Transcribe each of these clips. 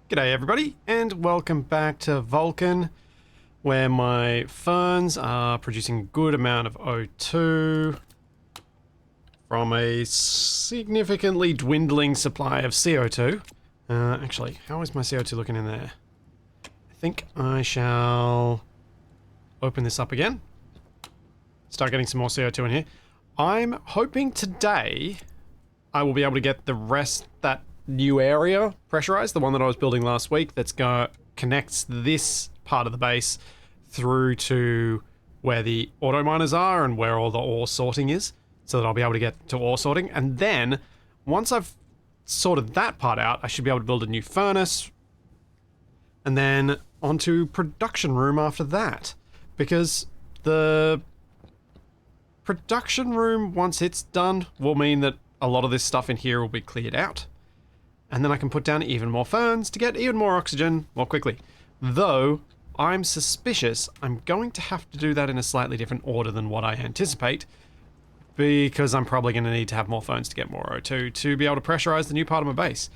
G'day everybody, and welcome back to Vulcan, where my ferns are producing a good amount of O2 from a significantly dwindling supply of CO2. Actually, how is my CO2 looking in there? I think I shall open this up again. Start getting some more CO2 in here. I'm hoping today I will be able to get the rest, that new area pressurized, the one that I was building last week that's connects this part of the base through to where the auto miners are and where all the ore sorting is, so that I'll be able to get to ore sorting. And then once I've sorted that part out, I should be able to build a new furnace and then onto production room after that, because the production room, once it's done, will mean that a lot of this stuff in here will be cleared out. And then I can put down even more ferns to get even more oxygen more quickly. Though, I'm suspicious I'm going to have to do that in a slightly different order than what I anticipate, because I'm probably going to need to have more ferns to get more O2 to be able to pressurize the new part of my base.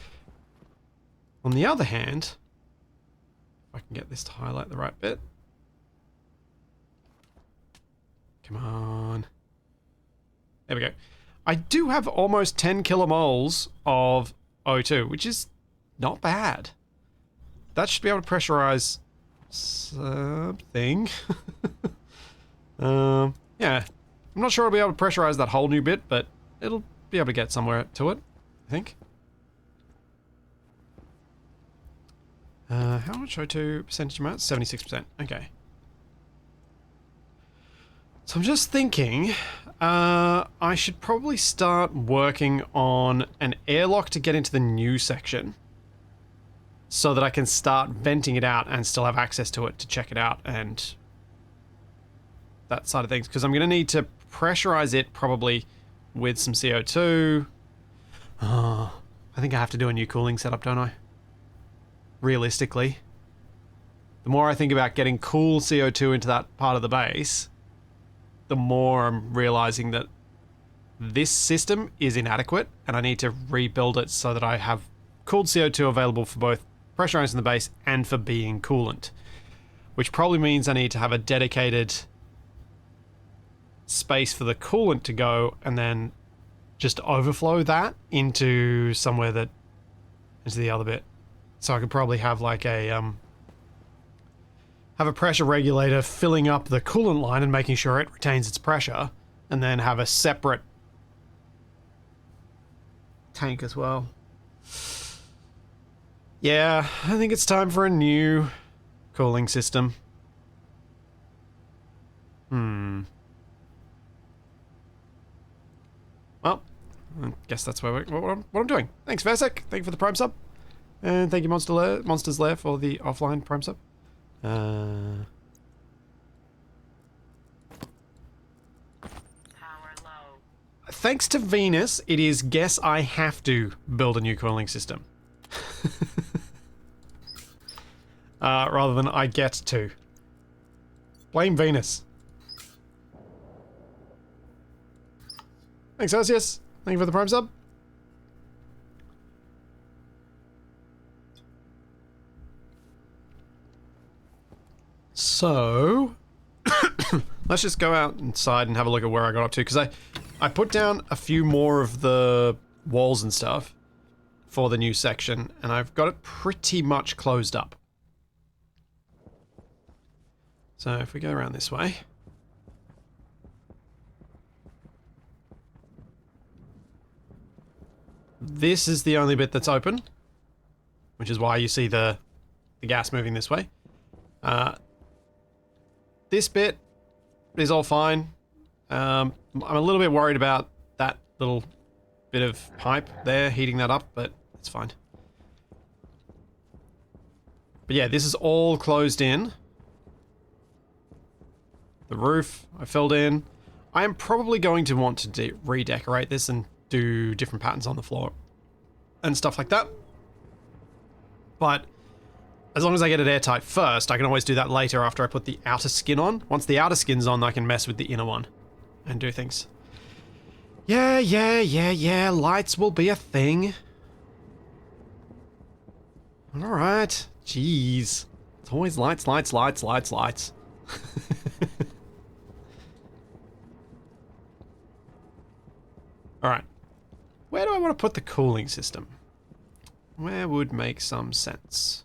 On the other hand, if I can get this to highlight the right bit. Come on. There we go. I do have almost 10 kilomoles of O2, which is not bad. That should be able to pressurize something. Yeah. I'm not sure I'll be able to pressurize that whole new bit, but it'll be able to get somewhere to it, I think. How much O2 percentage amount? 76%. Okay. So I'm just thinking, I should probably start working on an airlock to get into the new section, so that I can start venting it out and still have access to it to check it out and that side of things. Because I'm going to need to pressurize it probably with some CO2. I think I have to do a new cooling setup, don't I? Realistically. The more I think about getting cool CO2 into that part of the base, the more I'm realizing that this system is inadequate and I need to rebuild it so that I have cooled CO2 available for both pressurizing the base and for being coolant. Which probably means I need to have a dedicated space for the coolant to go and then just overflow that into somewhere that into the other bit. So I could probably have like a have a pressure regulator filling up the coolant line and making sure it retains its pressure, and then have a separate tank as well. Yeah, I think it's time for a new cooling system. Well, I guess that's what I'm doing. Thanks, Versic. Thank you for the Prime sub. And thank you, Monsters Lair, for the offline Prime sub. Power low. Thanks to Venus, it is guess I have to build a new cooling system. Rather than I get to. Blame Venus. Thanks, Arceus. Thank you for the Prime sub. So, let's just go out inside and have a look at where I got up to, because I put down a few more of the walls and stuff for the new section, and I've got it pretty much closed up. So if we go around this way. This is the only bit that's open, which is why you see the gas moving this way. This bit is all fine. I'm a little bit worried about that little bit of pipe there, heating that up, but it's fine. But yeah, this is all closed in. The roof I filled in. I am probably going to want to redecorate this and do different patterns on the floor and stuff like that. But as long as I get it airtight first, I can always do that later after I put the outer skin on. Once the outer skin's on, I can mess with the inner one and do things. Yeah, lights will be a thing. Alright. Jeez. It's always lights, lights, lights, lights, lights. Alright. Where do I want to put the cooling system? Where would make some sense?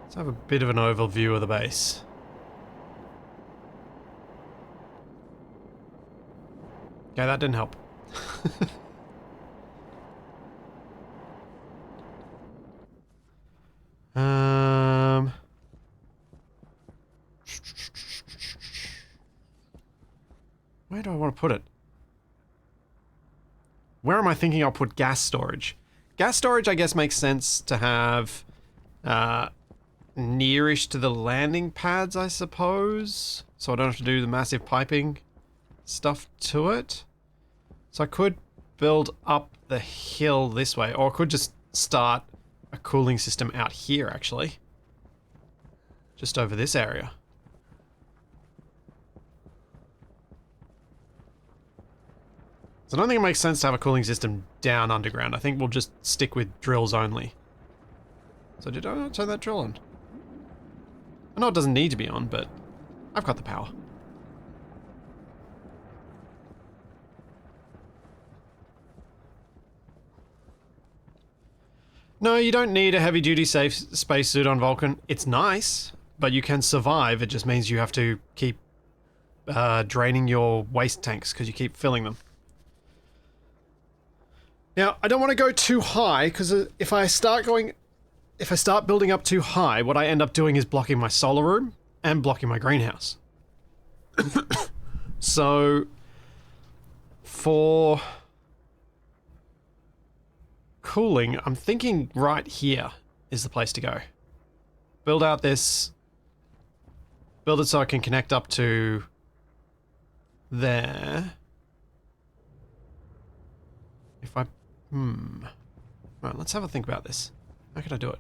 Let's have a bit of an overview of the base. Okay, that didn't help. Where do I want to put it? Where am I thinking I'll put gas storage? Gas storage, I guess, makes sense to have nearish to the landing pads, I suppose. So I don't have to do the massive piping stuff to it. So I could build up the hill this way, or I could just start a cooling system out here, actually. Just over this area. So I don't think it makes sense to have a cooling system down underground. I think we'll just stick with drills only. So did I not turn that drill on? I know it doesn't need to be on, but I've got the power. No, you don't need a heavy-duty safe spacesuit on Vulcan. It's nice, but you can survive. It just means you have to keep draining your waste tanks because you keep filling them. Now, I don't want to go too high, because if I start building up too high, what I end up doing is blocking my solar room and blocking my greenhouse. So, for cooling, I'm thinking right here is the place to go. Build out this... Build it so I can connect up to there. If I... Right, let's have a think about this. How can I do it?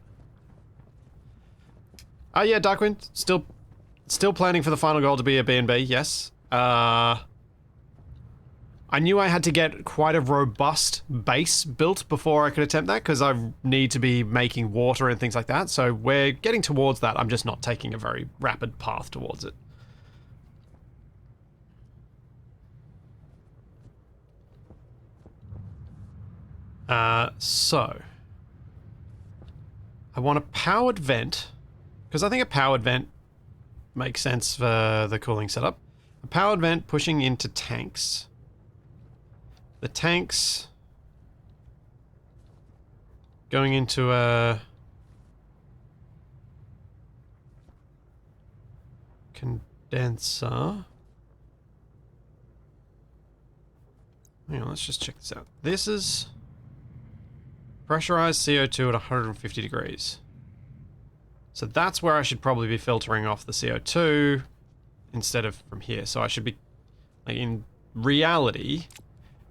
Oh yeah, Darkwind. Still planning for the final goal to be a B&B, yes. I knew I had to get quite a robust base built before I could attempt that, because I need to be making water and things like that, so we're getting towards that. I'm just not taking a very rapid path towards it. So I want a powered vent, because I think a powered vent makes sense for the cooling setup. A powered vent pushing into tanks. The tanks going into a condenser. Hang on, let's just check this out. This is pressurized CO2 at 150 degrees. So that's where I should probably be filtering off the CO2 instead of from here. So I should be, like, in reality,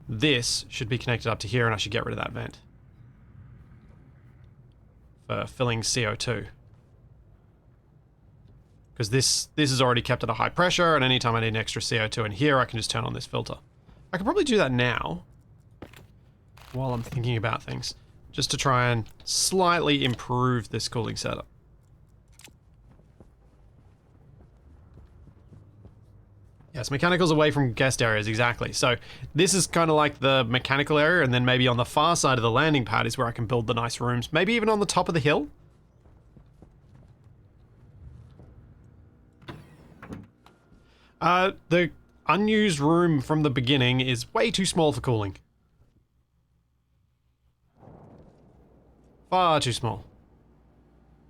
this should be connected up to here, and I should get rid of that vent for filling CO2. Because this is already kept at a high pressure, and anytime I need extra CO2 in here, I can just turn on this filter. I could probably do that now while I'm thinking about things, just to try and slightly improve this cooling setup. Yes, mechanicals away from guest areas, exactly. So this is kind of like the mechanical area, and then maybe on the far side of the landing pad is where I can build the nice rooms. Maybe even on the top of the hill. The unused room from the beginning is way too small for cooling. Far too small.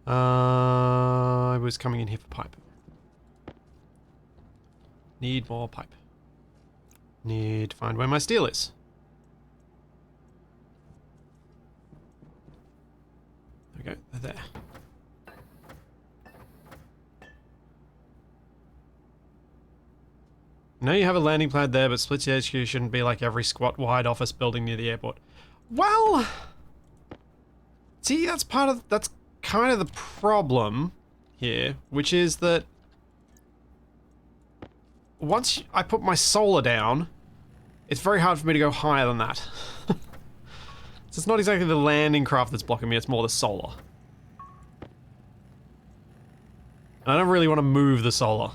I was coming in here for pipe. Need more pipe. Need to find where my steel is. There we go, they're there. I know you have a landing pad there, but split HQ shouldn't be like every squat wide office building near the airport. Well, see, that's kind of the problem here, which is that once I put my solar down, it's very hard for me to go higher than that. So it's not exactly the landing craft that's blocking me, it's more the solar. And I don't really want to move the solar.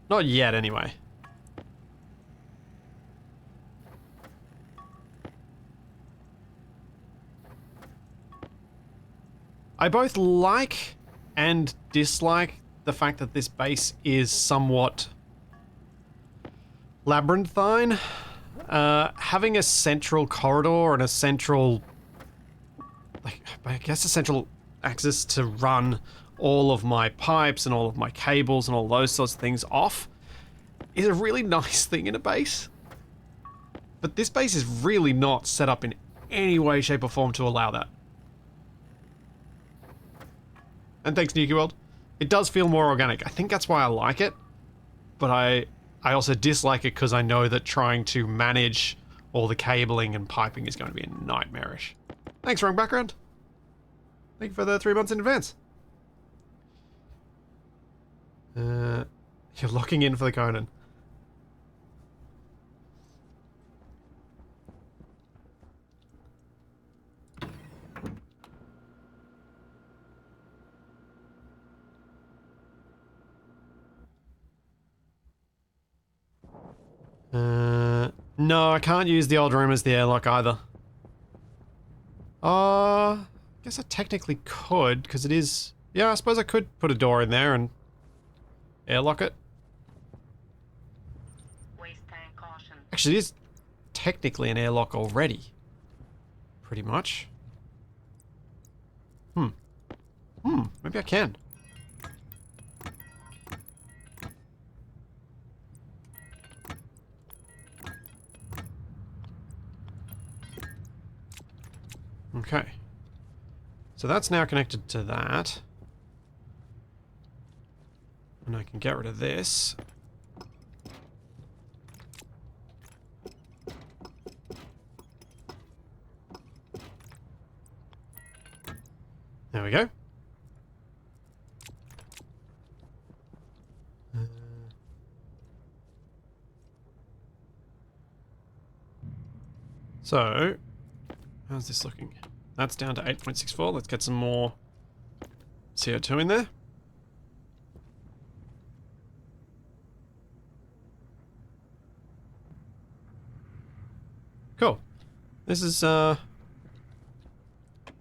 Not yet, anyway. I both like and dislike the fact that this base is somewhat labyrinthine. Having a central corridor and a central, like, I guess a central axis to run all of my pipes and all of my cables and all those sorts of things off is a really nice thing in a base. But this base is really not set up in any way, shape, or form to allow that. And thanks, Nuki World. It does feel more organic. I think that's why I like it. But I also dislike it because I know that trying to manage all the cabling and piping is going to be nightmarish. Thanks, wrong background. Thank you for the 3 months in advance. You're locking in for the Conan. No, I can't use the old room as the airlock either. I guess I technically could, because it is... Yeah, I suppose I could put a door in there and airlock it. Waste tank caution. Actually, it is technically an airlock already. Pretty much. Maybe I can. Okay. So that's now connected to that. And I can get rid of this. There we go. So, how's this looking? That's down to 8.64. Let's get some more CO2 in there. Cool. This is,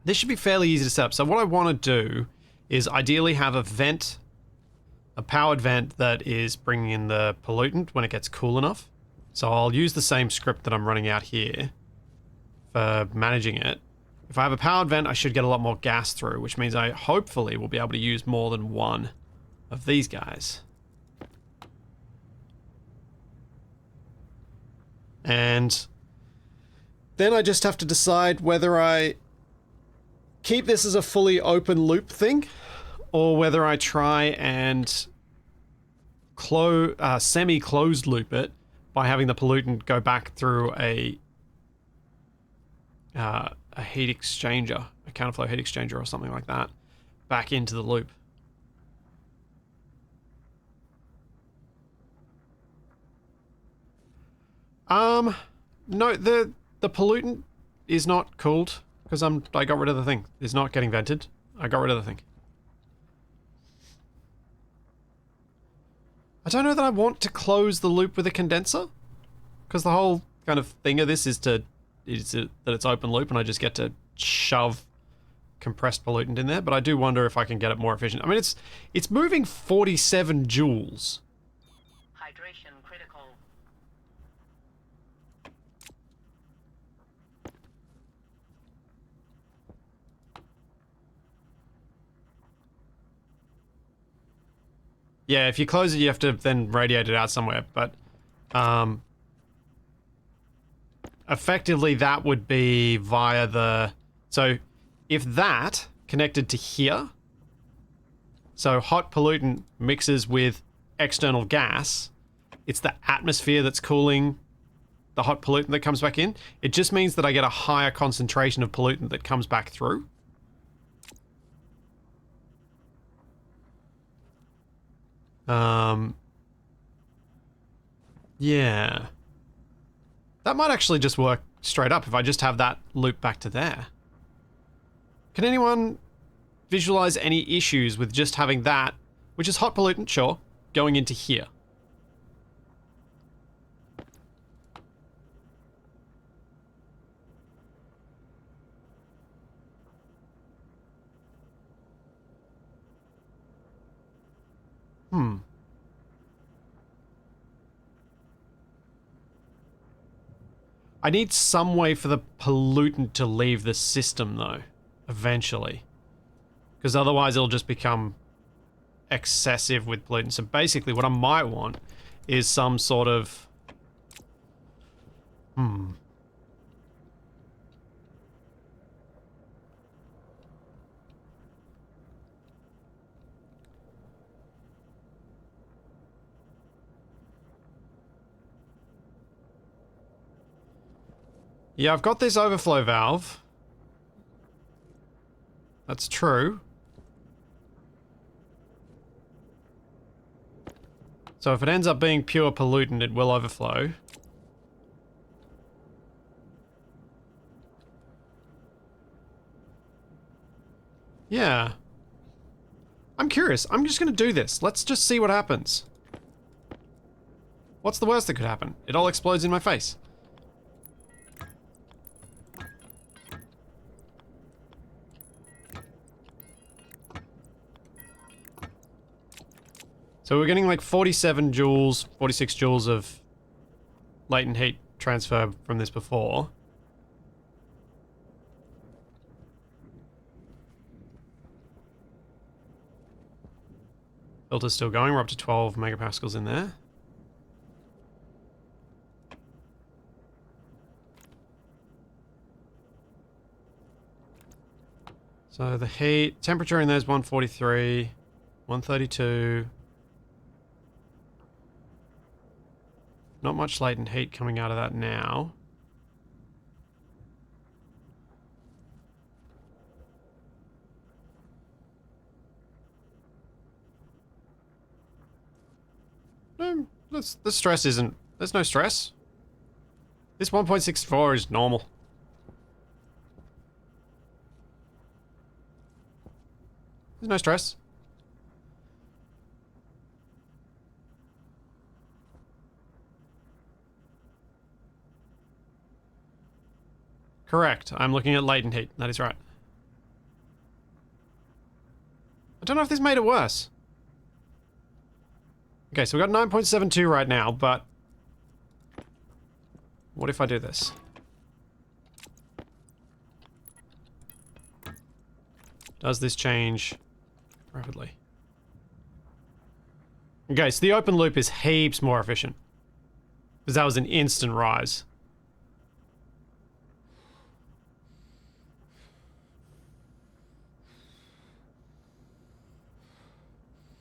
this should be fairly easy to set up. So what I want to do is ideally have a vent, a powered vent that is bringing in the pollutant when it gets cool enough. So I'll use the same script that I'm running out here for managing it. If I have a powered vent, I should get a lot more gas through, which means I hopefully will be able to use more than one of these guys. And then I just have to decide whether I keep this as a fully open loop thing, or whether I try and semi-closed loop it by having the pollutant go back through a heat exchanger, a counterflow heat exchanger or something like that, back into the loop. No, the pollutant is not cooled because I got rid of the thing. It's not getting vented. I got rid of the thing. I don't know that I want to close the loop with a condenser, because the whole kind of thing of this is that it's open loop and I just get to shove compressed pollutant in there, but I do wonder if I can get it more efficient. I mean, it's moving 47 joules. Hydration critical. Yeah, if you close it, you have to then radiate it out somewhere, but effectively that would be via the... So if that connected to here, so hot pollutant mixes with external gas, it's the atmosphere that's cooling the hot pollutant that comes back in. It just means that I get a higher concentration of pollutant that comes back through. Yeah. That might actually just work straight up if I just have that loop back to there. Can anyone visualize any issues with just having that, which is hot pollutant, sure, going into here? I need some way for the pollutant to leave the system, though, eventually. Because otherwise it'll just become excessive with pollutant. So basically what I might want is some sort of... Yeah, I've got this overflow valve. That's true. So if it ends up being pure pollutant, it will overflow. Yeah. I'm curious. I'm just gonna do this. Let's just see what happens. What's the worst that could happen? It all explodes in my face. So we're getting like 47 joules, 46 joules of latent heat transfer from this before. Filter's still going, we're up to 12 megapascals in there. So the heat, temperature in there is 143, 132. Not much latent heat coming out of that now. No, the stress isn't... There's no stress. This 1.64 is normal. There's no stress. Correct. I'm looking at latent heat. That is right. I don't know if this made it worse. Okay, so we've got 9.72 right now, but... What if I do this? Does this change rapidly? Okay, so the open loop is heaps more efficient. Because that was an instant rise.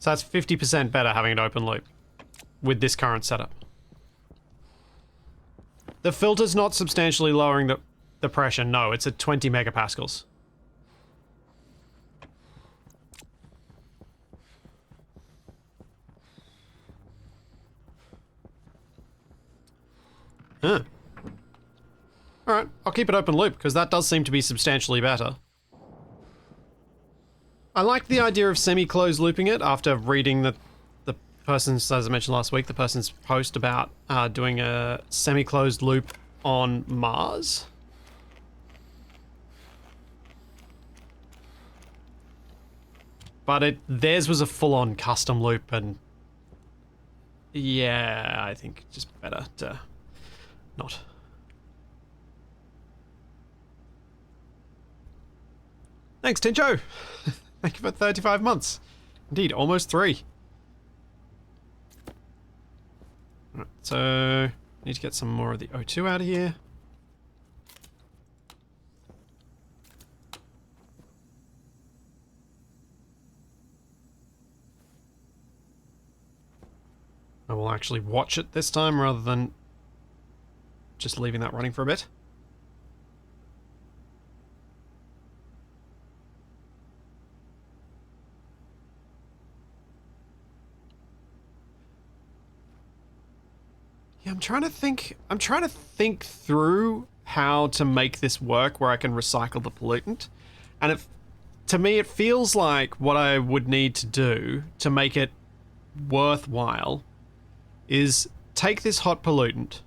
So that's 50% better having an open loop with this current setup. The filter's not substantially lowering the pressure. No, it's at 20 megapascals. Huh. Alright, I'll keep it open loop because that does seem to be substantially better. I like the idea of semi-closed looping it after reading the person's, as I mentioned last week, the person's post about doing a semi-closed loop on Mars. But theirs was a full-on custom loop, and yeah, I think just better to not. Thanks, Tincho! Thank you for 35 months. Indeed, almost 3. Alright, so... need to get some more of the O2 out of here. I will actually watch it this time rather than just leaving that running for a bit. Yeah, I'm trying to think through how to make this work where I can recycle the pollutant. And to me, it feels like what I would need to do to make it worthwhile is take this hot pollutant,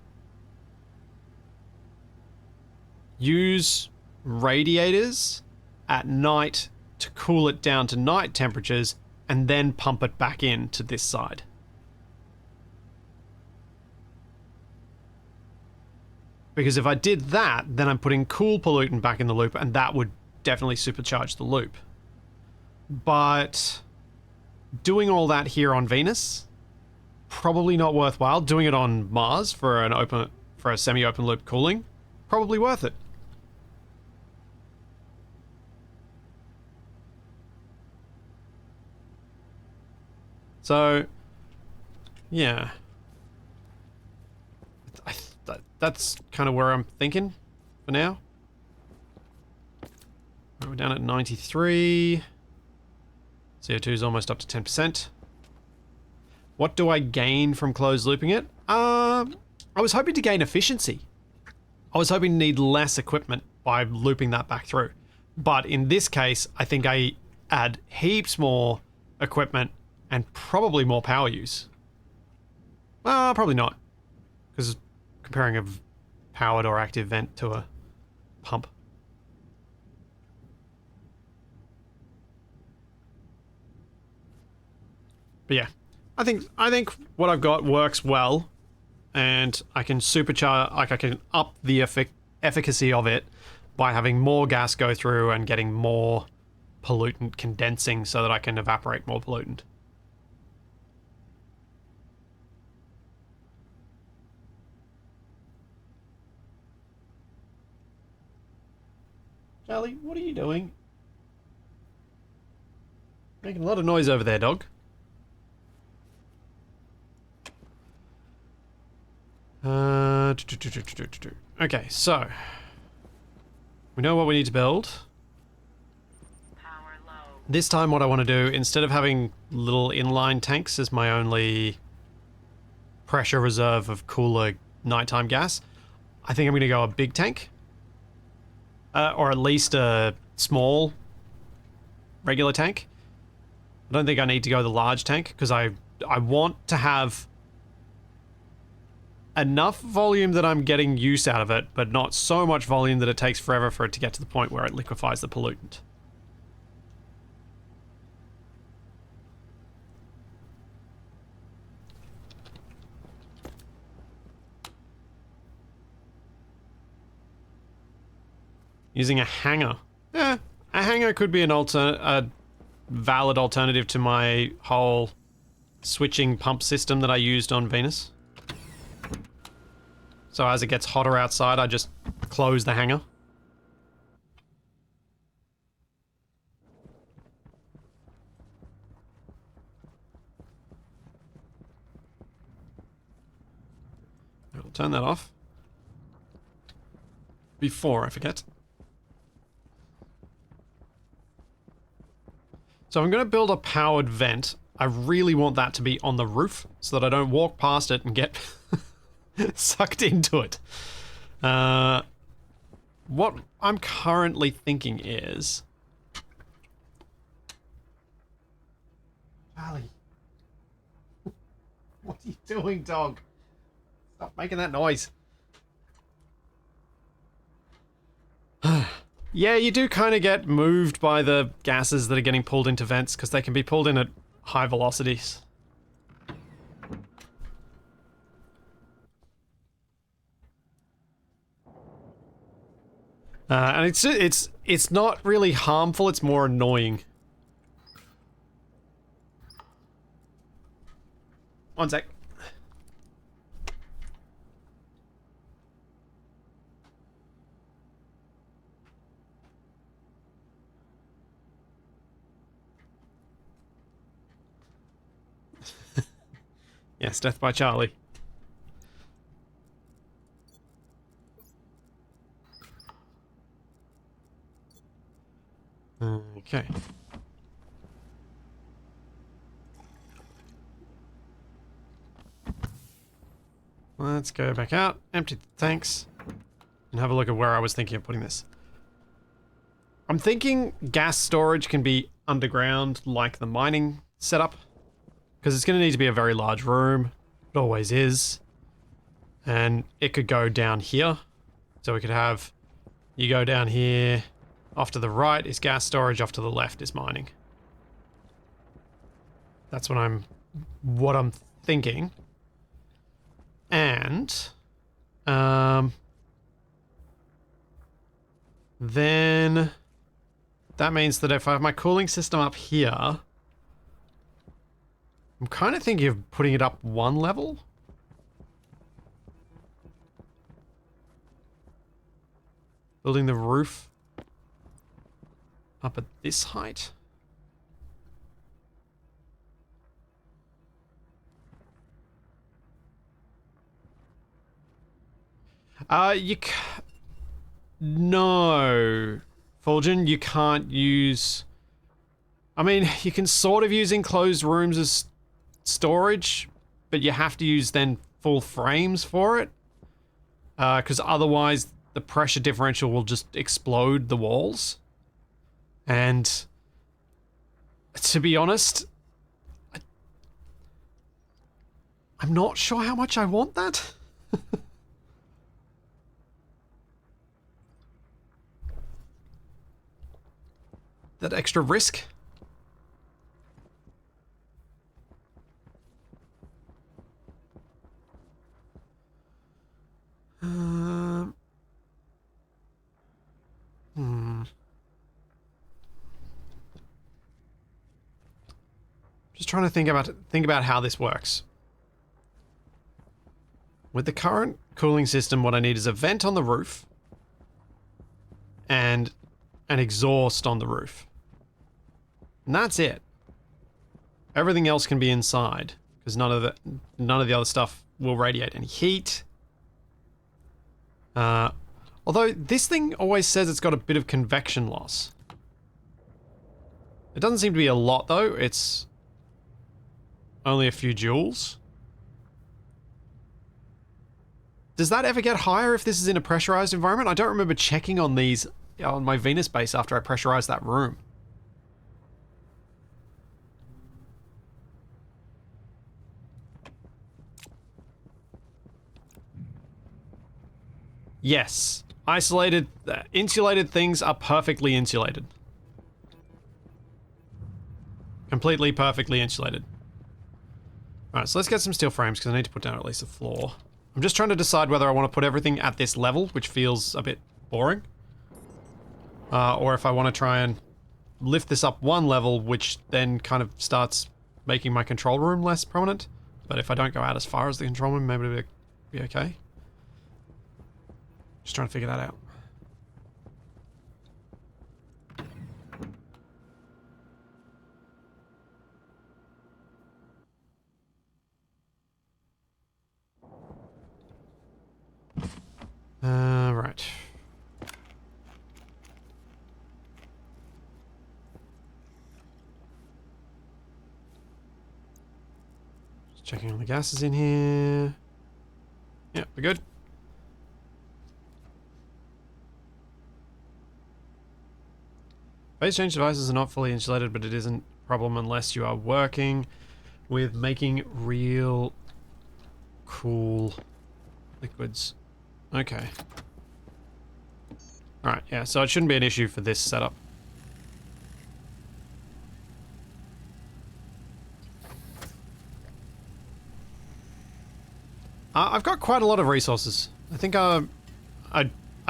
use radiators at night to cool it down to night temperatures, and then pump it back into this side. Because if I did that, then I'm putting cool pollutant back in the loop, and that would definitely supercharge the loop. But doing all that here on Venus, probably not worthwhile. Doing it on Mars for a semi-open loop cooling, probably worth it. So, yeah. That's kind of where I'm thinking for now. We're down at 93. CO2 is almost up to 10%. What do I gain from closed looping it? I was hoping to gain efficiency. I was hoping to need less equipment by looping that back through. But in this case, I think I add heaps more equipment and probably more power use. Well, probably not. Because comparing a powered or active vent to a pump. But yeah, I think what I've got works well, and I can supercharge, like I can up the efficacy of it by having more gas go through and getting more pollutant condensing so that I can evaporate more pollutant. Charlie, what are you doing? Making a lot of noise over there, dog. Okay, so we know what we need to build. Power low. This time what I want to do, instead of having little inline tanks as my only pressure reserve of cooler nighttime gas, I think I'm going to go a big tank. Or at least a small regular tank. I don't think I need to go the large tank because I want to have enough volume that I'm getting use out of it, but not so much volume that it takes forever for it to get to the point where it liquefies the pollutant. Using a hanger. A hanger could be a valid alternative to my whole switching pump system that I used on Venus. So as it gets hotter outside, I just close the hanger. I'll turn that off before I forget. So I'm going to build a powered vent. I really want that to be on the roof so that I don't walk past it and get sucked into it. What I'm currently thinking is... Ali, what are you doing, dog? Stop making that noise. Yeah, you do kind of get moved by the gases that are getting pulled into vents because they can be pulled in at high velocities. And it's not really harmful, it's more annoying. One sec. Yes, Death by Charlie. Okay. Let's go back out. Empty the tanks. and have a look at where I was thinking of putting this. I'm thinking gas storage can be underground like the mining setup, because it's going to need to be a very large room. It always is. And it could go down here. So we could have, you go down here, off to the right is gas storage, off to the left is mining. That's what I'm thinking. And then that means that if I have my cooling system up here, I'm kind of thinking of putting it up one level. Building the roof up at this height. No, Fulgen, you can't use... I mean, you can sort of use enclosed rooms as storage, but you have to use then full frames for it. Because otherwise the pressure differential will just explode the walls. And to be honest, I'm not sure how much I want that. That extra risk. Just trying to think about how this works. With the current cooling system, what I need is a vent on the roof and an exhaust on the roof. And that's it. Everything else can be inside because none of the other stuff will radiate any heat. Although this thing always says it's got a bit of convection loss. It doesn't seem to be a lot though. It's only a few joules. Does that ever get higher if this is in a pressurized environment? I don't remember checking on these on my Venus base after I pressurized that room. Yes. Isolated, insulated things are perfectly insulated. Completely, perfectly insulated. Alright, so let's get some steel frames because I need to put down at least a floor. I'm just trying to decide whether I want to put everything at this level, which feels a bit boring. Or if I want to try and lift this up one level, which then kind of starts making my control room less prominent. But if I don't go out as far as the control room, maybe it'll be okay. Just trying to figure that out. Right. Just checking all the gases in here. Yeah, we're good. Phase change devices are not fully insulated, but it isn't a problem unless you are working with making real cool liquids. Okay. Alright, yeah, so it shouldn't be an issue for this setup. I've got quite a lot of resources. I think I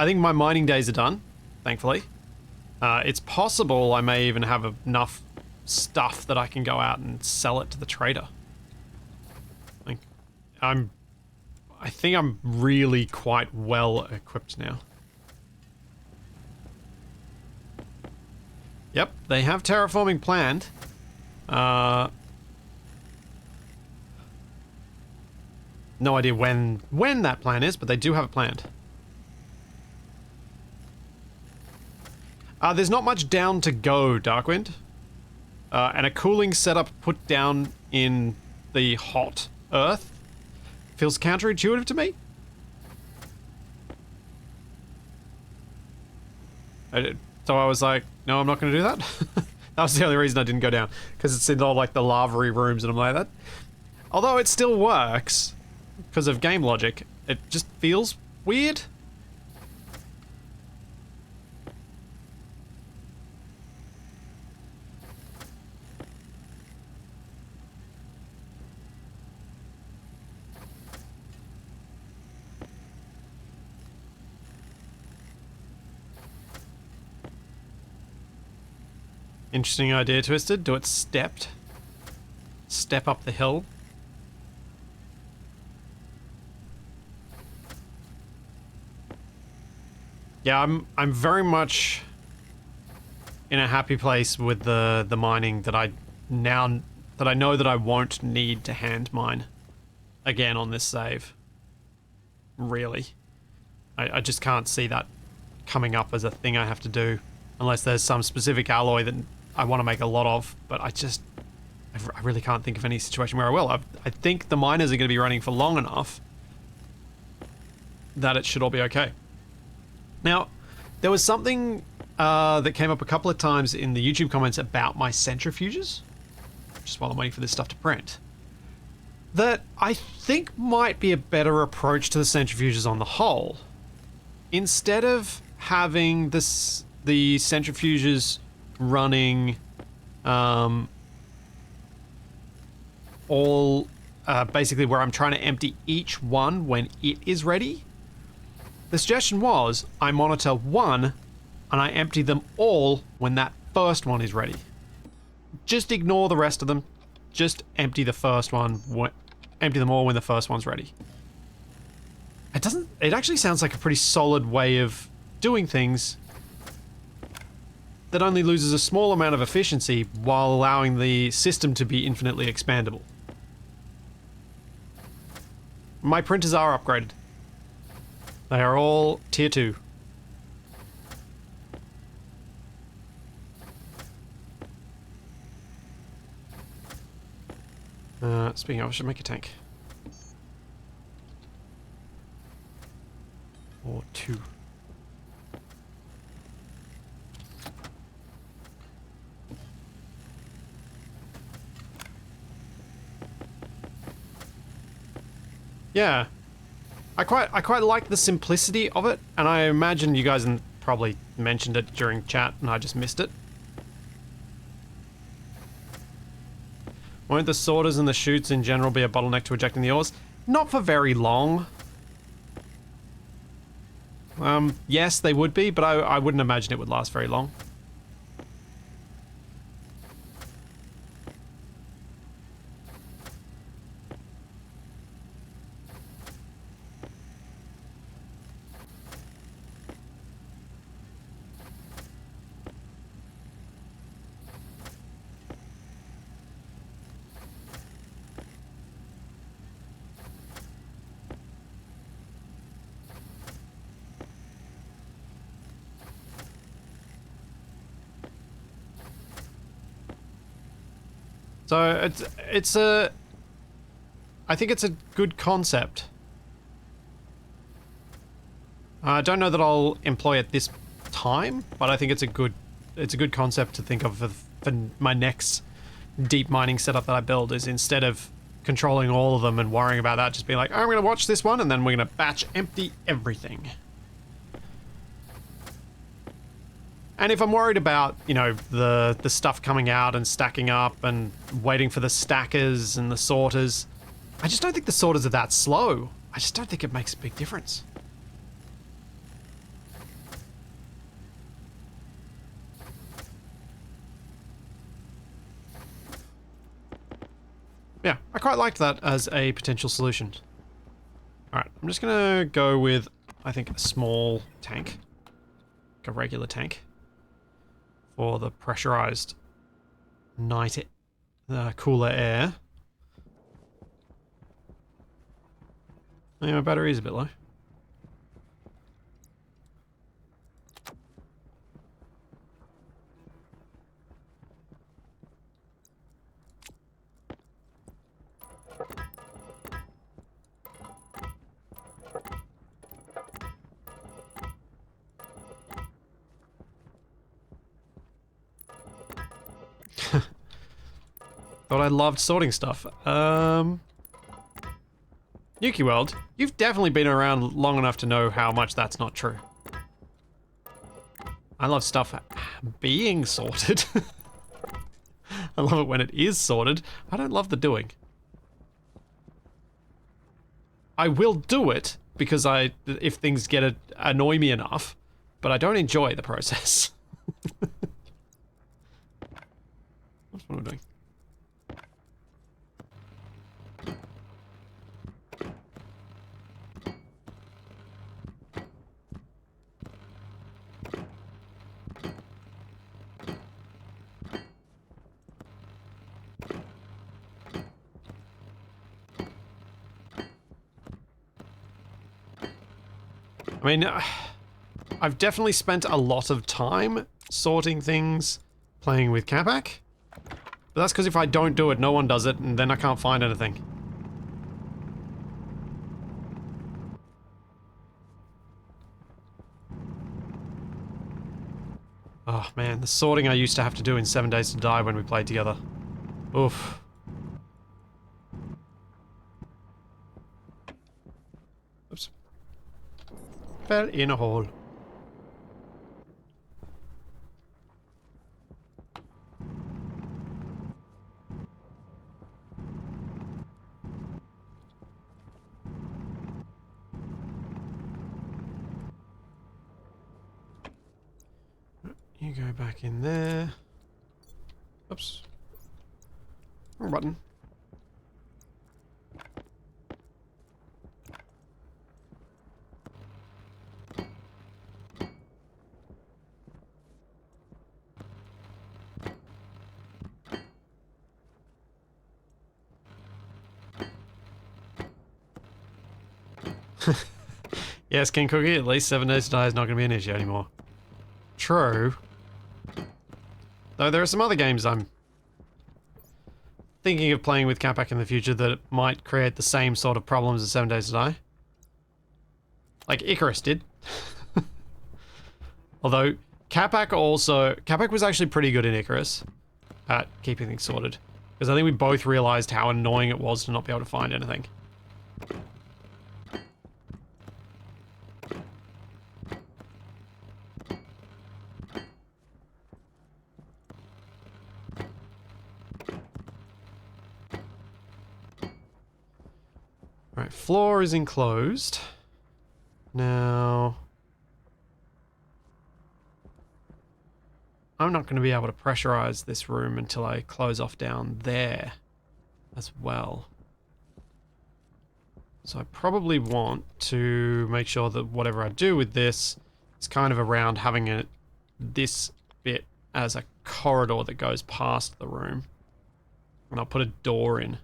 think my mining days are done, thankfully. It's possible I may even have enough stuff that I can go out and sell it to the trader. Like, I think I'm really quite well equipped now. Yep, they have terraforming planned. No idea when that plan is, but they do have it planned. There's not much down to go, Darkwind. And a cooling setup put down in the hot earth feels counterintuitive to me. So I was like, no, I'm not going to do that. That was the only reason I didn't go down, because it's in all like the lavary rooms, and I'm like that. Although it still works because of game logic, it just feels weird. Interesting idea, Twisted. Do it stepped. Step up the hill. Yeah, I'm very much in a happy place with the mining that I know that I won't need to hand mine again on this save. Really. I just can't see that coming up as a thing I have to do unless there's some specific alloy that I want to make a lot of, but I really can't think of any situation where I will. I think the miners are going to be running for long enough that it should all be okay. Now, there was something that came up a couple of times in the YouTube comments about my centrifuges, just while I'm waiting for this stuff to print, that I think might be a better approach to the centrifuges on the whole. Instead of having the centrifuges running all basically where I'm trying to empty each one when it is ready, the suggestion was I monitor one and I empty them all when that first one is ready. Just ignore the rest of them. Just empty the first one. Empty them all when the first one's ready. It actually sounds like a pretty solid way of doing things that only loses a small amount of efficiency while allowing the system to be infinitely expandable. My printers are upgraded. They are all tier 2. Speaking of, I should make a tank. Or 2. Yeah. I quite like the simplicity of it, and I imagine you guys probably mentioned it during chat and I just missed it. Won't the sorters and the chutes in general be a bottleneck to ejecting the ores? Not for very long. Yes, they would be, but I wouldn't imagine it would last very long. So I think it's a good concept. I don't know that I'll employ it this time, but I think it's a good concept to think of for my next deep mining setup that I build, is instead of controlling all of them and worrying about that, just being like, oh, I'm going to watch this one and then we're going to batch empty everything. And if I'm worried about, you know, the stuff coming out and stacking up and waiting for the stackers and the sorters, I just don't think the sorters are that slow. I just don't think it makes a big difference. Yeah, I quite liked that as a potential solution. Alright, I'm just gonna go with, I think, a small tank. Like a regular tank. For the pressurized night cooler air. Yeah, my battery is a bit low. Thought I loved sorting stuff. Yuki World, you've definitely been around long enough to know how much that's not true. I love stuff being sorted. I love it when it is sorted. I don't love the doing. I will do it because if things annoy me enough, but I don't enjoy the process. What am I doing? I mean, I've definitely spent a lot of time sorting things, playing with Capac. But that's because if I don't do it, no one does it, and then I can't find anything. Oh man, the sorting I used to have to do in 7 Days to Die when we played together. Oof. Oops. Fell in a hole. You go back in there. Oops. Wrong button. Yes, King Cookie, at least 7 Days to Die is not going to be an issue anymore. True. Though there are some other games I'm thinking of playing with Capac in the future that might create the same sort of problems as 7 Days to Die. Like Icarus did. Although, Capac was actually pretty good in Icarus at keeping things sorted. Because I think we both realized how annoying it was to not be able to find anything. Right, floor is enclosed. Now, I'm not going to be able to pressurize this room until I close off down there as well. So I probably want to make sure that whatever I do with this is kind of around having this bit as a corridor that goes past the room. And I'll put a door in.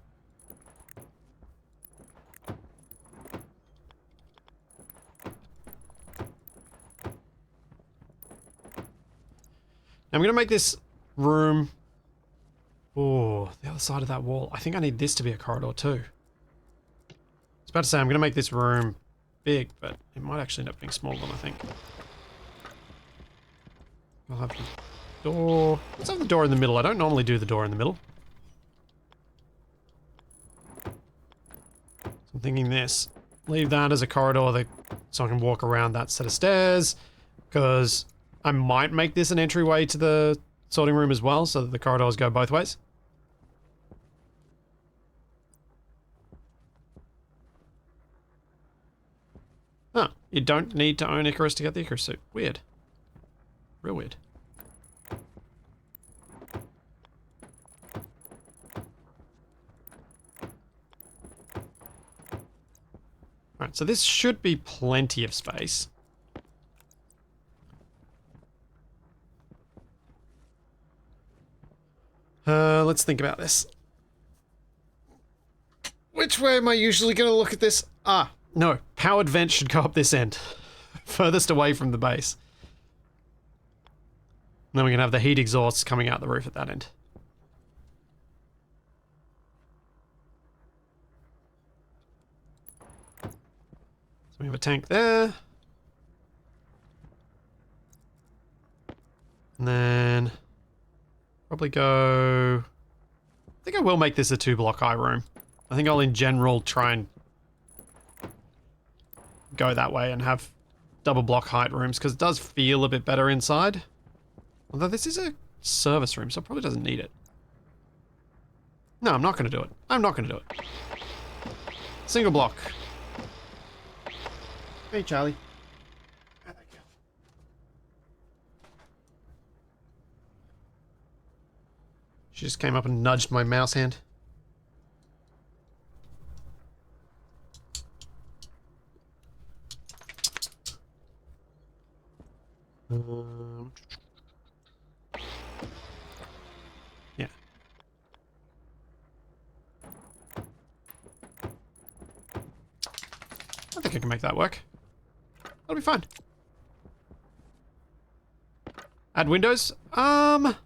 I'm going to make this room... Oh, the other side of that wall. I think I need this to be a corridor too. I was about to say I'm going to make this room big, but it might actually end up being smaller than I think. I'll have the door... Let's have the door in the middle. I don't normally do the door in the middle. So I'm thinking this. Leave that as a corridor so I can walk around that set of stairs, because I might make this an entryway to the sorting room as well, so that the corridors go both ways. Huh. You don't need to own Icarus to get the Icarus suit. Weird. Real weird. Alright, so this should be plenty of space. Let's think about this. Which way am I usually going to look at this? Ah, no. Powered vent should go up this end. Furthest away from the base. And then we can have the heat exhausts coming out the roof at that end. So we have a tank there. And then... probably go... think I will make this a 2-block high room. I think I'll in general try and go that way and have double block height rooms because it does feel a bit better inside. Although this is a service room, so it probably doesn't need it. No, I'm not going to do it. I'm not going to do it. Single block. Hey, Charlie. How'd that go? She just came up and nudged my mouse hand. Yeah. I think I can make that work. That'll be fine. Add windows? I'm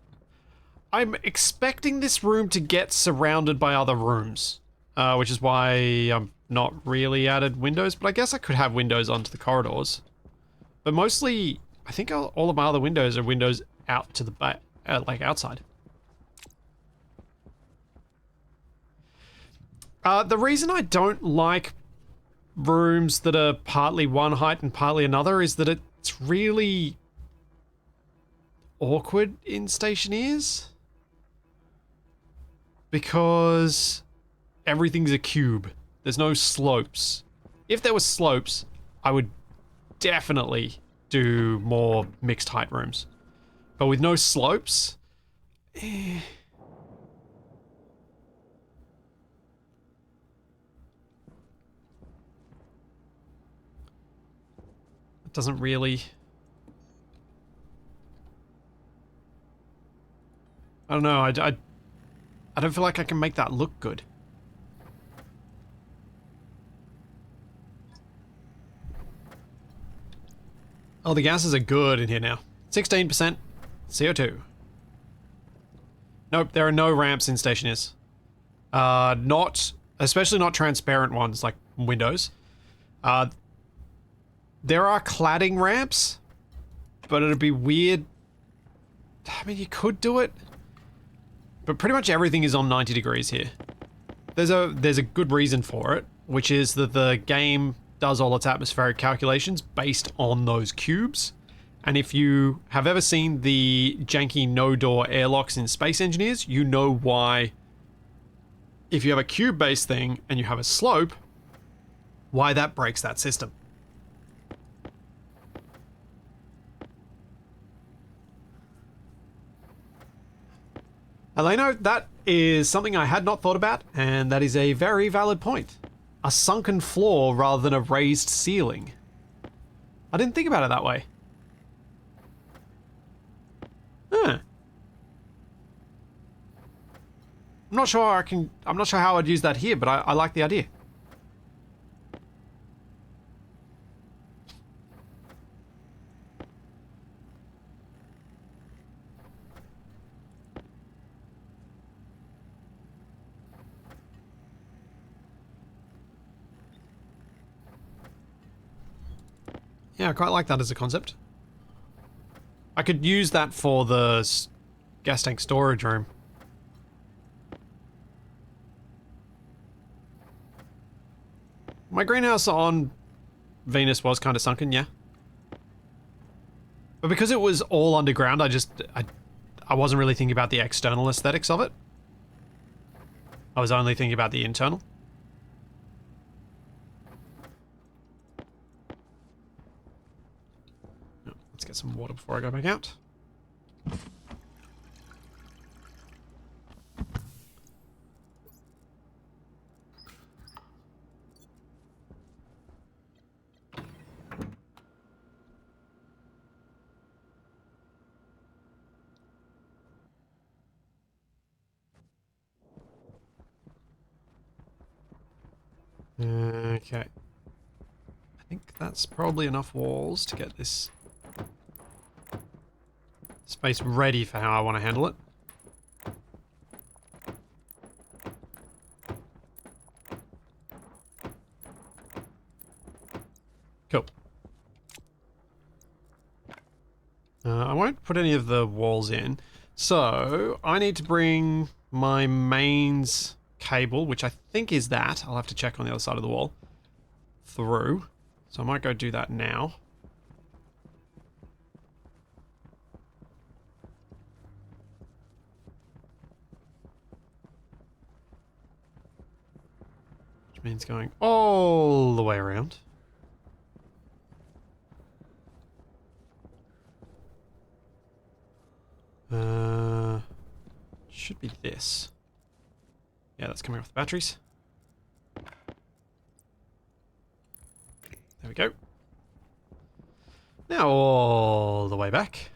expecting this room to get surrounded by other rooms. Which is why I'm not really added windows, but I guess I could have windows onto the corridors. But mostly, I think all of my other windows are windows out to the back, like outside. The reason I don't like rooms that are partly one height and partly another is that it's really awkward in Stationeers. Because everything's a cube. There's no slopes. If there was slopes, I would definitely do more mixed height rooms. But with no slopes, It doesn't really... I don't know, I don't feel like I can make that look good. Oh, the gases are good in here now. 16% CO2. Nope, there are no ramps in Stationeers. Especially not transparent ones like windows. There are cladding ramps, but it'd be weird. I mean, you could do it, but pretty much everything is on 90 degrees here. There's a good reason for it, which is that the game does all its atmospheric calculations based on those cubes. And if you have ever seen the janky no-door airlocks in Space Engineers, you know why, if you have a cube-based thing and you have a slope, why that breaks that system. Eleno, that is something I had not thought about, and that is a very valid point. A sunken floor rather than a raised ceiling. I didn't think about it that way. Huh. I'm not sure how I'd use that here, but I like the idea. Yeah, I quite like that as a concept. I could use that for the gas tank storage room. My greenhouse on Venus was kind of sunken, yeah. But because it was all underground, I wasn't really thinking about the external aesthetics of it. I was only thinking about the internal. Let's get some water before I go back out. Okay. I think that's probably enough walls to get this space ready for how I want to handle it. Cool. I won't put any of the walls in, so I need to bring my mains cable, which I think is that. I'll have to check on the other side of the wall. Through. So I might go do that now. Which means going all the way around. Should be this. Yeah, that's coming off the batteries. There we go. Now all the way back.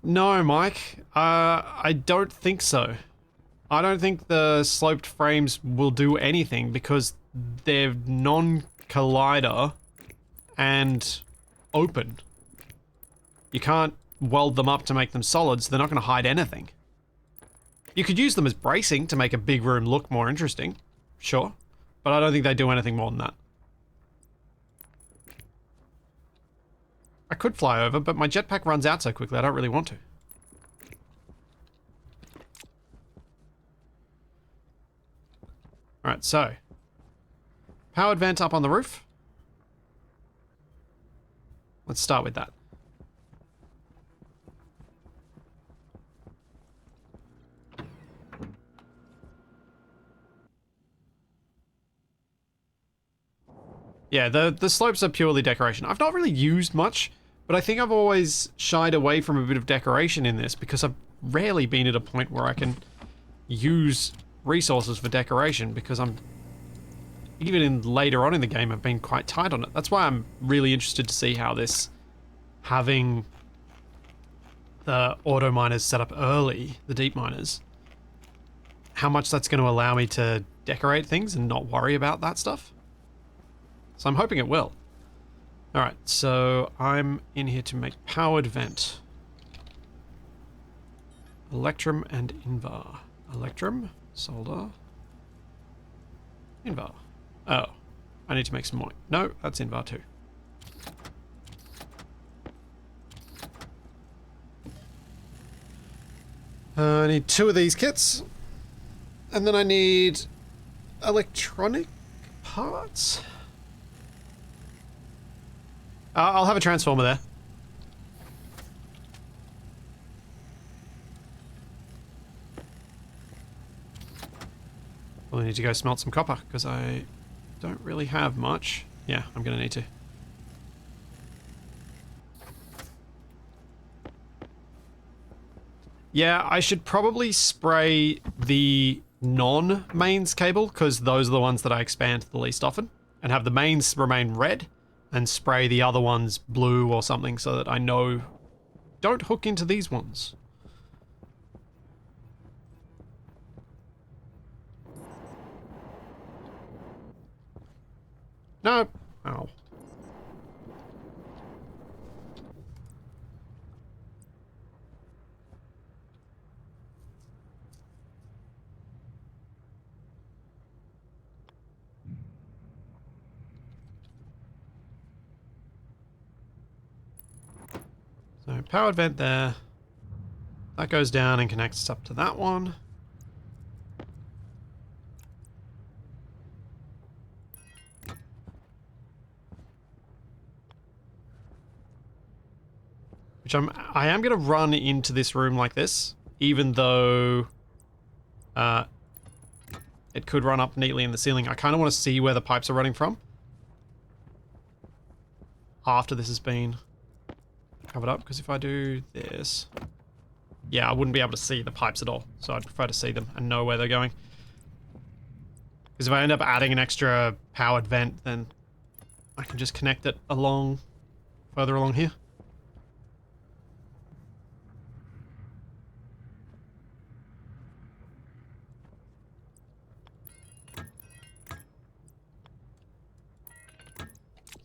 No, Mike. I don't think so. I don't think the sloped frames will do anything because they're non-collider and open. You can't weld them up to make them solid, so they're not going to hide anything. You could use them as bracing to make a big room look more interesting, sure, but I don't think they do anything more than that. I could fly over, but my jetpack runs out so quickly I don't really want to. Alright, so. Powered vent up on the roof. Let's start with that. Yeah, the slopes are purely decoration. I've not really used much, but I think I've always shied away from a bit of decoration in this because I've rarely been at a point where I can use resources for decoration because I'm, even in later on in the game, I've been quite tight on it. That's why I'm really interested to see how this, having the auto miners set up early, the deep miners, how much that's going to allow me to decorate things and not worry about that stuff. So I'm hoping it will. Alright, so I'm in here to make powered vent. Electrum and Invar. Electrum, solder, Invar. Oh, I need to make some more. No, that's Invar too. I need 2 of these kits. And then I need electronic parts. I'll have a transformer there. Well, I need to go smelt some copper because I don't really have much. Yeah, I'm gonna need to. Yeah, I should probably spray the non-mains cable because those are the ones that I expand the least often, and have the mains remain red and spray the other ones blue or something so that I know don't hook into these ones. No. Ow. So powered vent there. That goes down and connects up to that one. Which I am going to run into this room like this, even though it could run up neatly in the ceiling. I kind of want to see where the pipes are running from after this has been covered up, because if I do this, yeah, I wouldn't be able to see the pipes at all, so I'd prefer to see them and know where they're going. Because if I end up adding an extra powered vent, then I can just connect it along, further along here.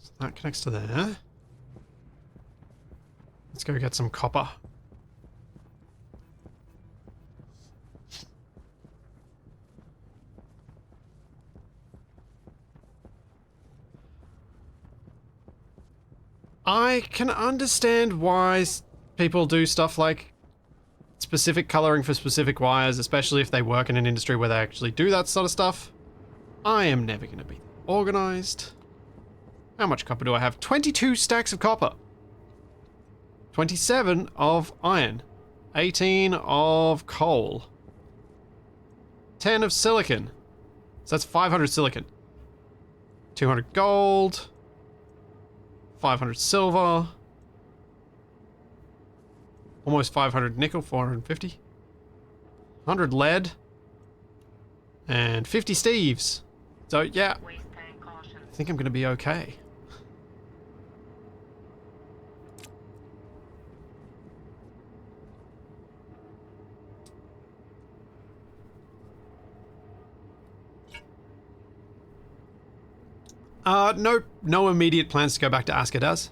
So that connects to there. Let's go get some copper. I can understand why people do stuff like specific coloring for specific wires, especially if they work in an industry where they actually do that sort of stuff. I am never going to be organized. How much copper do I have? 22 stacks of copper. 27 of iron. 18 of coal. 10 of silicon. So that's 500 silicon. 200 gold. 500 silver. Almost 500 nickel, 450. 100 lead. And 50 steves. So yeah, Waste tank caution. I think I'm going to be okay. No immediate plans to go back to Askadaz.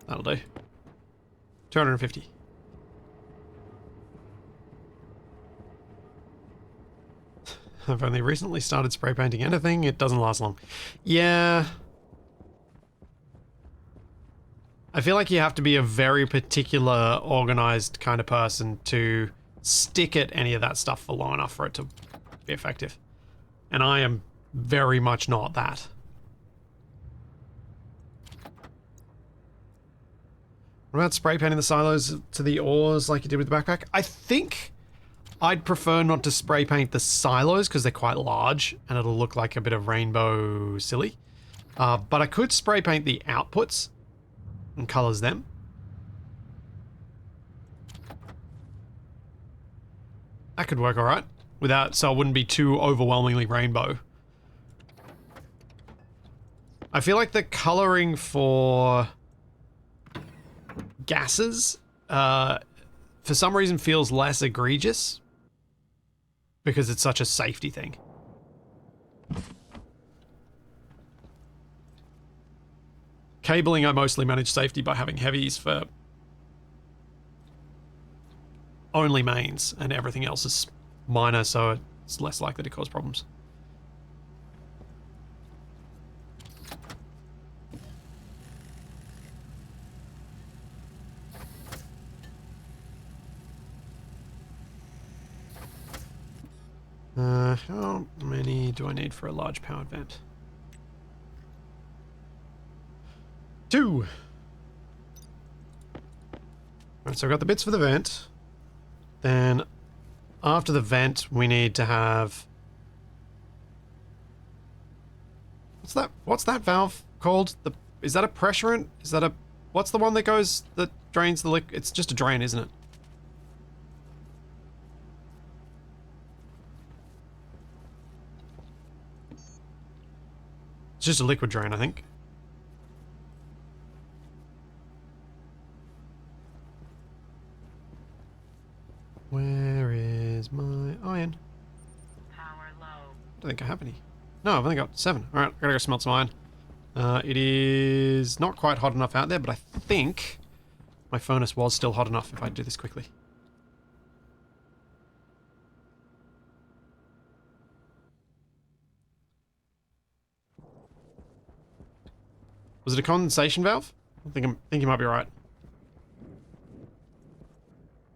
That'll do. 250. I've only recently started spray painting anything. It doesn't last long. Yeah. I feel like you have to be a very particular, organized kind of person to stick at any of that stuff for long enough for it to be effective. And I am very much not that. What about spray painting the silos to the ores like you did with the backpack? I think I'd prefer not to spray paint the silos because they're quite large and it'll look like a bit of rainbow silly. But I could spray paint the outputs and colors them. That could work alright. Without, so it wouldn't be too overwhelmingly rainbow. I feel like the coloring for gases, for some reason feels less egregious because it's such a safety thing. Cabling, I mostly manage safety by having heavies for only mains, and everything else is minor, so it's less likely to cause problems. How many do I need for a large powered vent? 2! Alright, so I've got the bits for the vent. Then, after the vent, we need to have... What's that valve called? Is that a pressurant? Is that a... What's the one that drains the liquid? It's just a drain, isn't it? It's just a liquid drain, I think. Where is my iron? Power low. I don't think I have any. No, I've only got 7. Alright, I gotta go smelt some iron. It is not quite hot enough out there, but I think my furnace was still hot enough if I do this quickly. Was it a condensation valve? I think you might be right.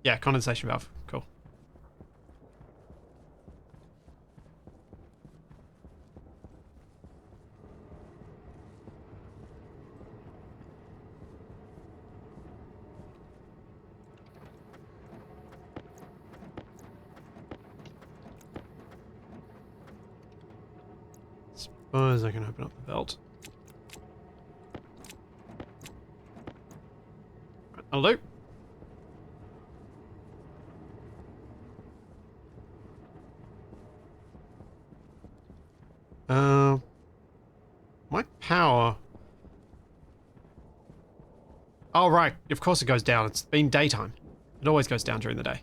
Yeah, condensation valve. Cool. Suppose I can open up the belt. Right, that'll do. My power... Oh, right. Of course it goes down. It's been daytime. It always goes down during the day.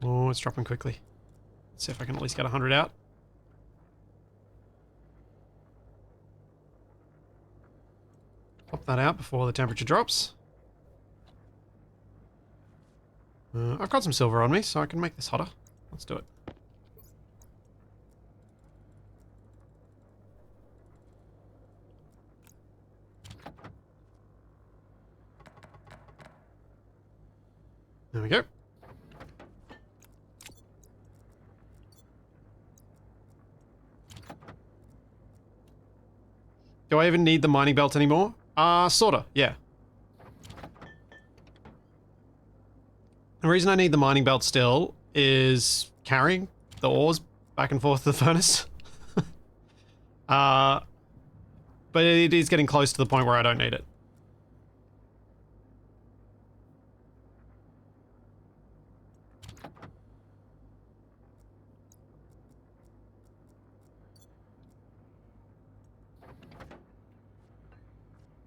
Oh, it's dropping quickly. Let's see if I can at least get 100 out. Pop that out before the temperature drops. I've got some silver on me, so I can make this hotter. Let's do it. There we go. Do I even need the mining belt anymore? Sorta, yeah. The reason I need the mining belt still is carrying the ores back and forth to the furnace. But it is getting close to the point where I don't need it.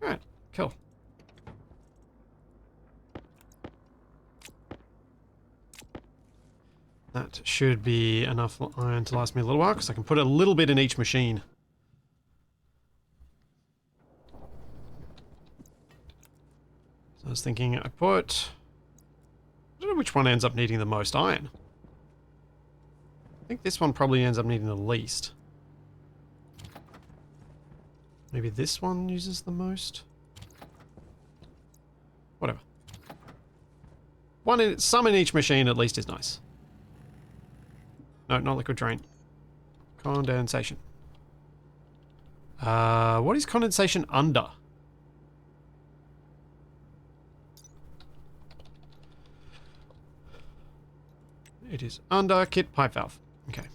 Alright, cool. That should be enough iron to last me a little while, because I can put a little bit in each machine. So I was thinking I put... I don't know which one ends up needing the most iron. I think this one probably ends up needing the least. Maybe this one uses the most? Whatever. Some in each machine at least is nice. No, not liquid drain. Condensation. What is condensation under? It is under kit pipe valve. Okay.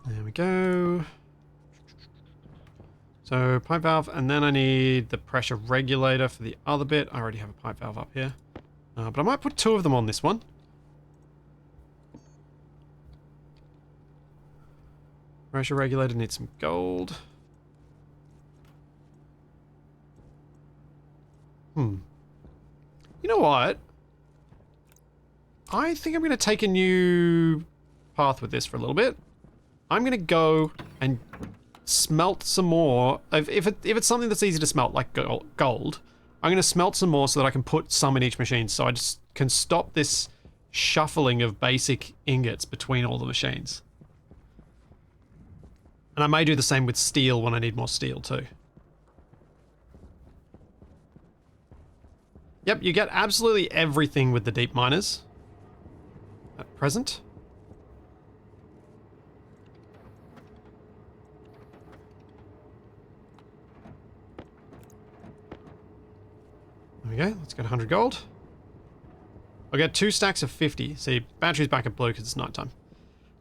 There we go. So pipe valve, and then I need the pressure regulator for the other bit. I already have a pipe valve up here. But I might put 2 of them on this one. Pressure regulator needs some gold. You know what? I think I'm going to take a new path with this for a little bit. I'm going to go and smelt some more. If it's something that's easy to smelt, like gold, I'm going to smelt some more so that I can put some in each machine, so I just can stop this shuffling of basic ingots between all the machines. And I may do the same with steel when I need more steel too. Yep, you get absolutely everything with the deep miners at present. There we go, let's get 100 gold. I'll get 2 stacks of 50. See, battery's back at blue because it's nighttime.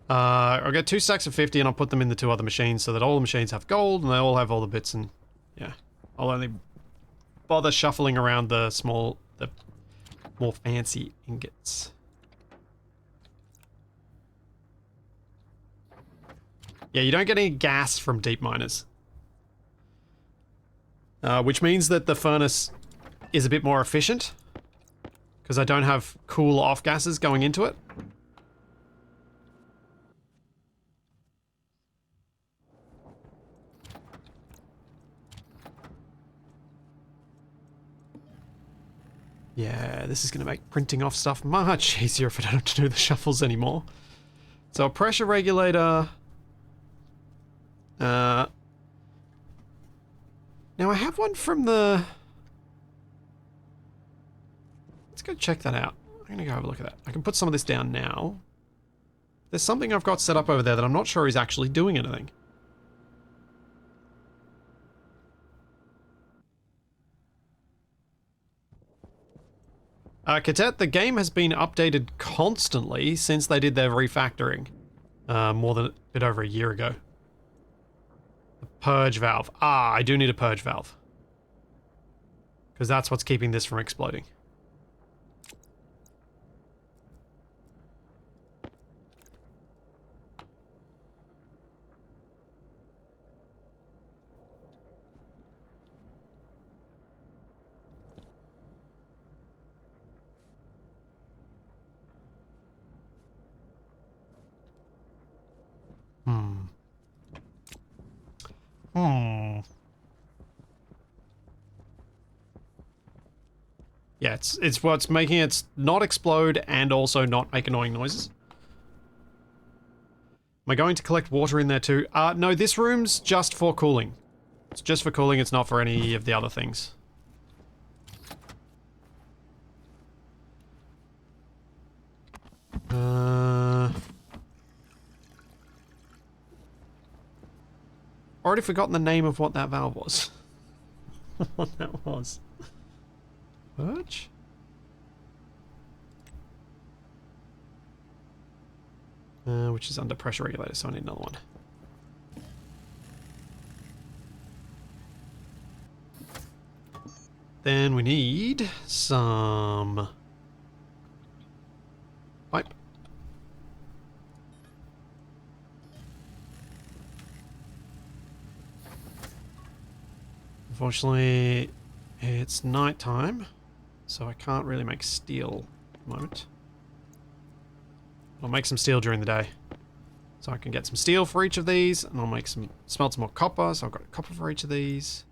I'll get 2 stacks of 50 and I'll put them in the 2 other machines so that all the machines have gold and they all have all the bits, and yeah, I'll only bother shuffling around the more fancy ingots. Yeah, you don't get any gas from deep miners. Which means that the furnace is a bit more efficient because I don't have cool off gases going into it. Yeah, this is going to make printing off stuff much easier if I don't have to do the shuffles anymore. So a pressure regulator. Now I have one from the... Let's go check that out. I'm going to go have a look at that. I can put some of this down now. There's something I've got set up over there that I'm not sure is actually doing anything. Cadet, the game has been updated constantly since they did their refactoring. More than a bit over a year ago. The purge valve. Ah, I do need a purge valve. Because that's what's keeping this from exploding. Hmm. Yeah, it's what's making it not explode and also not make annoying noises. Am I going to collect water in there too? No, this room's just for cooling. It's just for cooling, it's not for any of the other things. Already forgotten the name of what that valve was. What that was. Purge? Which is under pressure regulator, so I need another one. Then we need some pipe. Unfortunately, it's nighttime, so I can't really make steel at the moment. I'll make some steel during the day. So I can get some steel for each of these, and I'll make some, smelt some more copper, so I've got copper for each of these.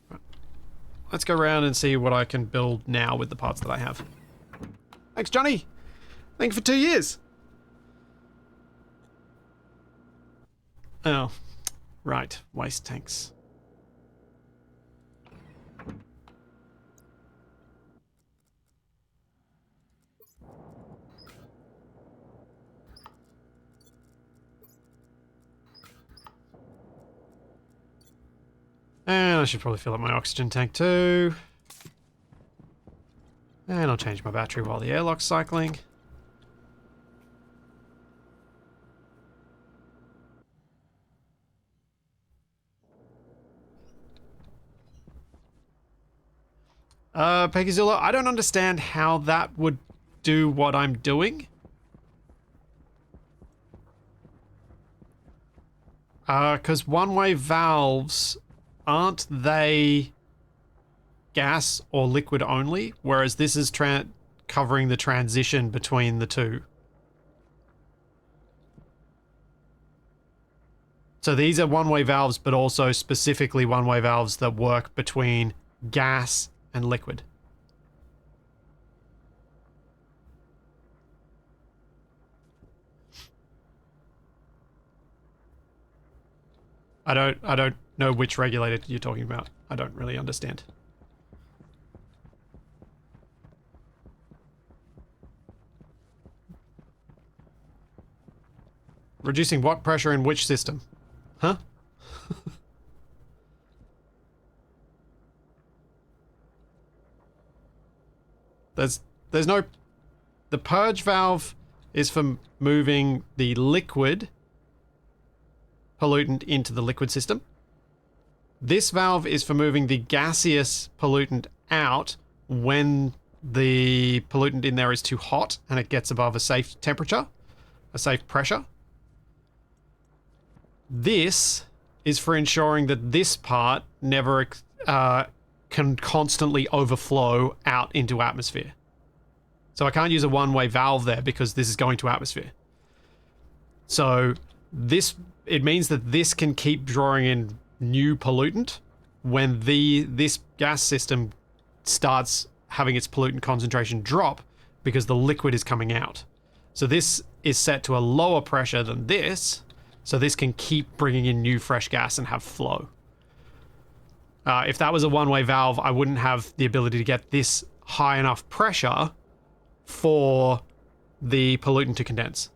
Right. Let's go around and see what I can build now with the parts that I have. Thanks, Johnny! Thank you for 2 years! Oh. Right, waste tanks. And I should probably fill up my oxygen tank too. And I'll change my battery while the airlock's cycling. Peggyzilla, I don't understand how that would do what I'm doing. Because one-way valves, aren't they gas or liquid only? Whereas this is covering the transition between the two. So these are one-way valves, but also specifically one-way valves that work between gas and liquid. I don't know which regulator you're talking about. I don't really understand. Reducing what pressure in which system? Huh? There's no... The purge valve is for moving the liquid pollutant into the liquid system. This valve is for moving the gaseous pollutant out when the pollutant in there is too hot and it gets above a safe temperature, a safe pressure. This is for ensuring that this part never can constantly overflow out into atmosphere. So I can't use a one-way valve there because this is going to atmosphere. So this, it means that this can keep drawing in new pollutant when this gas system starts having its pollutant concentration drop because the liquid is coming out. So this is set to a lower pressure than this, so this can keep bringing in new fresh gas and have flow. If that was a one-way valve, I wouldn't have the ability to get this high enough pressure for the pollutant to condense.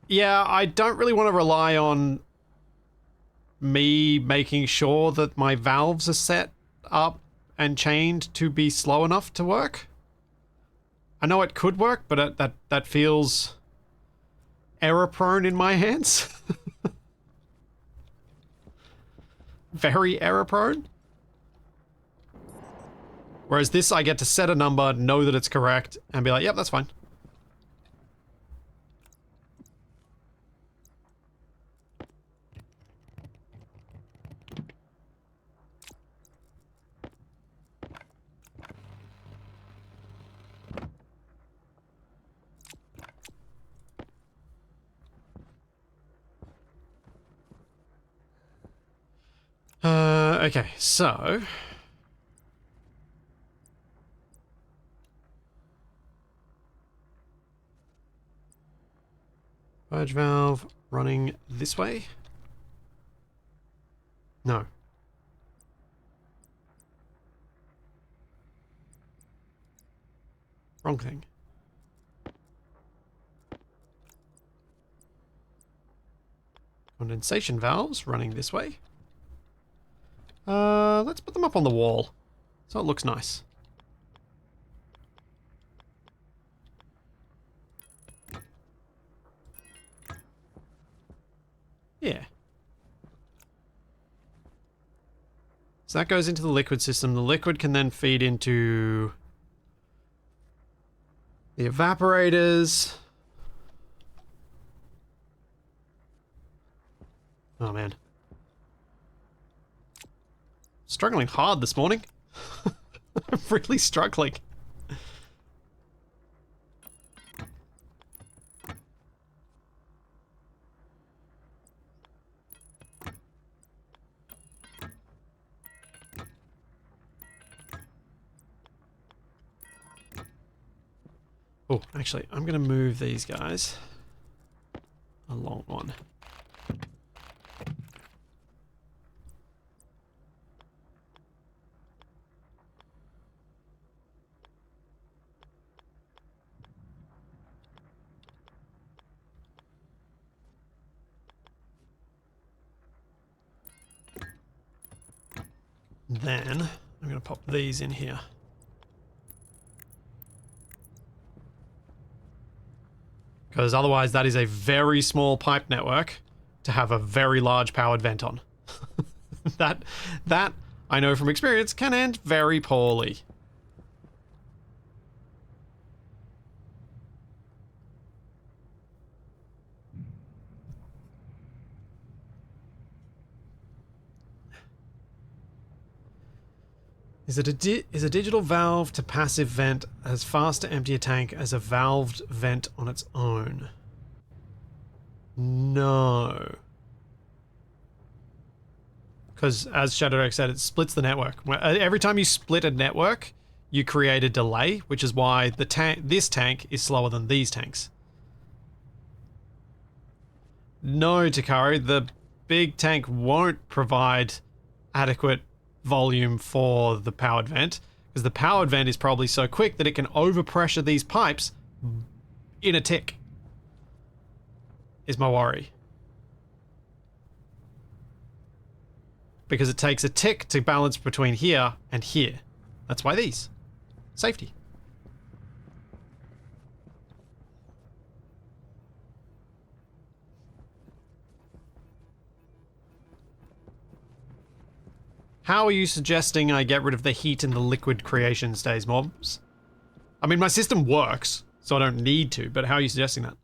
Yeah, I don't really want to rely on me making sure that my valves are set up and chained to be slow enough to work. I know it could work, but that feels error-prone in my hands. Very error-prone. Whereas this, I get to set a number, know that it's correct, and be like, yep, that's fine. Okay, so... Purge valve running this way? No. Wrong thing. Condensation valves running this way. Let's put them up on the wall so it looks nice. Yeah. So that goes into the liquid system. The liquid can then feed into the evaporators. Oh man. Struggling hard this morning. I'm really struggling. Oh, actually, I'm going to move these guys along one. Then I'm going to pop these in here. Because otherwise that is a very small pipe network to have a very large powered vent on. that I know from experience can end very poorly. Is a digital valve to passive vent as fast to empty a tank as a valved vent on its own? No. Because as Shadowdeck said, it splits the network. Every time you split a network, you create a delay, which is why this tank is slower than these tanks. No, Takari, the big tank won't provide adequate volume for the powered vent, because the powered vent is probably so quick that it can overpressure these pipes in a tick, is my worry. Because it takes a tick to balance between here and here. That's why these. Safety. How are you suggesting I get rid of the heat in the liquid creation stage, mobs? I mean, my system works, so I don't need to, but how are you suggesting that?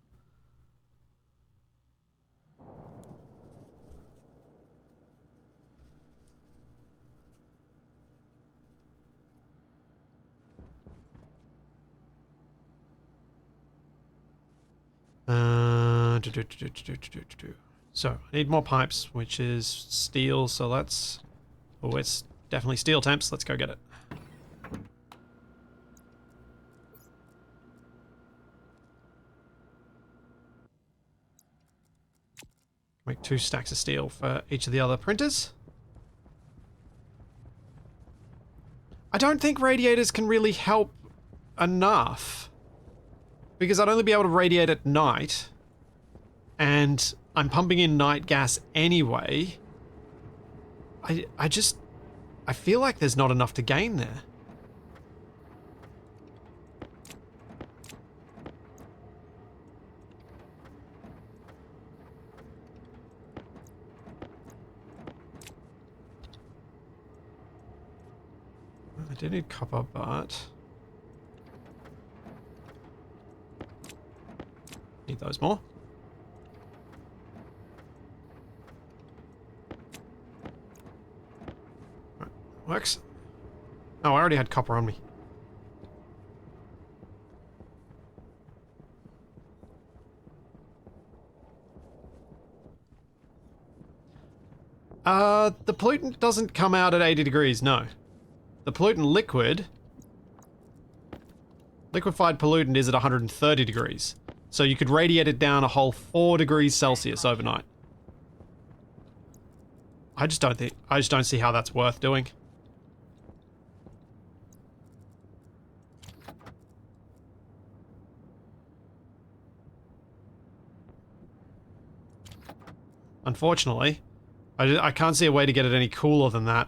So, I need more pipes, which is steel, so let's... Oh, it's definitely steel temps. Let's go get it. Make 2 stacks of steel for each of the other printers. I don't think radiators can really help enough. Because I'd only be able to radiate at night. And I'm pumping in night gas anyway. I feel like there's not enough to gain there. I do need copper, but... Need those more. Right, works. Oh, I already had copper on me. The pollutant doesn't come out at 80 degrees, no. The pollutant liquefied pollutant is at 130 degrees. So you could radiate it down a whole 4 degrees Celsius overnight. I just don't see how that's worth doing. Unfortunately, I can't see a way to get it any cooler than that.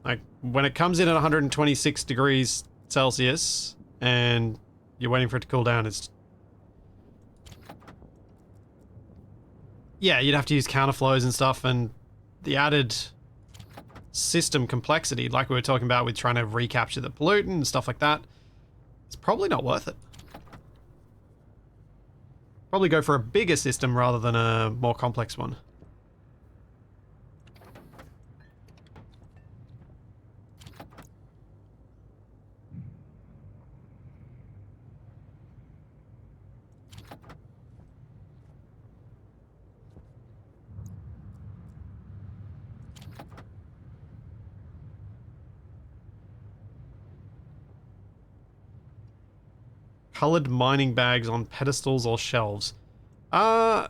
Like, when it comes in at 126 degrees Celsius and you're waiting for it to cool down, it's... Yeah, you'd have to use counterflows and stuff, and the added system complexity, like we were talking about with trying to recapture the pollutant and stuff like that, it's probably not worth it. Probably go for a bigger system rather than a more complex one. Colored mining bags on pedestals or shelves. I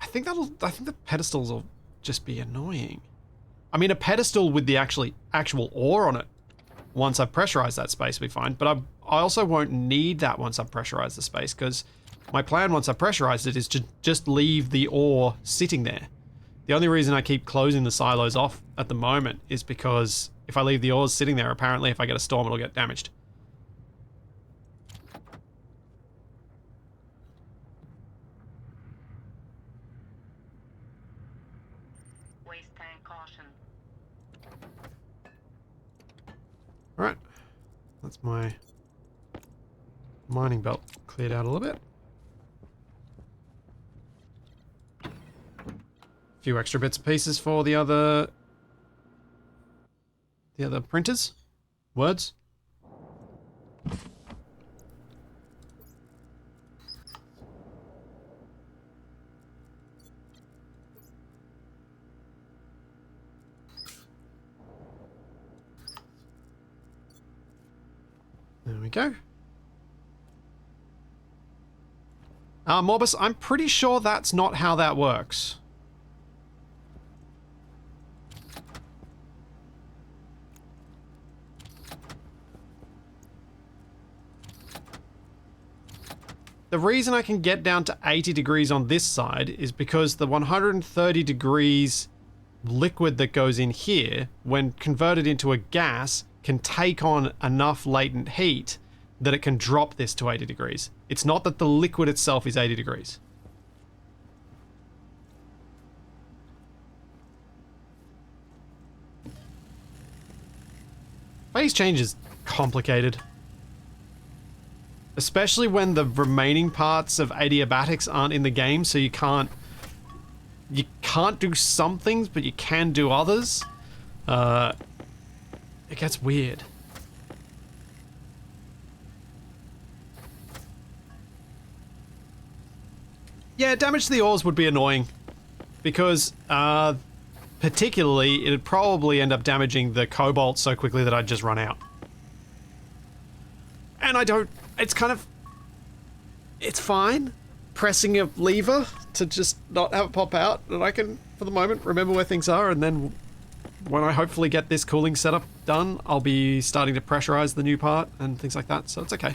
think the pedestals will just be annoying. I mean, a pedestal with the actual ore on it, once I've pressurized that space, will be fine. But I also won't need that once I've pressurized the space, because my plan once I've pressurized it is to just leave the ore sitting there. The only reason I keep closing the silos off at the moment is because if I leave the ores sitting there, apparently if I get a storm, it'll get damaged. Waste tank caution. Alright. That's my mining belt cleared out a little bit. A few extra bits and pieces for the other printers. Words. There we go. Morbus, I'm pretty sure that's not how that works. The reason I can get down to 80 degrees on this side is because the 130 degrees liquid that goes in here, when converted into a gas, can take on enough latent heat that it can drop this to 80 degrees. It's not that the liquid itself is 80 degrees. Phase change is complicated. Especially when the remaining parts of adiabatics aren't in the game, so you can't do some things, but you can do others. It gets weird. Yeah, damage to the ores would be annoying, because particularly it'd probably end up damaging the cobalt so quickly that I'd just run out. And I don't... It's kind of... It's fine pressing a lever to just not have it pop out, and I can, for the moment, remember where things are, and then when I hopefully get this cooling setup done, I'll be starting to pressurize the new part and things like that, so it's okay.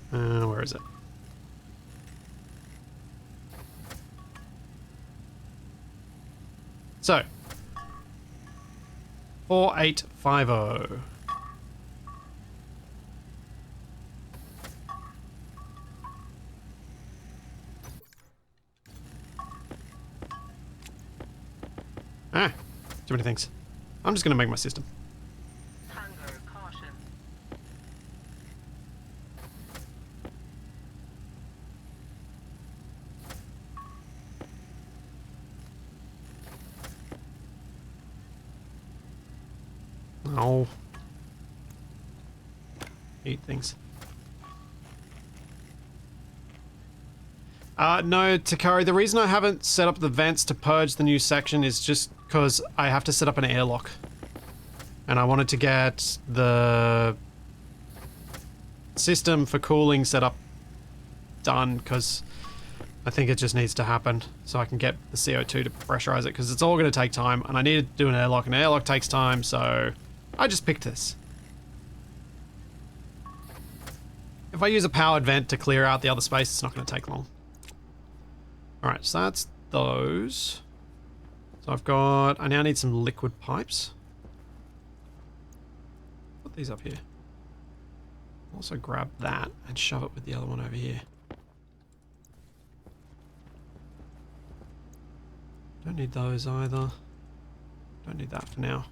Where is it? So, 4850. Too many things. I'm just going to make my system. Hunger caution. Oh. Eat things. No, Takari, the reason I haven't set up the vents to purge the new section is just because I have to set up an airlock. And I wanted to get the system for cooling set up done, because I think it just needs to happen so I can get the CO2 to pressurize it, because it's all going to take time, and I need to do an airlock, and an airlock takes time, so I just picked this. If I use a powered vent to clear out the other space, it's not going to take long. Alright, so that's those. So I now need some liquid pipes. Put these up here. Also grab that and shove it with the other one over here. Don't need those either. Don't need that for now.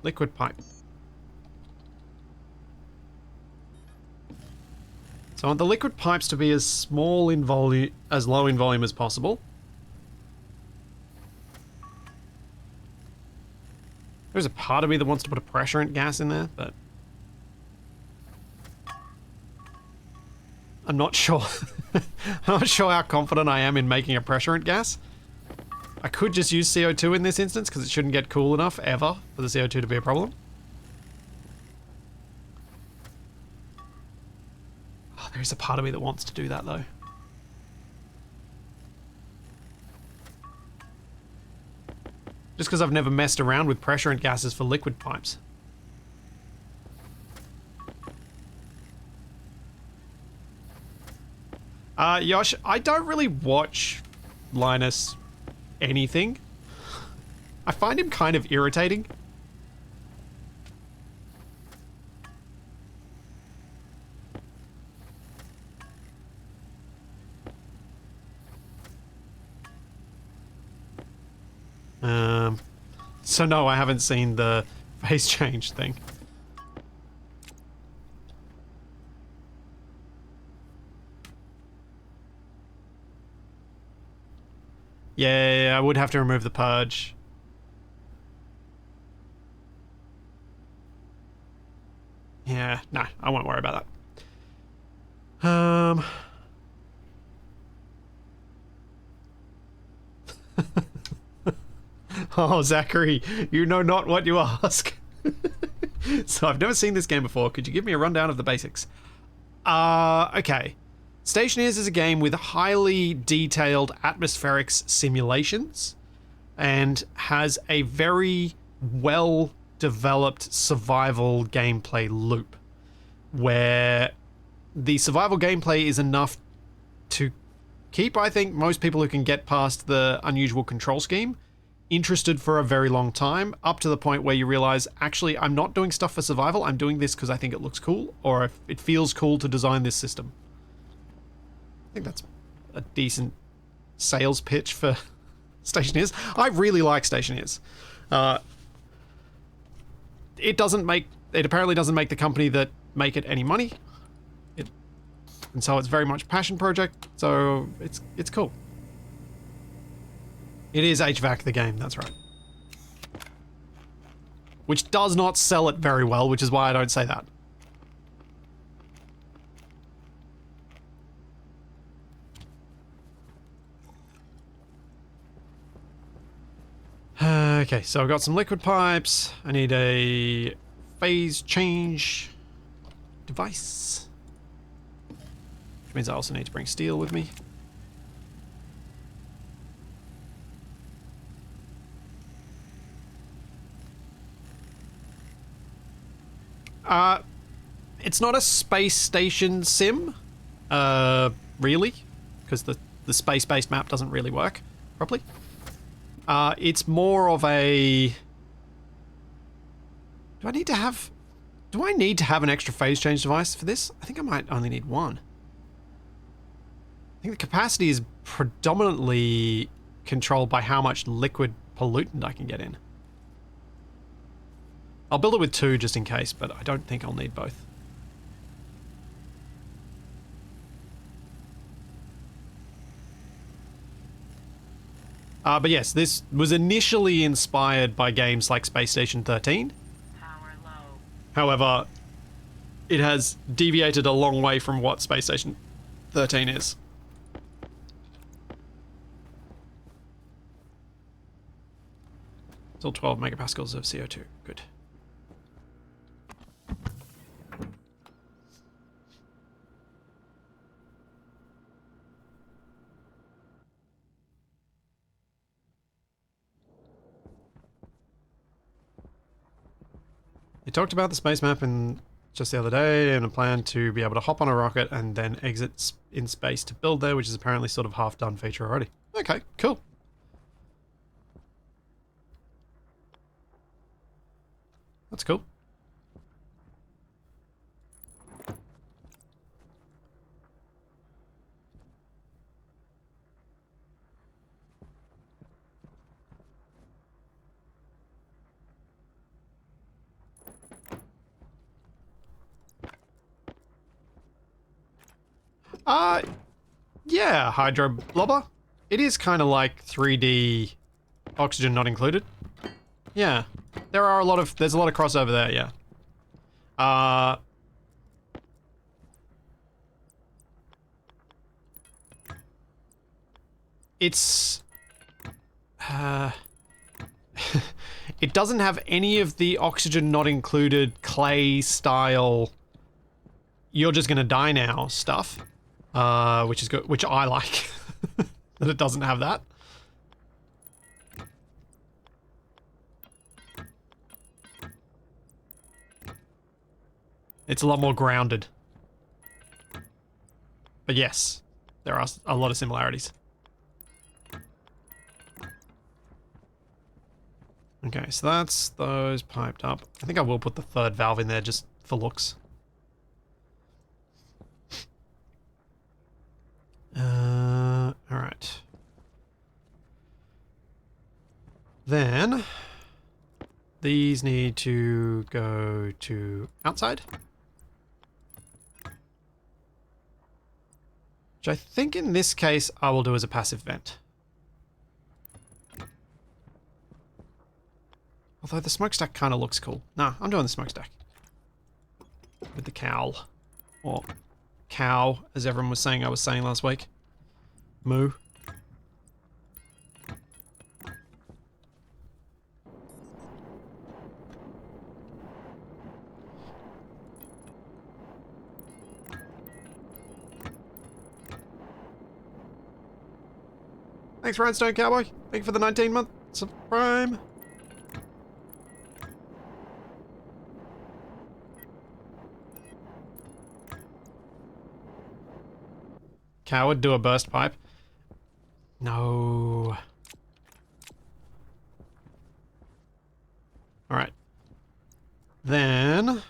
Liquid pipe. So I want the liquid pipes to be as small in volume, as low in volume as possible. There's a part of me that wants to put a pressure gas in there, but I'm not sure. I'm not sure how confident I am in making a pressure gas. I could just use CO2 in this instance because it shouldn't get cool enough ever for the CO2 to be a problem. Oh, there's a part of me that wants to do that though. Just because I've never messed around with pressure and gases for liquid pipes. Yosh, I don't really watch Linus anything. I find him kind of irritating. So no, I haven't seen the face change thing. Yeah, I would have to remove the purge. Yeah, no, I won't worry about that. Oh, Zachary, you know not what you ask. So I've never seen this game before. Could you give me a rundown of the basics? Okay. Stationeers is a game with highly detailed atmospheric simulations and has a very well-developed survival gameplay loop where the survival gameplay is enough to keep, I think, most people who can get past the unusual control scheme interested for a very long time, up to the point where you realize, actually, I'm not doing stuff for survival, I'm doing this because I think it looks cool, or if it feels cool to design this system. I think that's a decent sales pitch for Stationeers. I really like Stationeers. It apparently doesn't make the company that make it any money. And so it's very much a passion project, so it's cool. It is HVAC the game, that's right. Which does not sell it very well, which is why I don't say that. Okay, so I've got some liquid pipes. I need a phase change device. Which means I also need to bring steel with me. It's not a space station sim, really, because the space-based map doesn't really work properly. It's more of a... Do I need to have an extra phase change device for this? I think I might only need one. I think the capacity is predominantly controlled by how much liquid pollutant I can get in. I'll build it with 2 just in case, but I don't think I'll need both. But yes, this was initially inspired by games like Space Station 13. Power low. However, it has deviated a long way from what Space Station 13 is. Still 12 megapascals of CO2. Good. They talked about the space map just the other day and a plan to be able to hop on a rocket and then exit in space to build there, which is apparently sort of half-done feature already. Okay, cool. That's cool. Yeah, Hydro Blobber. It is kind of like 3D oxygen not included. Yeah. There's a lot of crossover there, yeah. It's it doesn't have any of the oxygen not included clay style you're just gonna die now stuff. Which is good, which I like. That it doesn't have that. It's a lot more grounded. But yes, there are a lot of similarities. Okay, so that's those piped up. I think I will put the 3rd valve in there just for looks. Alright. Then, these need to go to outside. Which I think in this case I will do as a passive vent. Although the smokestack kind of looks cool. Nah, I'm doing the smokestack. With the cowl. Or cow, as everyone was saying I was saying last week. Moo. Thanks, Rhinestone Cowboy. Thank you for the 19-month Prime. Coward, do a burst pipe. No. Alright. Then,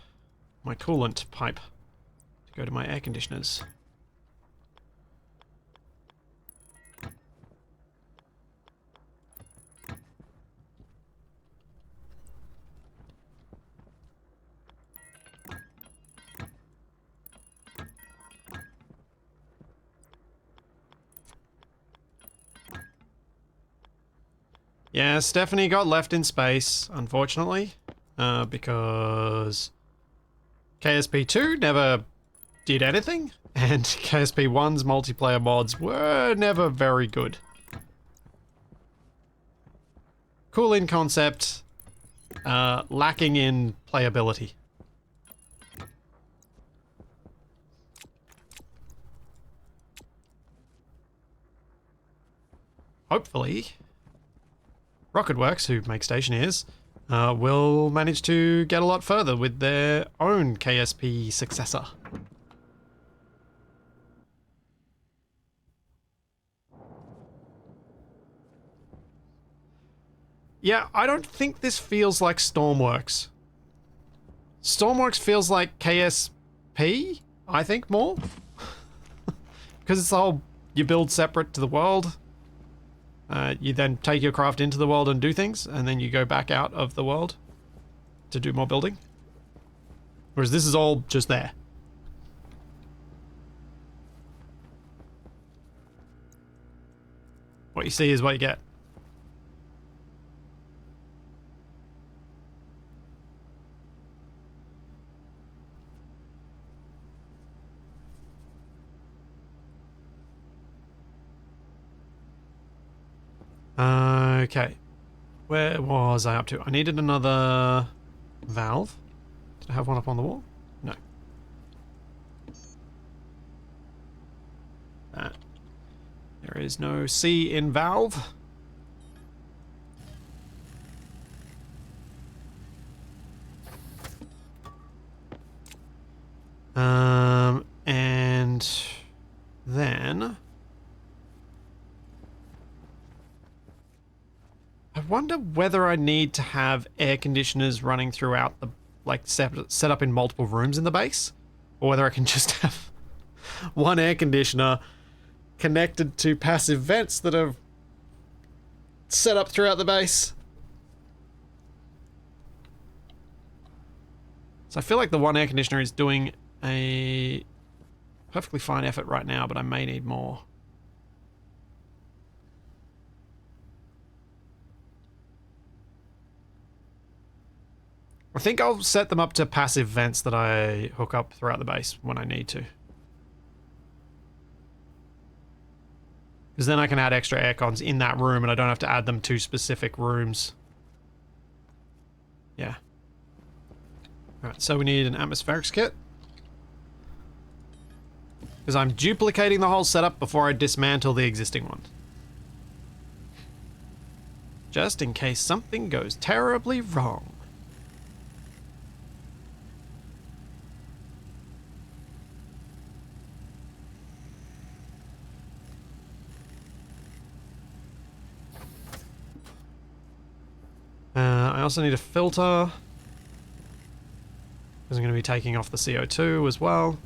my coolant pipe to go to my air conditioners. Yeah, Stephanie got left in space, unfortunately, because KSP2 never did anything, and KSP1's multiplayer mods were never very good. Cool in concept, lacking in playability. Hopefully, Rocketworks, who make Stationeers, will manage to get a lot further with their own KSP successor. Yeah, I don't think this feels like Stormworks. Stormworks feels like KSP, I think, more. Because it's the whole you build separate to the world. You then take your craft into the world and do things, and then you go back out of the world to do more building. Whereas this is all just there. What you see is what you get. Okay. Where was I up to? I needed another valve. Did I have one up on the wall? No. There is no C in valve. And then I wonder whether I need to have air conditioners running throughout the, like, set up in multiple rooms in the base, or whether I can just have one air conditioner connected to passive vents that are set up throughout the base. So I feel like the one air conditioner is doing a perfectly fine effort right now, but I may need more. I think I'll set them up to passive vents that I hook up throughout the base when I need to. Because then I can add extra aircons in that room and I don't have to add them to specific rooms. Yeah. Alright, so we need an atmospherics kit. Because I'm duplicating the whole setup before I dismantle the existing one. Just in case something goes terribly wrong. I also need a filter. Because I'm going to be taking off the CO2 as well.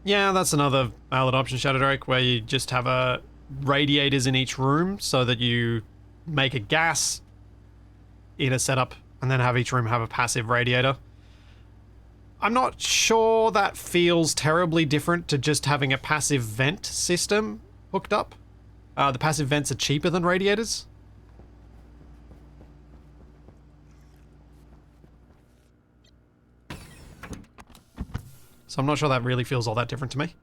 Yeah, that's another valid option, Shadow Drake, where you just have radiators in each room so that you make a gas in a setup and then have each room have a passive radiator. I'm not sure that feels terribly different to just having a passive vent system hooked up. The passive vents are cheaper than radiators. So I'm not sure that really feels all that different to me.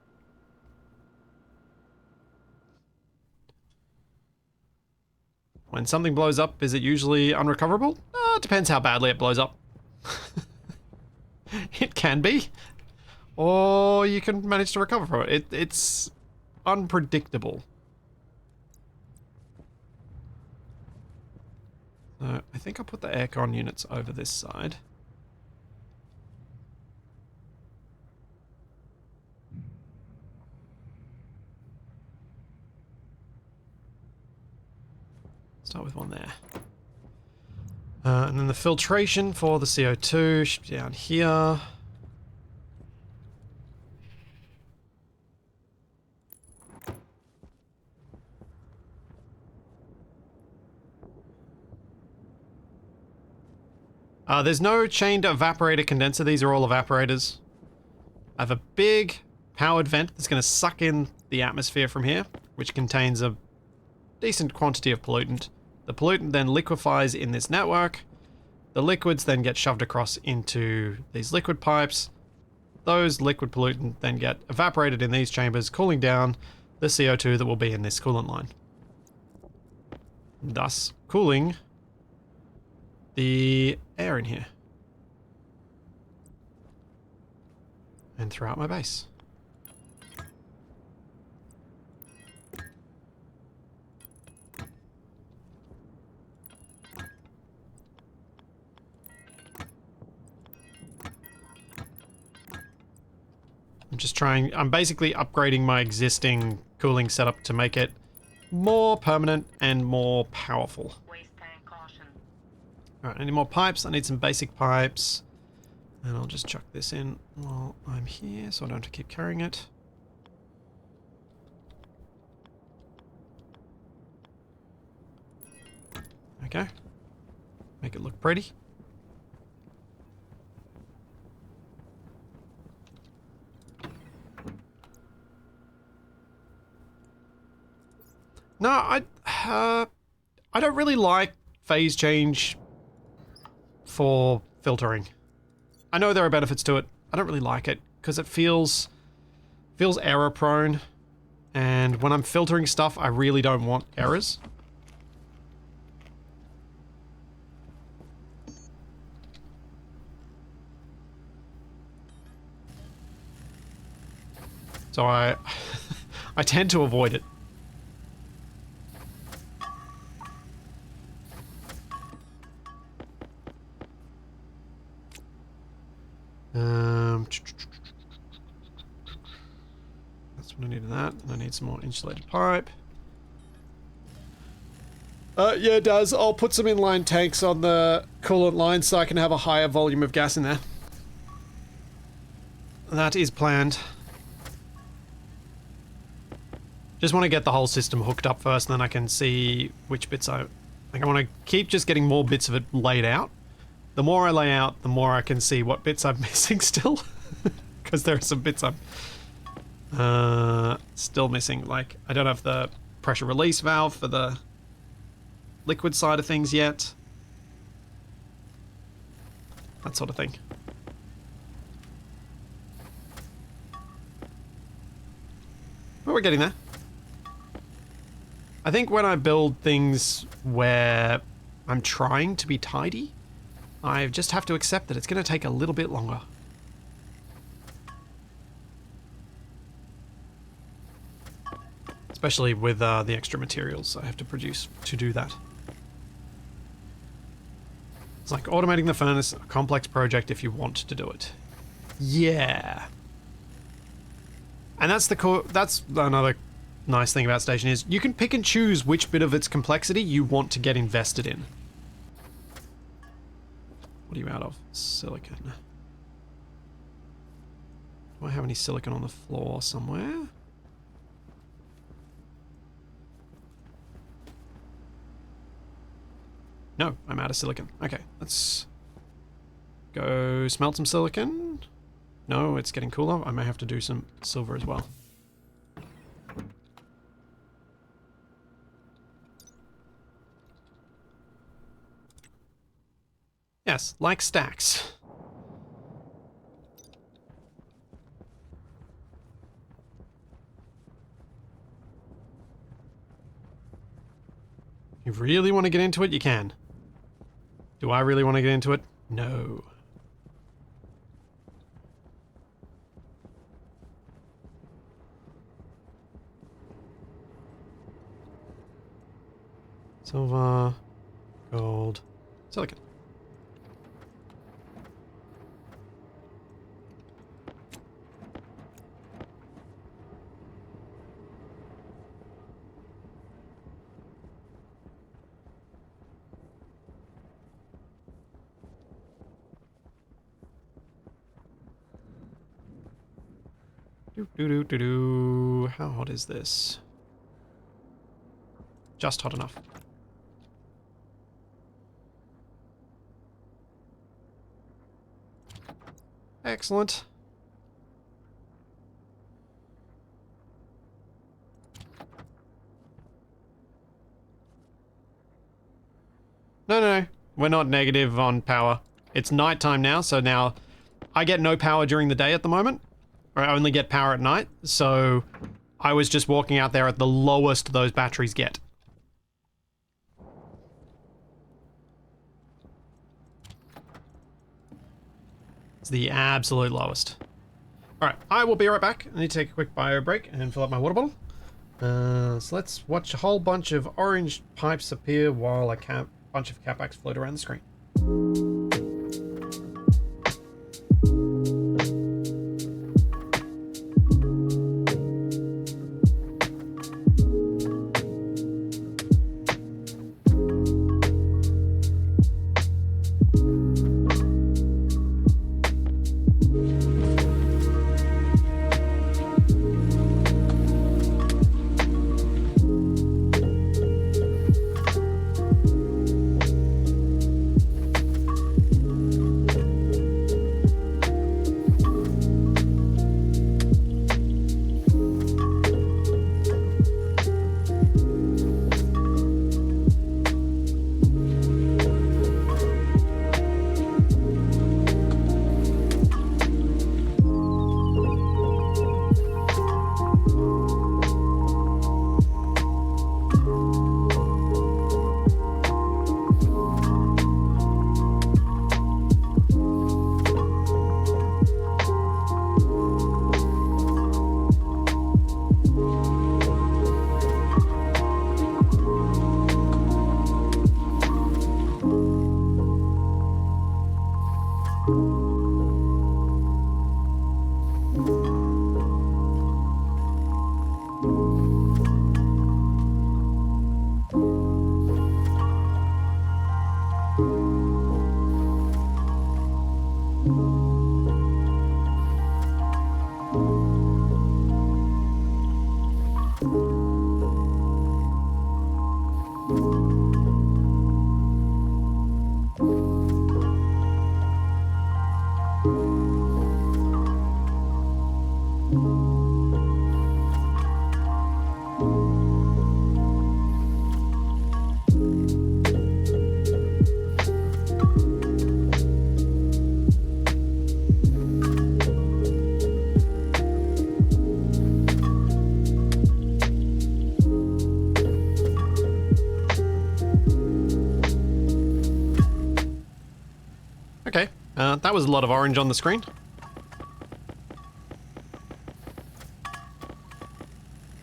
When something blows up, is it usually unrecoverable? It depends how badly it blows up. It can be. Or you can manage to recover from it. It's unpredictable. I think I'll put the aircon units over this side. Start with one there. And then the filtration for the CO2 should be down here. There's no chained evaporator condenser. These are all evaporators. I have a big powered vent that's going to suck in the atmosphere from here, which contains a decent quantity of pollutant. The pollutant then liquefies in this network. The liquids then get shoved across into these liquid pipes. Those liquid pollutant then get evaporated in these chambers, cooling down the CO2 that will be in this coolant line. Thus cooling the air in here. And throughout my base. I'm basically upgrading my existing cooling setup to make it more permanent and more powerful. Waste tank caution. Alright, I need more pipes. I need some basic pipes. And I'll just chuck this in while I'm here so I don't have to keep carrying it. Okay. Make it look pretty. No, I don't really like phase change for filtering. I know there are benefits to it. I don't really like it because it feels error prone, and when I'm filtering stuff, I really don't want errors. So I tend to avoid it. That's what I need of that. And I need some more insulated pipe. Yeah, it does. I'll put some inline tanks on the coolant line so I can have a higher volume of gas in there. That is planned. Just want to get the whole system hooked up first, and then I can see which bits I want to keep just getting more bits of it laid out. The more I lay out, the more I can see what bits I'm missing still. Because there are some bits I'm still missing. Like, I don't have the pressure release valve for the liquid side of things yet. That sort of thing. But we're getting there. I think when I build things where I'm trying to be tidy, I just have to accept that it's going to take a little bit longer. Especially with the extra materials I have to produce to do that. It's like automating the furnace, a complex project if you want to do it. Yeah. And that's another nice thing about Stationeers. You can pick and choose which bit of its complexity you want to get invested in. What are you out of? Silicon. Do I have any silicon on the floor somewhere? No, I'm out of silicon. Okay, let's go smelt some silicon. No, it's getting cooler. I may have to do some silver as well. Yes, like stacks. If you really want to get into it, you can. Do I really want to get into it? No. Silver, gold, silicon. How hot is this? Just hot enough. Excellent. No. We're not negative on power. It's nighttime now, so now I get no power during the day at the moment. Or I only get power at night, so I was just walking out there at the lowest those batteries get. It's the absolute lowest. Alright, I will be right back. I need to take a quick bio break and fill up my water bottle. So let's watch a whole bunch of orange pipes appear while a bunch of capacs float around the screen. Okay, that was a lot of orange on the screen.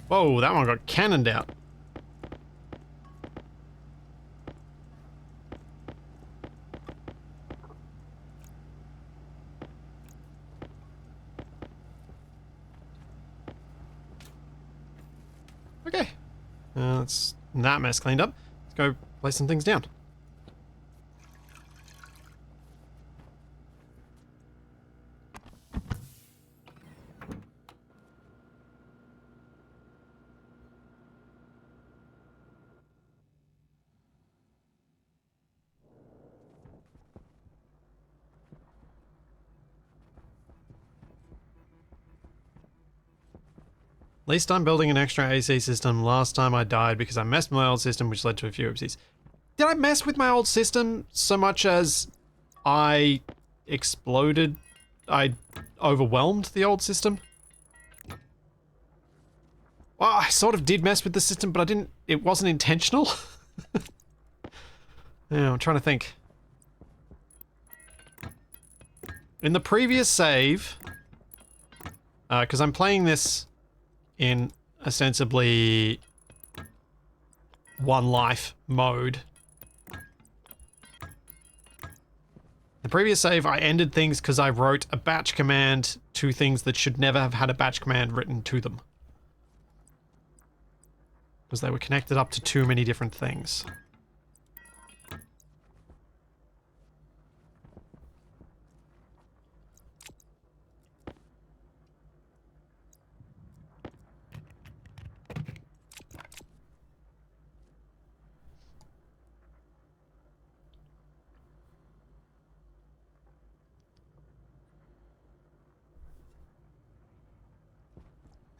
Whoa, that one got cannoned out. Okay, that's that mess cleaned up. Let's go place some things down. At least I'm building an extra AC system. Last time I died because I messed with my old system, which led to a few oopsies. Did I mess with my old system so much as I exploded? I overwhelmed the old system? Well, I sort of did mess with the system, but I didn't. It wasn't intentional. Yeah, I'm trying to think. In the previous save, because I'm playing this in ostensibly one life mode. The previous save, I ended things because I wrote a batch command to things that should never have had a batch command written to them. Because they were connected up to too many different things.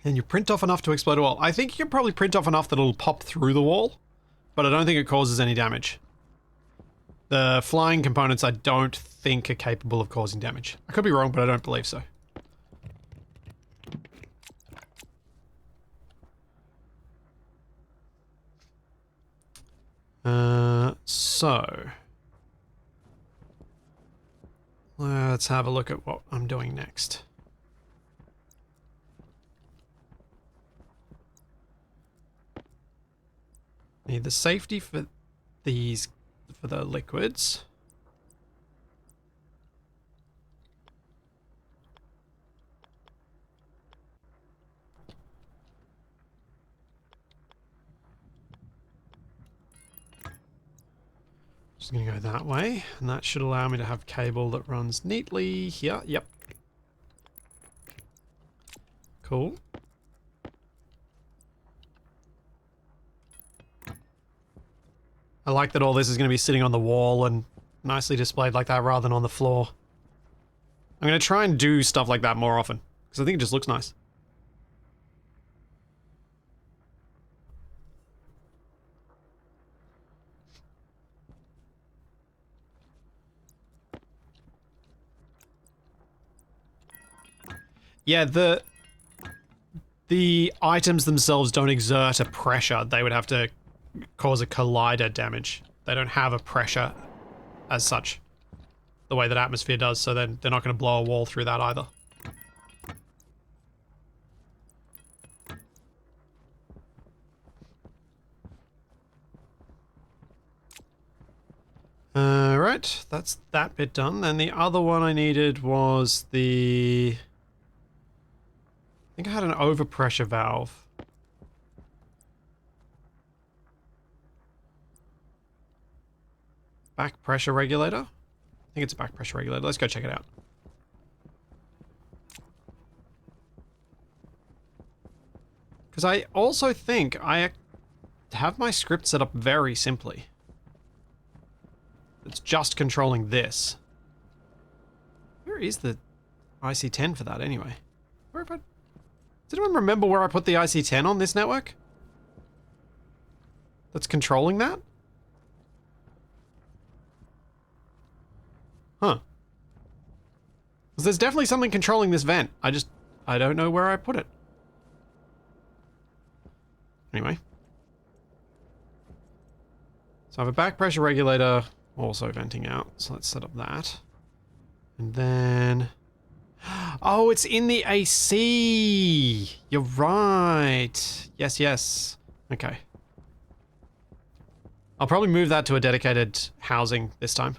And you print off enough to explode a wall. I think you can probably print off enough that it'll pop through the wall, but I don't think it causes any damage. The flying components I don't think are capable of causing damage. I could be wrong, but I don't believe so. So let's have a look at what I'm doing next. Need the safety for these, for the liquids. Just gonna go that way, and that should allow me to have cable that runs neatly here. Yep. Cool. I like that all this is going to be sitting on the wall and nicely displayed like that rather than on the floor. I'm going to try and do stuff like that more often, because I think it just looks nice. Yeah, the items themselves don't exert a pressure. They would have to cause a collider damage. They don't have a pressure as such, the way that atmosphere does, so then they're not going to blow a wall through that either. Alright. Alright, that's that bit done. Then the other one I needed was the... I think I had an overpressure valve. Back pressure regulator? I think it's a back pressure regulator. Let's go check it out. Because I also think I have my script set up very simply. It's just controlling this. Where is the IC10 for that anyway? Where have I... Does anyone remember where I put the IC10 on this network? That's controlling that? Huh. Because there's definitely something controlling this vent. I don't know where I put it. Anyway. So I have a back pressure regulator also venting out. So let's set up that. And then... Oh, it's in the AC! You're right. Yes, yes. Okay. I'll probably move that to a dedicated housing this time.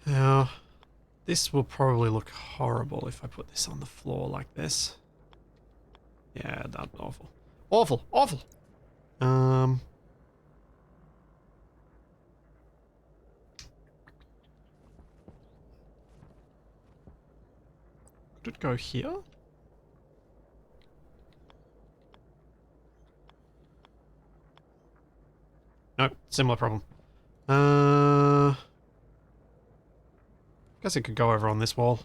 Now, this will probably look horrible if I put this on the floor like this. Yeah, that's awful. Awful, awful! Could it go here? Nope, similar problem. Guess it could go over on this wall.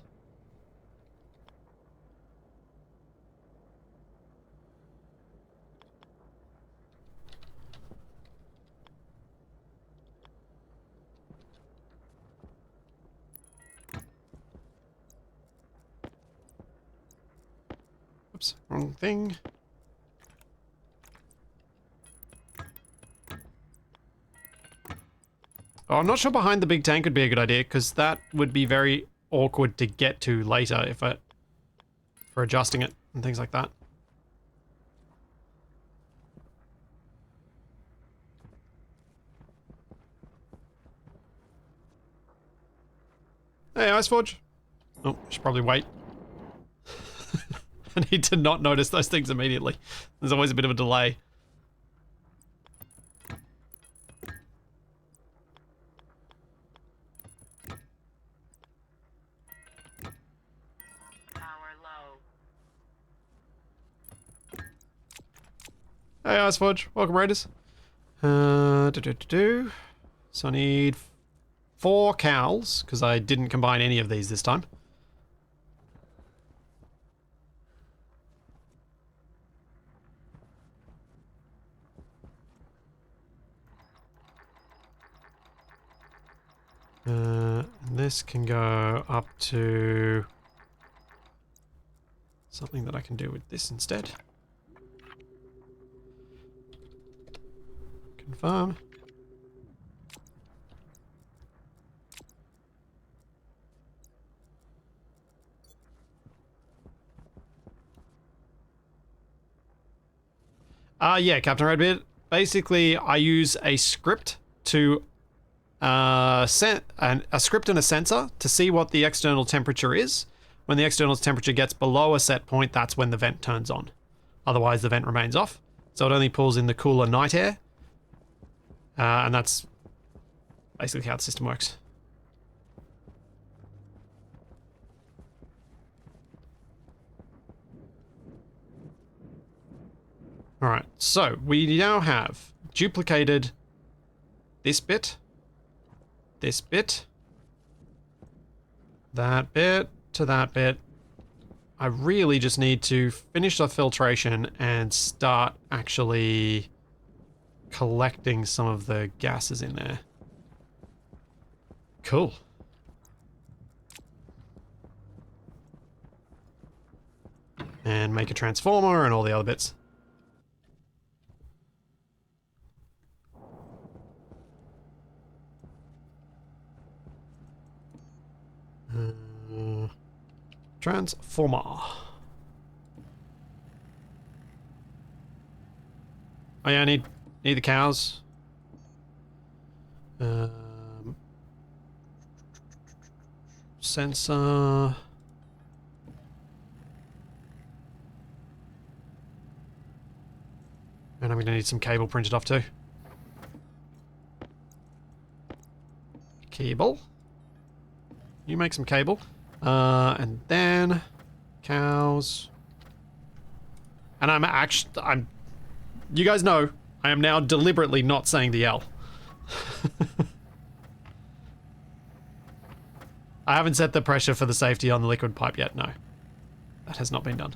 Oops, wrong thing. Oh, I'm not sure behind the big tank would be a good idea, because that would be very awkward to get to later if for adjusting it and things like that. Hey, Iceforge. Oh, I should probably wait. I need to not notice those things immediately. There's always a bit of a delay. Power low. Hey, Iceforge. Welcome, Raiders. So I need 4 cowls, because I didn't combine any of these this time. This can go up to something that I can do with this instead. Confirm. Yeah, Captain Redbeard. Basically, I use a script to a script and a sensor to see what the external temperature is. When the external temperature gets below a set point, that's when the vent turns on. Otherwise, the vent remains off. So it only pulls in the cooler night air. And that's basically how the system works. Alright, so we now have duplicated this bit, that bit to that bit. I really just need to finish the filtration and start actually collecting some of the gases in there. Cool. And make a transformer and all the other bits. Transformer. Oh yeah, I need the cows. Sensor. And I'm gonna need some cable printed off too. Cable. You make some cable. And then cows. And I'm you guys know I am now deliberately not saying the L. I haven't set the pressure for the safety on the liquid pipe yet, no. That has not been done.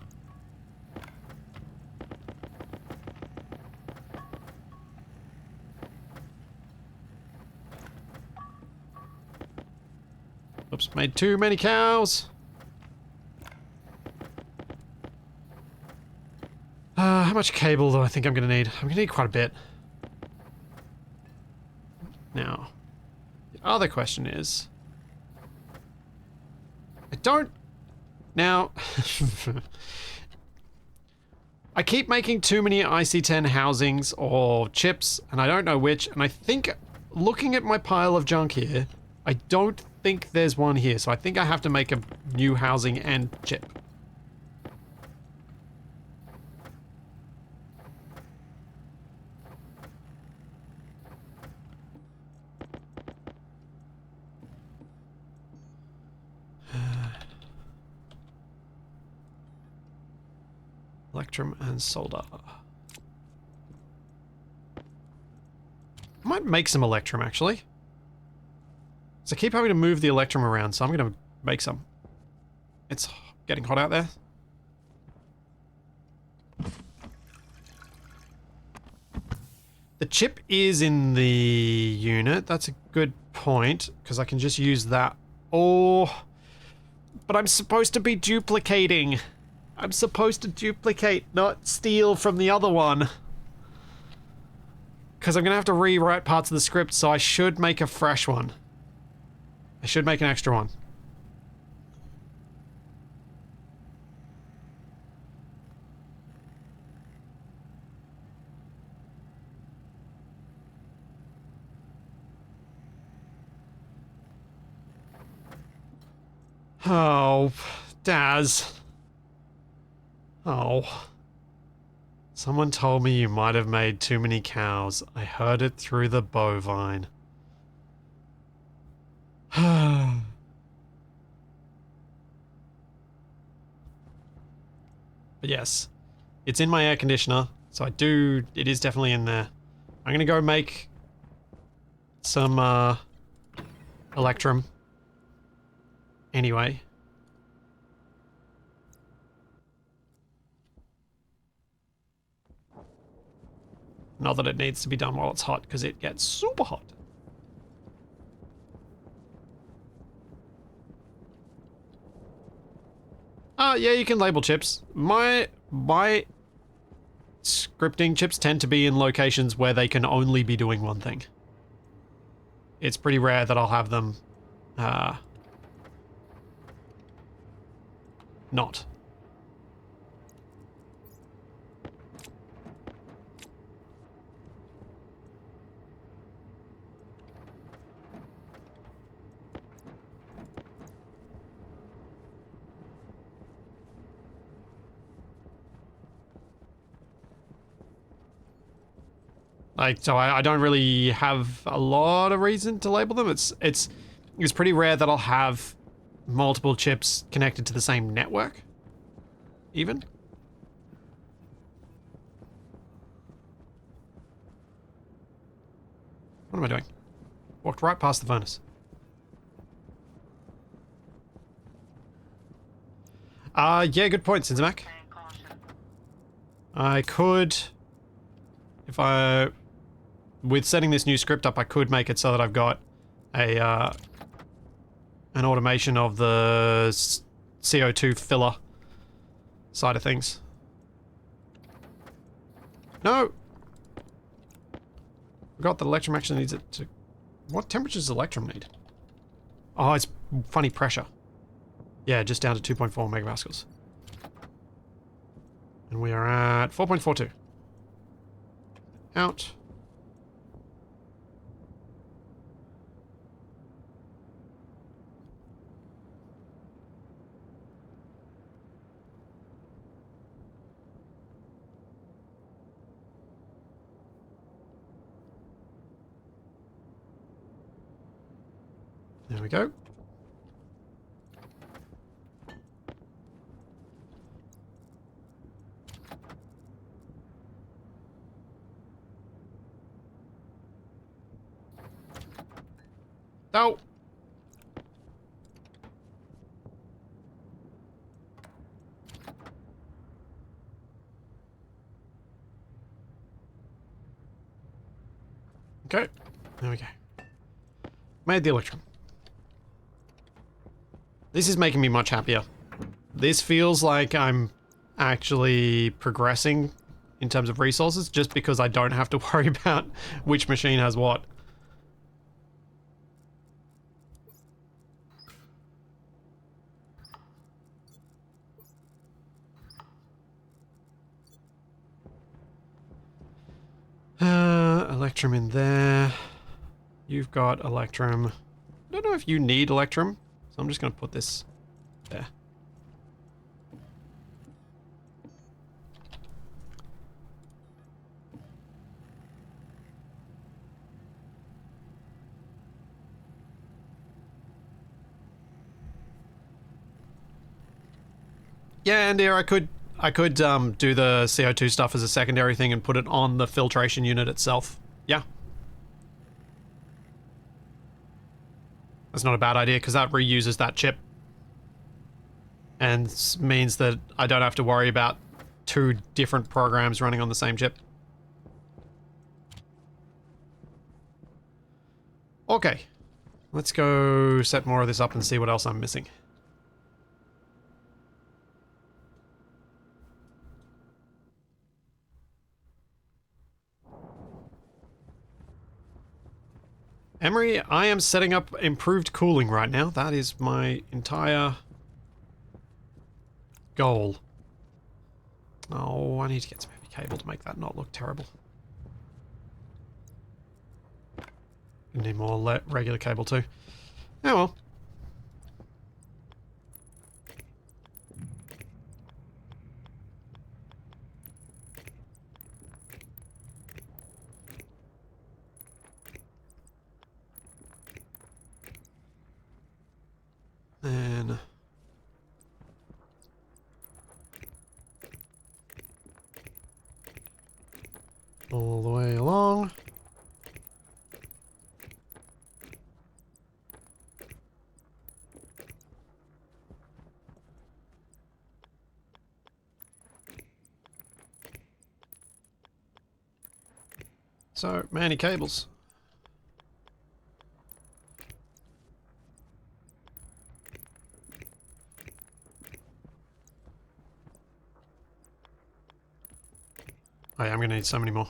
Oops, made too many cows. How much cable do I think I'm gonna need? I'm gonna need quite a bit. Now, the other question is... I don't... Now... I keep making too many IC-10 housings or chips, and I don't know which, and I think, looking at my pile of junk here, I don't think there's one here, so I think I have to make a new housing and chip. Electrum and solder. I might make some Electrum, actually. So I keep having to move the Electrum around, so I'm going to make some. It's getting hot out there. The chip is in the unit. That's a good point, because I can just use that. Oh, but I'm supposed to be duplicating. I'm supposed to duplicate, not steal from the other one. Because I'm going to have to rewrite parts of the script, so I should make a fresh one. I should make an extra one. Oh, Daz. Oh. Someone told me you might have made too many cows. I heard it through the bovine. But yes, it's in my air conditioner, so it is definitely in there. I'm gonna go make some, Electrum. Anyway. Not that it needs to be done while it's hot, because it gets super hot. Yeah, you can label chips. My scripting chips tend to be in locations where they can only be doing one thing. It's pretty rare that I'll have them, not. Like, so I don't really have a lot of reason to label them. It's pretty rare that I'll have multiple chips connected to the same network, even. What am I doing? Walked right past the furnace. Yeah, good point, Cinzamac. I could, with setting this new script up, I could make it so that I've got an automation of the CO2 filler side of things. No! Forgot that Electrum actually needs it to... What temperature does Electrum need? Oh, it's funny pressure. Yeah, just down to 2.4 megapascals. And we are at 4.42. Out. There we go. Oh! Okay. There we go. Made the electron. This is making me much happier. This feels like I'm actually progressing in terms of resources just because I don't have to worry about which machine has what. Electrum in there. You've got Electrum. I don't know if you need Electrum, so I'm just going to put this there. Yeah, and here I could do the CO2 stuff as a secondary thing and put it on the filtration unit itself. Yeah. That's not a bad idea because that reuses that chip. And means that I don't have to worry about two different programs running on the same chip. Okay. Let's go set more of this up and see what else I'm missing. Emery, I am setting up improved cooling right now. That is my entire goal. Oh, I need to get some heavy cable to make that not look terrible. Need more regular cable too. Oh well. Then all the way along. So many cables. Oh yeah, I'm gonna need so many more.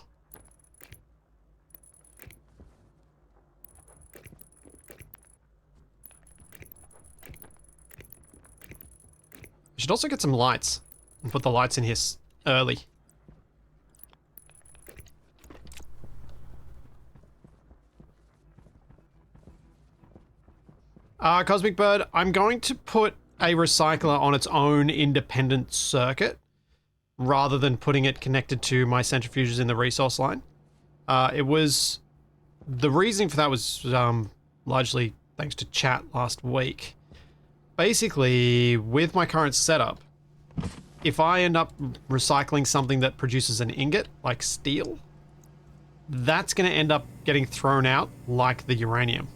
I should also get some lights and put the lights in here early. Cosmic Bird, I'm going to put a recycler on its own independent circuit rather than putting it connected to my centrifuges in the resource line. The reason for that was largely thanks to chat last week. Basically, with my current setup, if I end up recycling something that produces an ingot, like steel, that's going to end up getting thrown out like the uranium.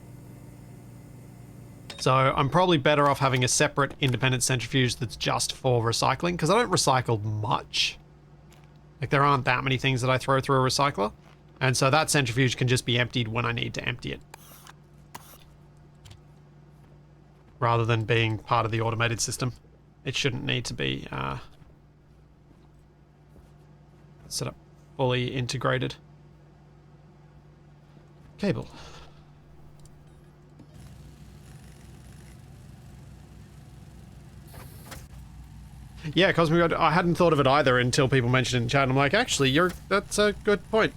So I'm probably better off having a separate independent centrifuge that's just for recycling, because I don't recycle much. Like, there aren't that many things that I throw through a recycler. And so that centrifuge can just be emptied when I need to empty it. Rather than being part of the automated system. It shouldn't need to be set up fully integrated. Cable. Yeah, Cosmic, I hadn't thought of it either until people mentioned it in chat. And I'm like, actually, that's a good point.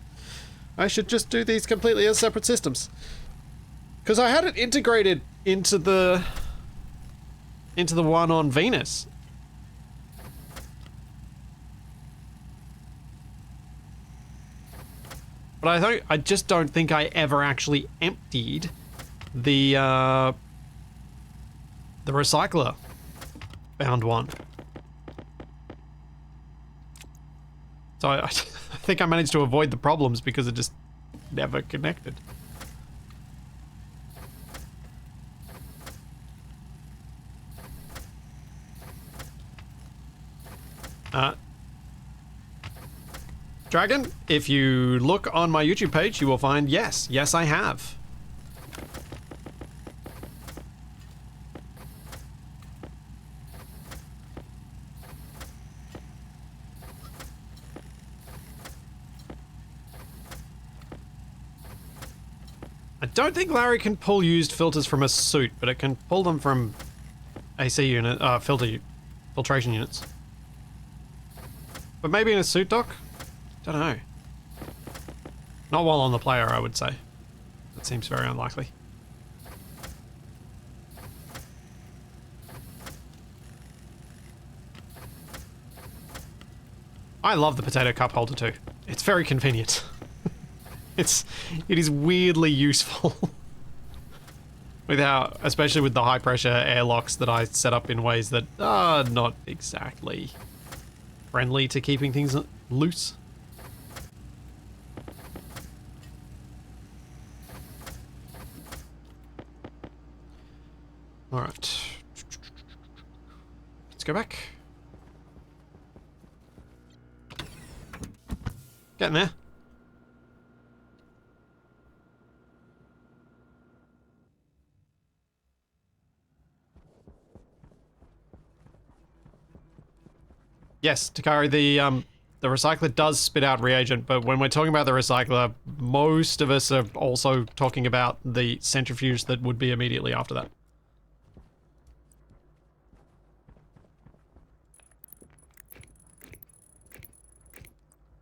I should just do these completely as separate systems. Because I had it integrated into the one on Venus. But I just don't think I ever actually emptied the recycler bound one. So I think I managed to avoid the problems because it just never connected. Dragon, if you look on my YouTube page, you will find yes, I have. I don't think Larry can pull used filters from a suit, but it can pull them from AC unit, filtration units. But maybe in a suit dock? Don't know. Not while on the player, I would say. That seems very unlikely. I love the potato cup holder too. It's very convenient. It is weirdly useful. Especially with the high pressure airlocks that I set up in ways that are not exactly friendly to keeping things loose. All right. Let's go back. Getting there. Yes, Takari, the recycler does spit out reagent, but when we're talking about the recycler, most of us are also talking about the centrifuge that would be immediately after that.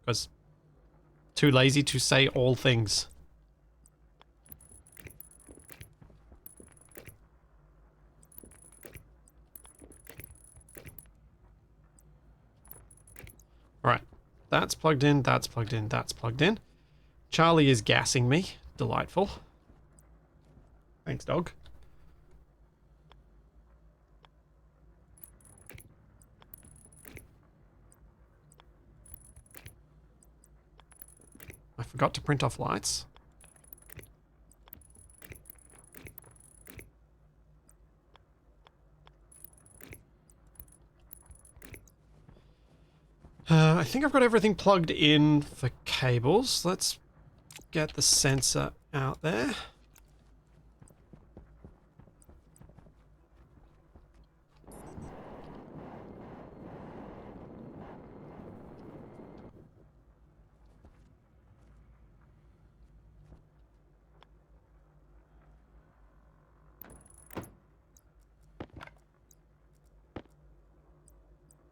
Because too lazy to say all things. Alright, that's plugged in, that's plugged in, that's plugged in. Charlie is gassing me. Delightful. Thanks, dog. I forgot to print off lights. I think I've got everything plugged in for cables. Let's get the sensor out there.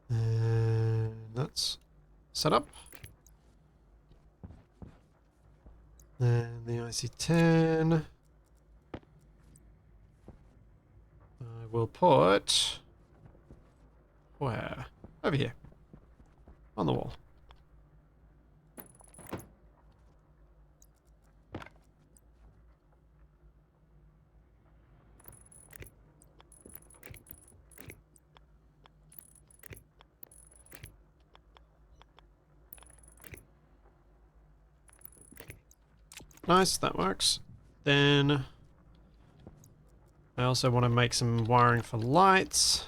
And that's set up. Then the IC10. I will put... Where? Over here. On the wall. Nice, that works. Then I also want to make some wiring for lights.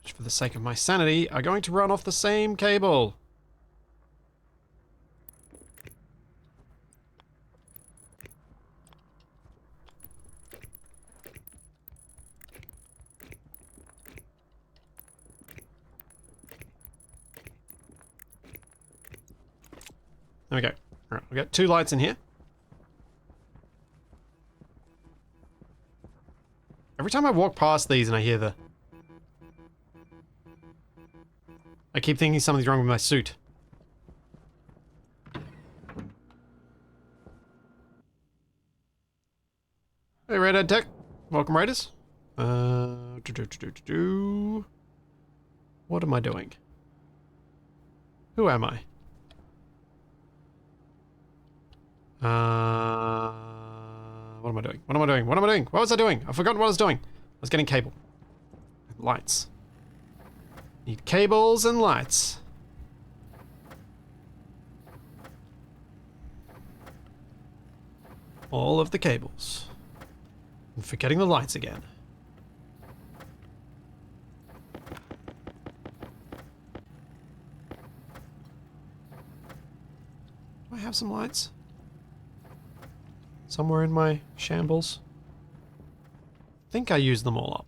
Which, for the sake of my sanity, are going to run off the same cable. There we go. Alright, we've got 2 lights in here. Every time I walk past these and I hear the... I keep thinking something's wrong with my suit. Hey, Redhead Tech. Welcome, Raiders. What am I doing? Who am I? What am I doing? What am I doing? What am I doing? What was I doing? I've forgotten what I was doing. I was getting cable. Lights. Need cables and lights. All of the cables. I'm forgetting the lights again. Do I have some lights? Somewhere in my shambles? I think I used them all up.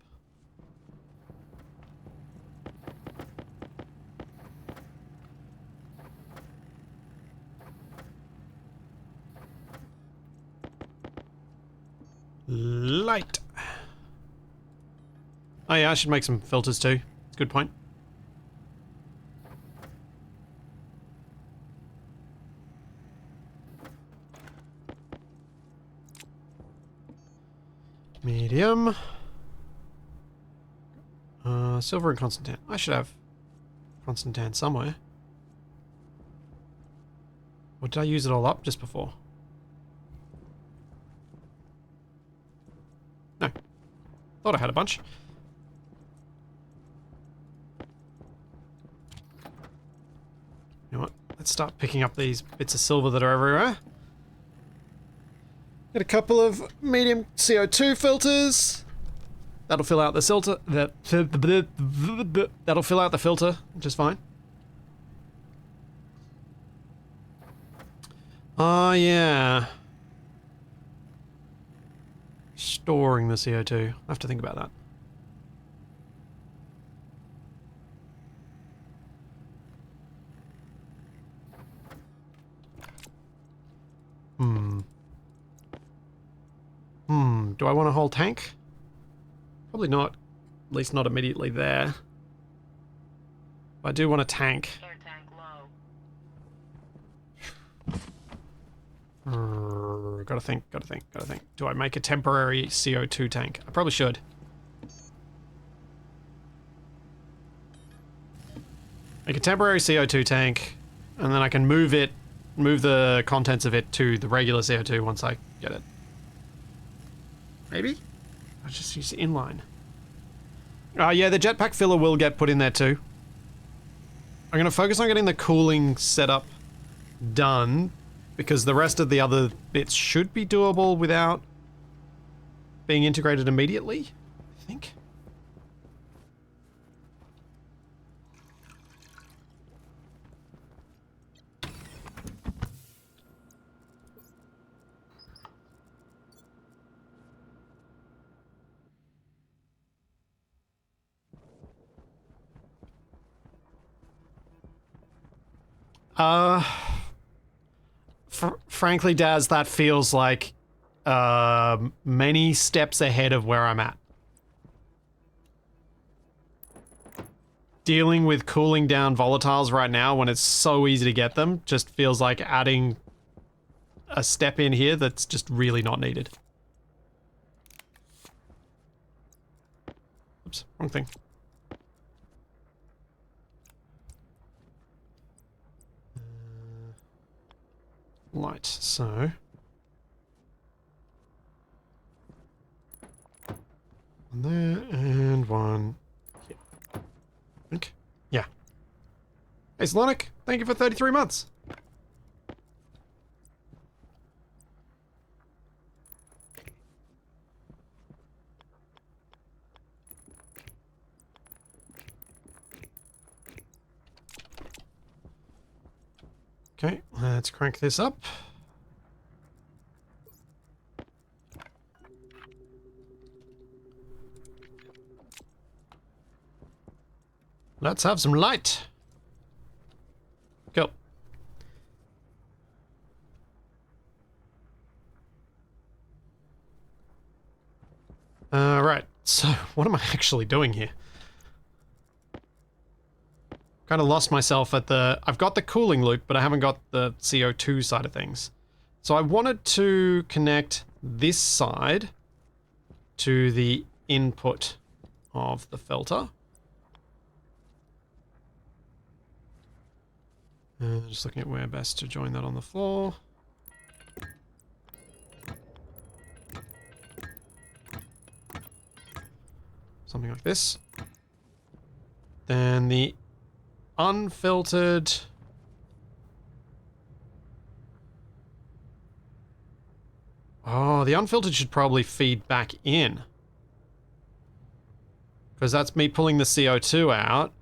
Light. Oh yeah, I should make some filters too. It's a good point. Medium. Silver and Constantan. I should have Constantan somewhere. Or did I use it all up just before? No. Thought I had a bunch. You know what? Let's start picking up these bits of silver that are everywhere. Get a couple of medium CO2 filters. That'll fill out the filter. That'll fill out the filter, which is fine. Oh yeah. Storing the CO2. I have to think about that. Do I want a whole tank? Probably not. At least not immediately there. But I do want a tank. Air tank low. Gotta think. Do I make a temporary CO2 tank? I probably should. Make a temporary CO2 tank, and then I can move the contents of it to the regular CO2 once I get it. Maybe? I'll just use inline. Yeah, the jetpack filler will get put in there too. I'm gonna focus on getting the cooling setup done, because the rest of the other bits should be doable without being integrated immediately, I think. Frankly, Daz, that feels like many steps ahead of where I'm at. Dealing with cooling down volatiles right now when it's so easy to get them just feels like adding a step in here that's just really not needed. Oops, wrong thing. Light, so... one there, and one here. I think. Yeah. Hey, Slonic, thank you for 33 months. Okay, let's crank this up. Let's have some light. Cool. Right. So, what am I actually doing here? Kind of lost myself at the... I've got the cooling loop, but I haven't got the CO2 side of things. So I wanted to connect this side to the input of the filter. Just looking at where best to join that on the floor. Something like this. Then the unfiltered... Oh, the unfiltered should probably feed back in. Because that's me pulling the CO2 out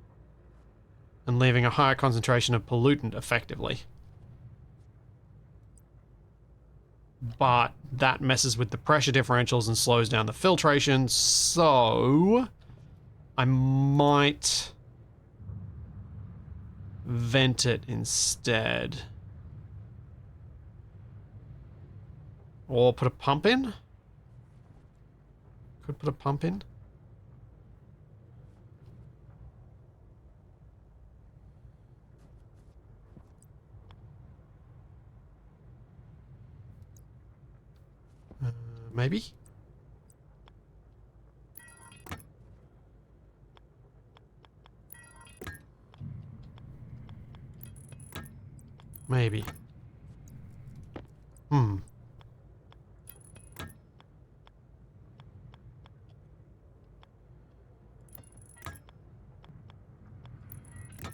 and leaving a higher concentration of pollutant, effectively. But that messes with the pressure differentials and slows down the filtration, so I might vent it instead. Or put a pump in? Could put a pump in. Maybe? Maybe. I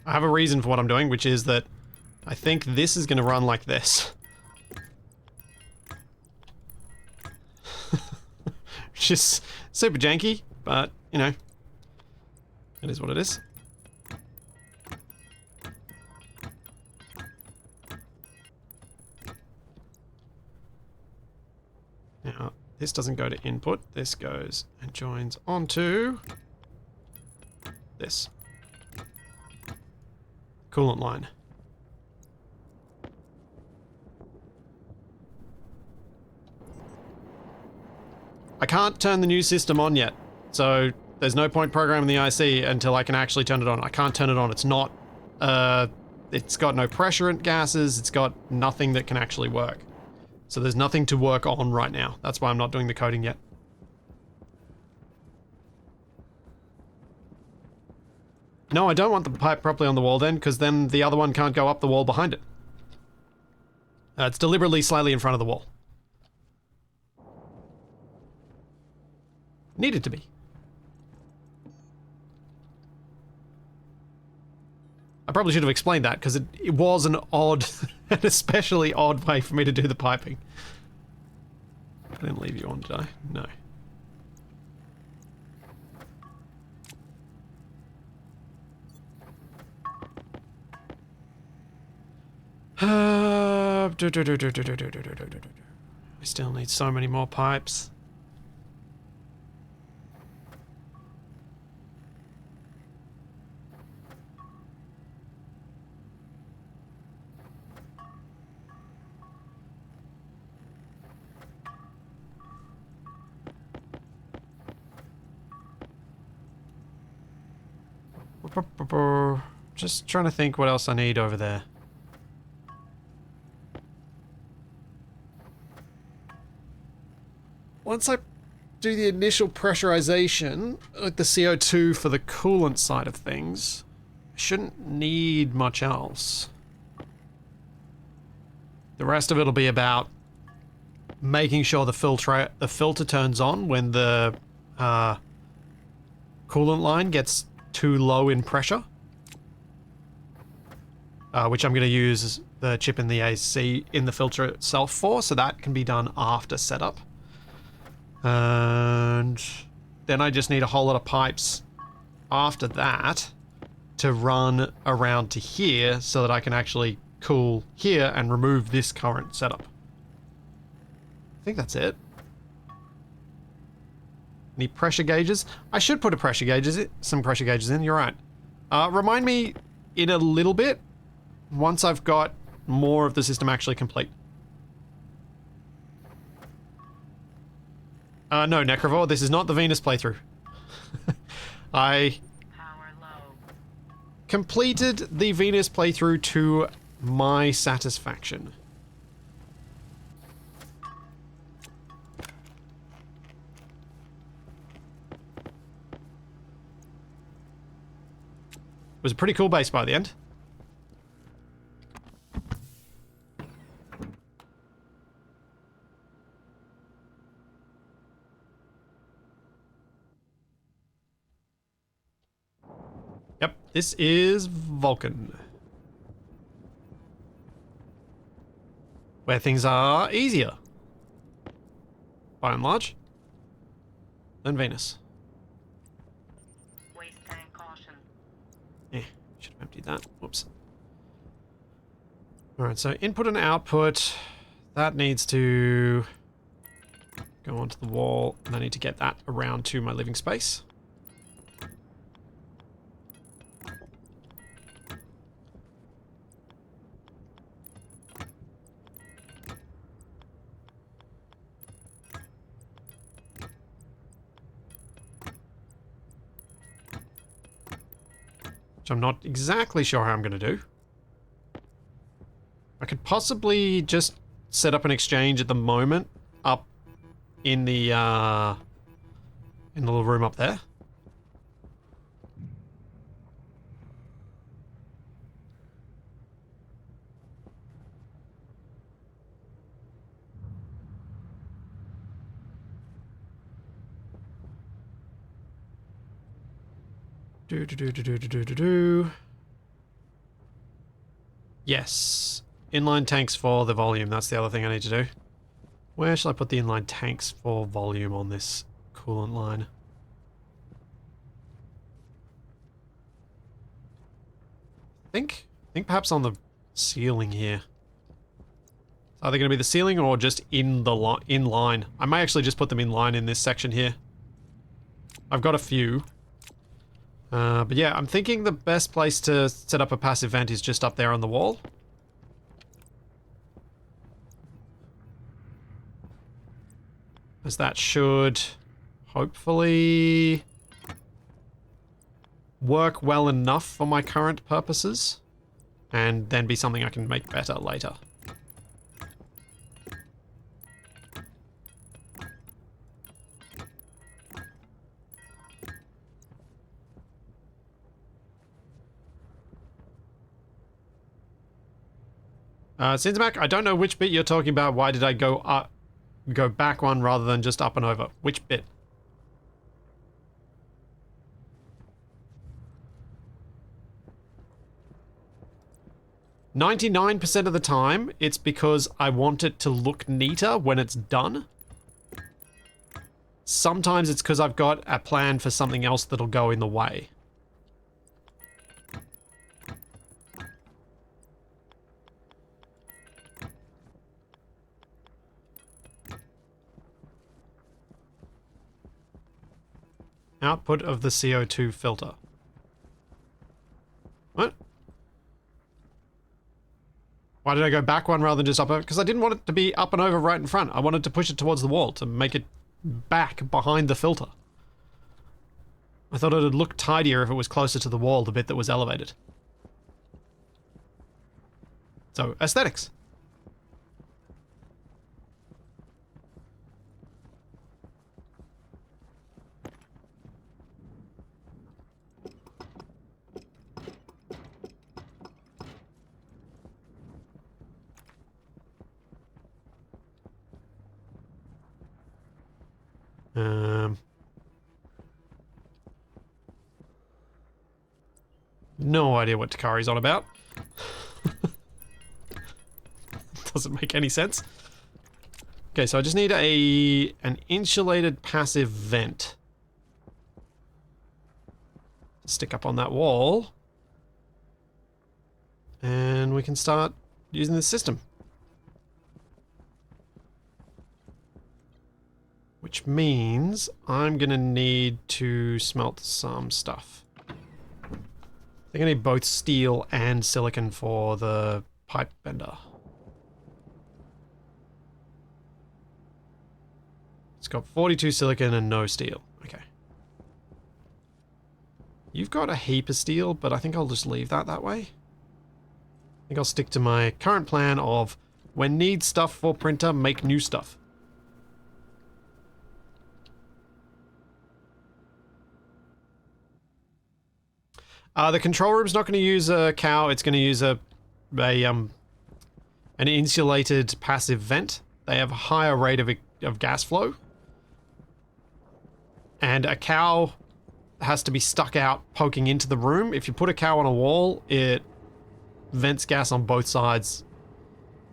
have a reason for what I'm doing, which is that I think this is going to run like this. Which is super janky, but, you know, it is what it is. Now, this doesn't go to input. This goes and joins onto this coolant line. I can't turn the new system on yet, so there's no point programming the IC until I can actually turn it on. I can't turn it on. It's not, it's got no pressure gases. It's got nothing that can actually work. So there's nothing to work on right now. That's why I'm not doing the coding yet. No, I don't want the pipe properly on the wall then, because then the other one can't go up the wall behind it. It's deliberately slightly in front of the wall. Needed to be. I probably should have explained that, because it was an odd, an especially odd way for me to do the piping. I didn't leave you on, did I? No. I still need so many more pipes. Just trying to think what else I need over there. Once I do the initial pressurization with the CO2 for the coolant side of things, I shouldn't need much else. The rest of it'll be about making sure the filter turns on when the coolant line gets too low in pressure. Which I'm going to use the chip in the AC in the filter itself for, so that can be done after setup. And then I just need a whole lot of pipes after that to run around to here so that I can actually cool here and remove this current setup. I think that's it. Any pressure gauges? I should put some pressure gauges in, you're right. Remind me in a little bit once I've got more of the system actually complete. No, Necrovore, this is not the Venus playthrough. I Power low. completed the Venus playthrough to my satisfaction. It was a pretty cool base by the end. Yep, this is Vulcan. Where things are easier. By and large. Than Venus. Waste tank caution. Should have emptied that. Whoops. Alright, so input and output. That needs to go onto the wall, and I need to get that around to my living space. Which I'm not exactly sure how I'm going to do. I could possibly just set up an exchange at the moment up in the little room up there. Do. Yes. Inline tanks for the volume. That's the other thing I need to do. Where shall I put the inline tanks for volume on this coolant line? I think perhaps on the ceiling here. Are they going to be the ceiling or just in the in line? I may actually just put them in line in this section here. I've got a few. But yeah, I'm thinking the best place to set up a passive vent is just up there on the wall. As that should hopefully work well enough for my current purposes, and then be something I can make better later. Cinzamac, I don't know which bit you're talking about. Why did I go back one rather than just up and over? Which bit? "99% of the time, it's because I want it to look neater when it's done. Sometimes it's because I've got a plan for something else that'll go in the way. Output of the CO2 filter. What? Why did I go back one rather than just up over? Because I didn't want it to be up and over right in front. I wanted to push it towards the wall to make it back behind the filter. I thought it would look tidier if it was closer to the wall, the bit that was elevated. So, aesthetics. No idea what Takari's on about. Doesn't make any sense. Okay, so I just need an insulated passive vent to stick up on that wall. And we can start using this system. Which means I'm gonna need to smelt some stuff. I think I need both steel and silicon for the pipe bender. It's got 42 silicon and no steel. Okay. You've got a heap of steel, but I think I'll just leave that way. I think I'll stick to my current plan of when need stuff for printer, make new stuff. The control room's not going to use a cow. It's going to use an insulated passive vent. They have a higher rate of gas flow. And a cow has to be stuck out poking into the room. If you put a cow on a wall, it vents gas on both sides.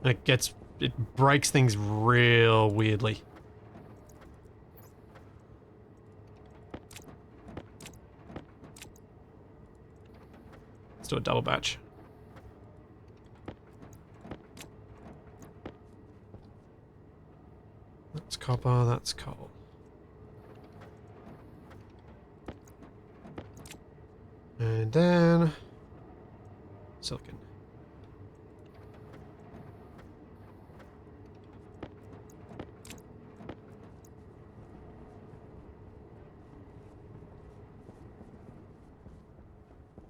And it breaks things real weirdly. Let's do a double batch. That's copper, that's coal. And then silicon.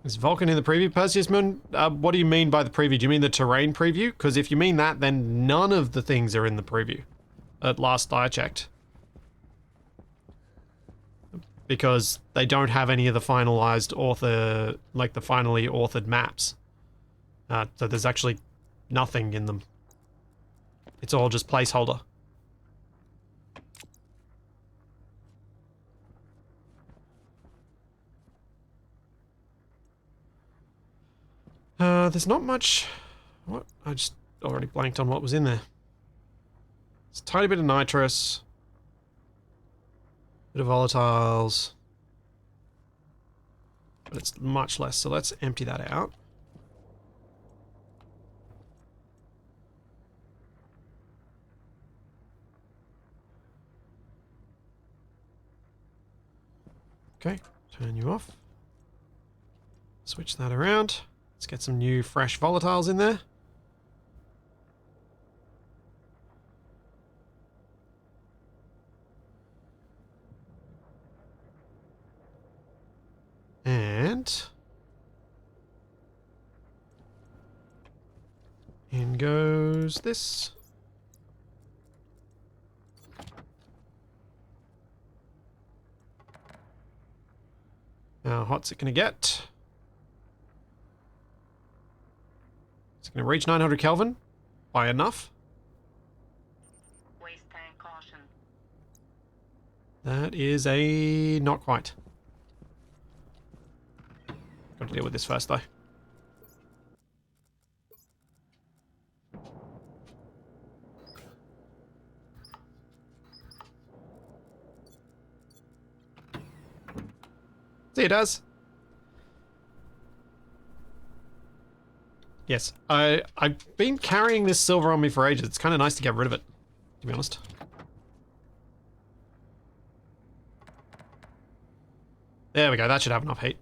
Is Vulcan in the preview? Perseus Moon, what do you mean by the preview? Do you mean the terrain preview? Because if you mean that, then none of the things are in the preview. At last I checked. Because they don't have any of the finalized author, like the finally authored maps. So there's actually nothing in them. It's all just placeholder. There's not much... What? I just already blanked on what was in there. It's a tiny bit of nitrous. Bit of volatiles. But it's much less, so let's empty that out. Okay, turn you off. Switch that around. Let's get some new fresh volatiles in there. And in goes this. How hot's it going to get? It's going to reach 900 Kelvin by enough. Waste tank caution. That is a not quite. Got to deal with this first though. See, it does. Yes, I've been carrying this silver on me for ages. It's kind of nice to get rid of it, to be honest. There we go, that should have enough heat.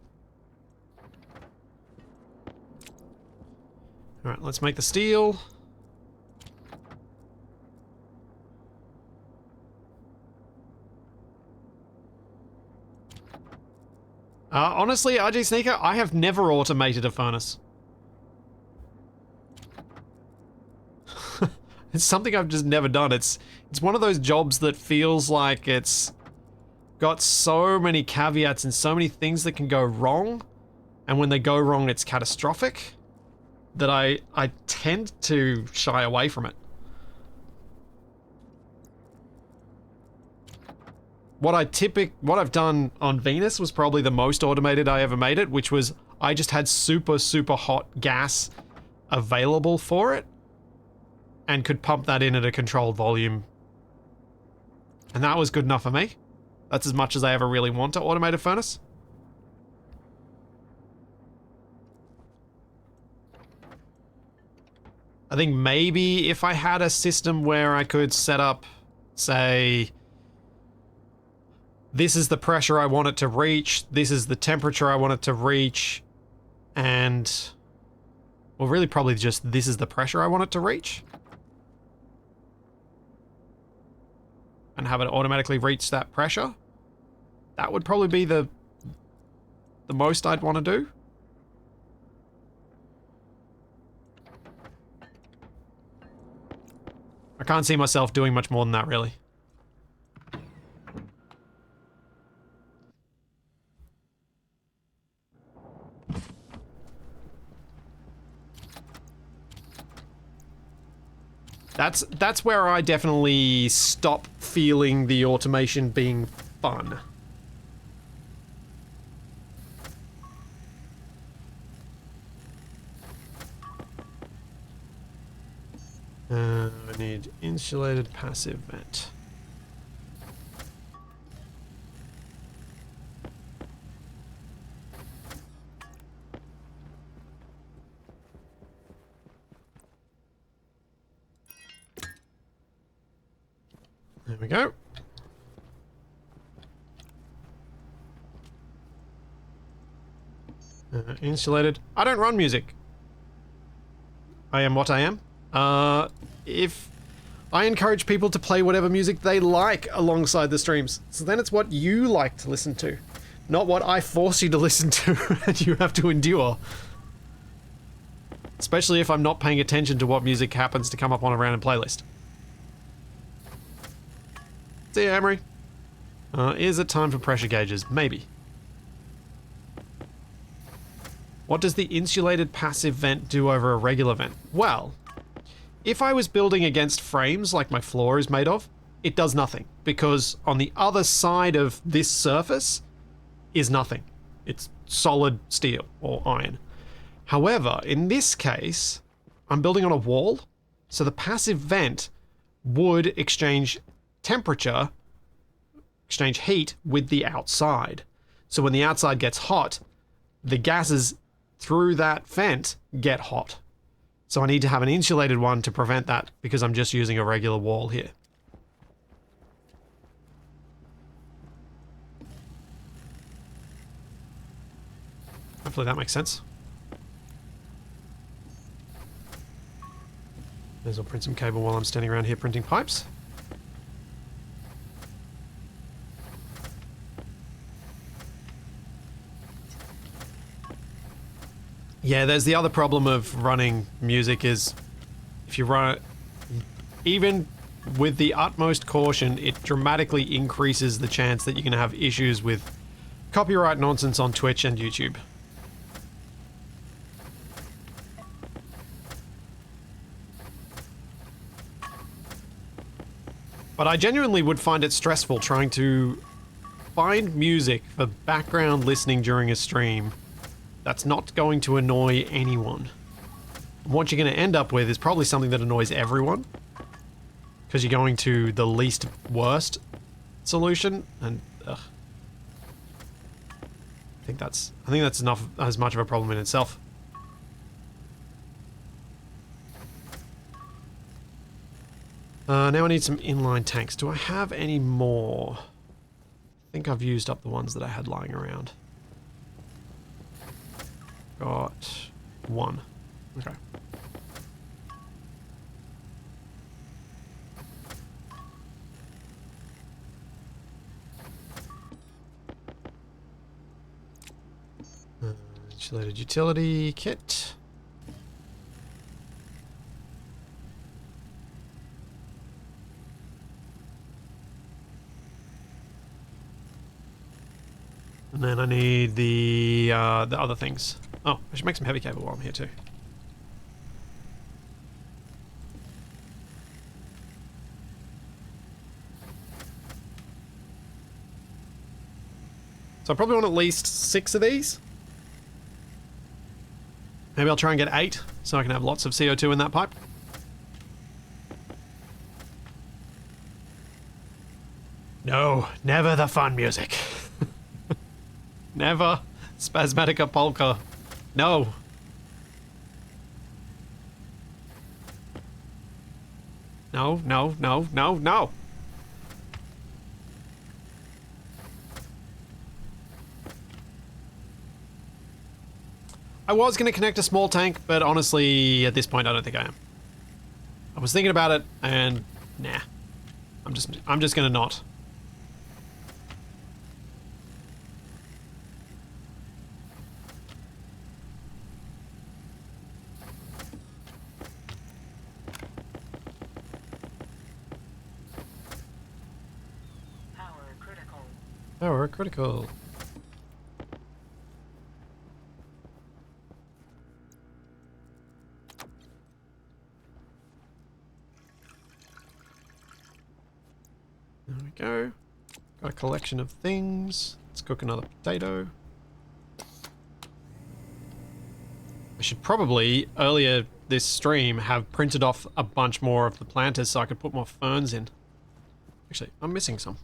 Alright, let's make the steel. Honestly, RJ Sneaker, I have never automated a furnace. It's something I've just never done. It's one of those jobs that feels like it's got so many caveats and so many things that can go wrong, and when they go wrong it's catastrophic, that I tend to shy away from it. What I've done on Venus was probably the most automated I ever made it, which was I just had super hot gas available for it and could pump that in at a controlled volume. And that was good enough for me. That's as much as I ever really want to automate a furnace. I think maybe if I had a system where I could set up, say, this is the pressure I want it to reach, this is the temperature I want it to reach, and, well, really probably just this is the pressure I want it to reach. And have it automatically reach that pressure. That would probably be the the most I'd want to do. I can't see myself doing much more than that, really. That's where I definitely stop feeling the automation being fun. I need insulated passive vent. There we go. Insulated. I don't run music. I am what I am. If I encourage people to play whatever music they like alongside the streams, so then it's what you like to listen to, not what I force you to listen to and you have to endure. Especially if I'm not paying attention to what music happens to come up on a random playlist. See you, Amory. Is it time for pressure gauges? Maybe. What does the insulated passive vent do over a regular vent? Well, if I was building against frames like my floor is made of, it does nothing, because on the other side of this surface is nothing. It's solid steel or iron. However, in this case, I'm building on a wall, so the passive vent would exchange temperature, exchange heat with the outside. So when the outside gets hot, the gases through that vent get hot. So I need to have an insulated one to prevent that because I'm just using a regular wall here. Hopefully that makes sense. May as well print some cable while I'm standing around here printing pipes. Yeah, there's the other problem of running music is if you run it, even with the utmost caution, it dramatically increases the chance that you're going to have issues with copyright nonsense on Twitch and YouTube. But I genuinely would find it stressful trying to find music for background listening during a stream that's not going to annoy anyone. What you're going to end up with is probably something that annoys everyone, because you're going to the least worst solution, and ugh. I think that's enough, as much of a problem in itself. Now I need some inline tanks. Do I have any more? I think I've used up the ones that I had lying around. Got one. Okay. Insulated utility kit. And then I need the other things. Oh, I should make some heavy cable while I'm here too. So I probably want at least 6 of these. Maybe I'll try and get 8, so I can have lots of CO2 in that pipe. No, never the fun music. Never Spasmatica Polka. No. No, no, no, no, no. I was going to connect a small tank, but honestly, at this point, I don't think I am. I was thinking about it, and nah. I'm just going to not. Oh, we're critical. There we go. Got a collection of things. Let's cook another potato. I should probably, earlier this stream, have printed off a bunch more of the planters so I could put more ferns in. Actually, I'm missing some.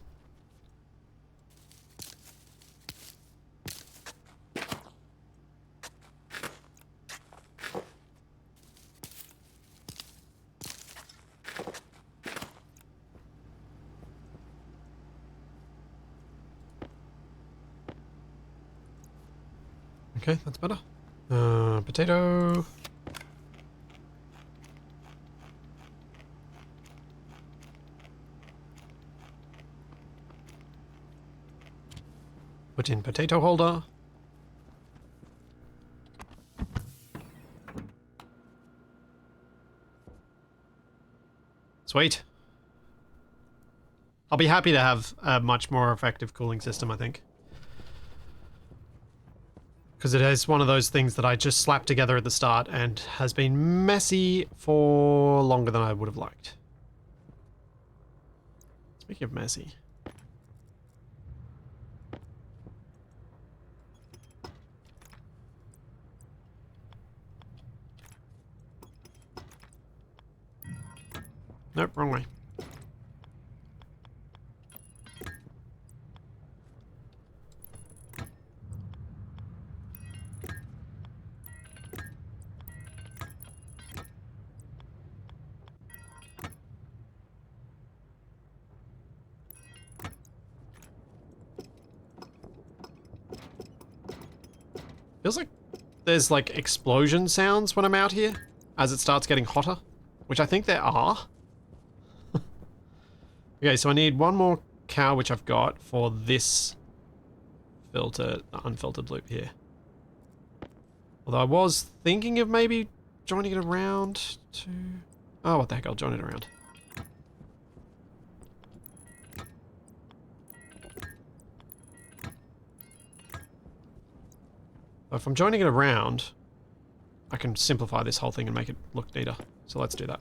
Okay, that's better. Potato. Put in potato holder. Sweet. I'll be happy to have a much more effective cooling system, I think. Because it is one of those things that I just slapped together at the start and has been messy for longer than I would have liked. Speaking of messy. Nope, wrong way. Feels like there's like explosion sounds when I'm out here as it starts getting hotter, which I think there are. Okay, so I need one more cow, which I've got for this filter, unfiltered loop here. Although I was thinking of maybe joining it around to... Oh, what the heck, I'll join it around. If I'm joining it around, I can simplify this whole thing and make it look neater. So let's do that.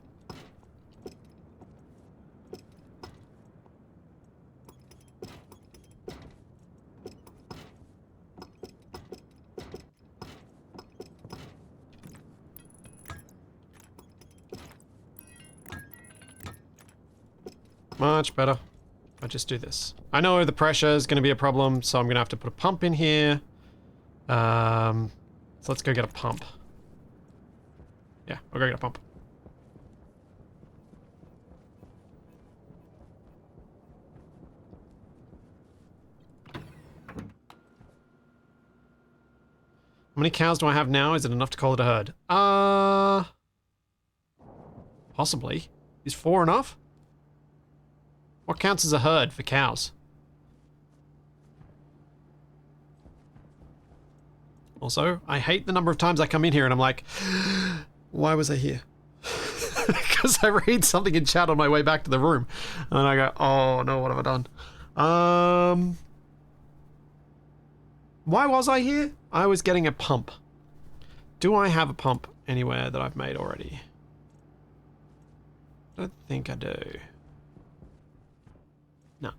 Much better. I just do this. I know the pressure is going to be a problem, so I'm going to have to put a pump in here. So let's go get a pump. Yeah, I'll go get a pump. How many cows do I have now? Is it enough to call it a herd? Possibly. Is 4 enough? What counts as a herd for cows? Also, I hate the number of times I come in here and I'm like, why was I here? Because I read something in chat on my way back to the room. And I go, oh no, what have I done? Why was I here? I was getting a pump. Do I have a pump anywhere that I've made already? I don't think I do. No.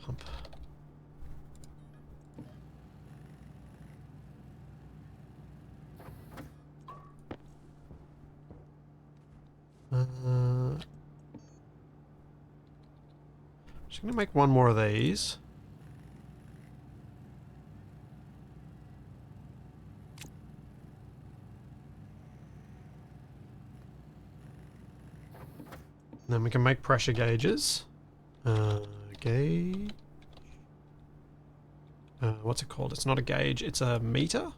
Pump. Just gonna make one more of these. Then we can make pressure gauges. Gauge. What's it called? It's not a gauge, it's a meter?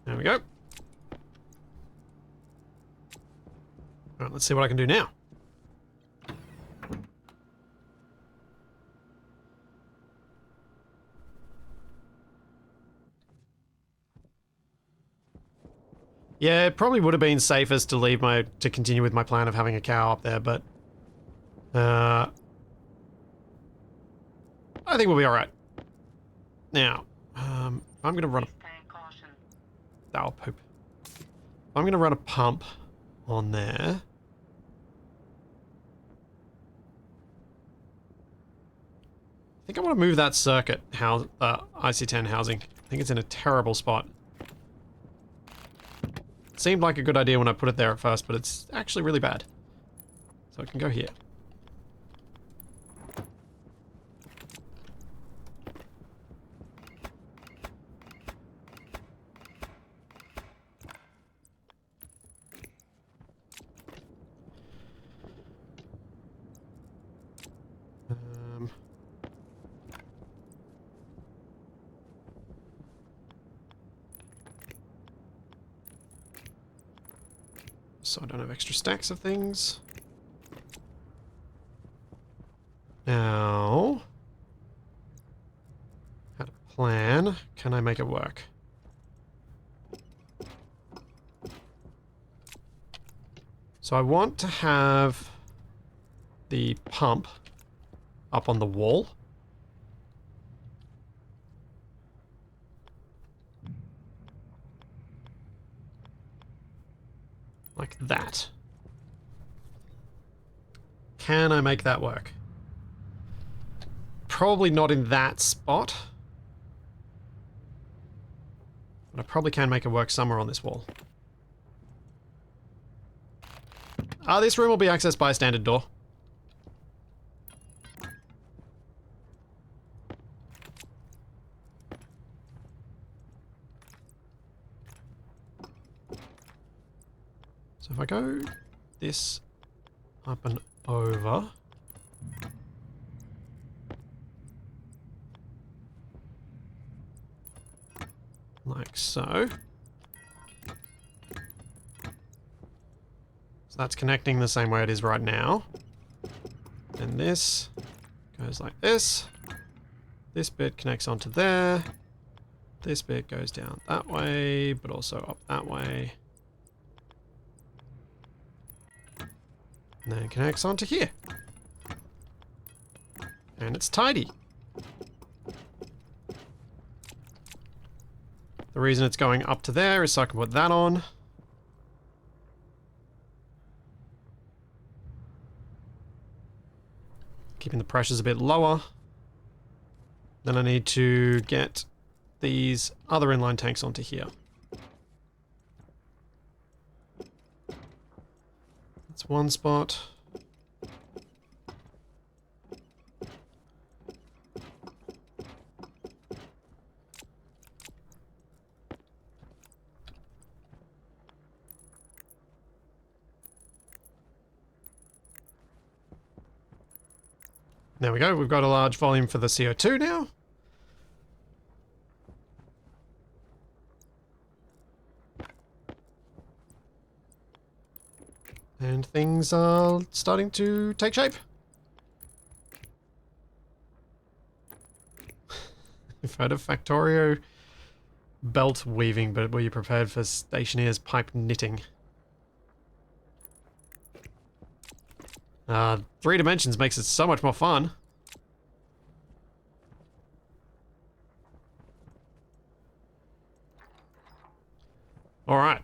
There we go. Oh, Alright, let's see what I can do now. Yeah, it probably would have been safest to to continue with my plan of having a cow up there, but I think we'll be alright. Now, I'm gonna run Please take caution. I'll poop. I'm gonna run a pump on there. I think I want to move that circuit house, IC10 housing. I think it's in a terrible spot. Seemed like a good idea when I put it there at first, but it's actually really bad. So it can go here. So I don't have extra stacks of things. Now, had a plan. Can I make it work? So I want to have the pump up on the wall. Like that. Can I make that work? Probably not in that spot. But I probably can make it work somewhere on this wall. This room will be accessed by a standard door. So if I go this up and over. Like so. So that's connecting the same way it is right now. And this goes like this. This bit connects onto there. This bit goes down that way, but also up that way. And then it connects onto here. And it's tidy. The reason it's going up to there is so I can put that on. Keeping the pressures a bit lower. Then I need to get these other inline tanks onto here. That's one spot. There we go, we've got a large volume for the CO2 now. And things are starting to take shape. You've heard of Factorio belt weaving, but were you prepared for Stationeers pipe knitting? 3 dimensions makes it so much more fun. Alright.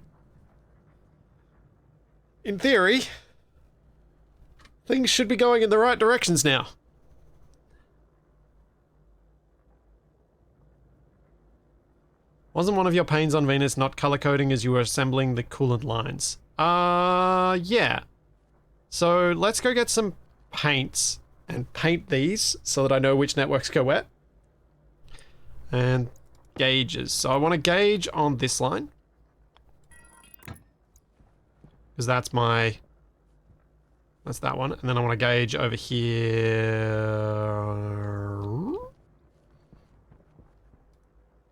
In theory, things should be going in the right directions now. Wasn't one of your pains on Venus not color coding as you were assembling the coolant lines? Yeah. So let's go get some paints and paint these so that I know which networks go where. And gauges. So I want to gauge on this line. Because that's that one. And then I want to gauge over here.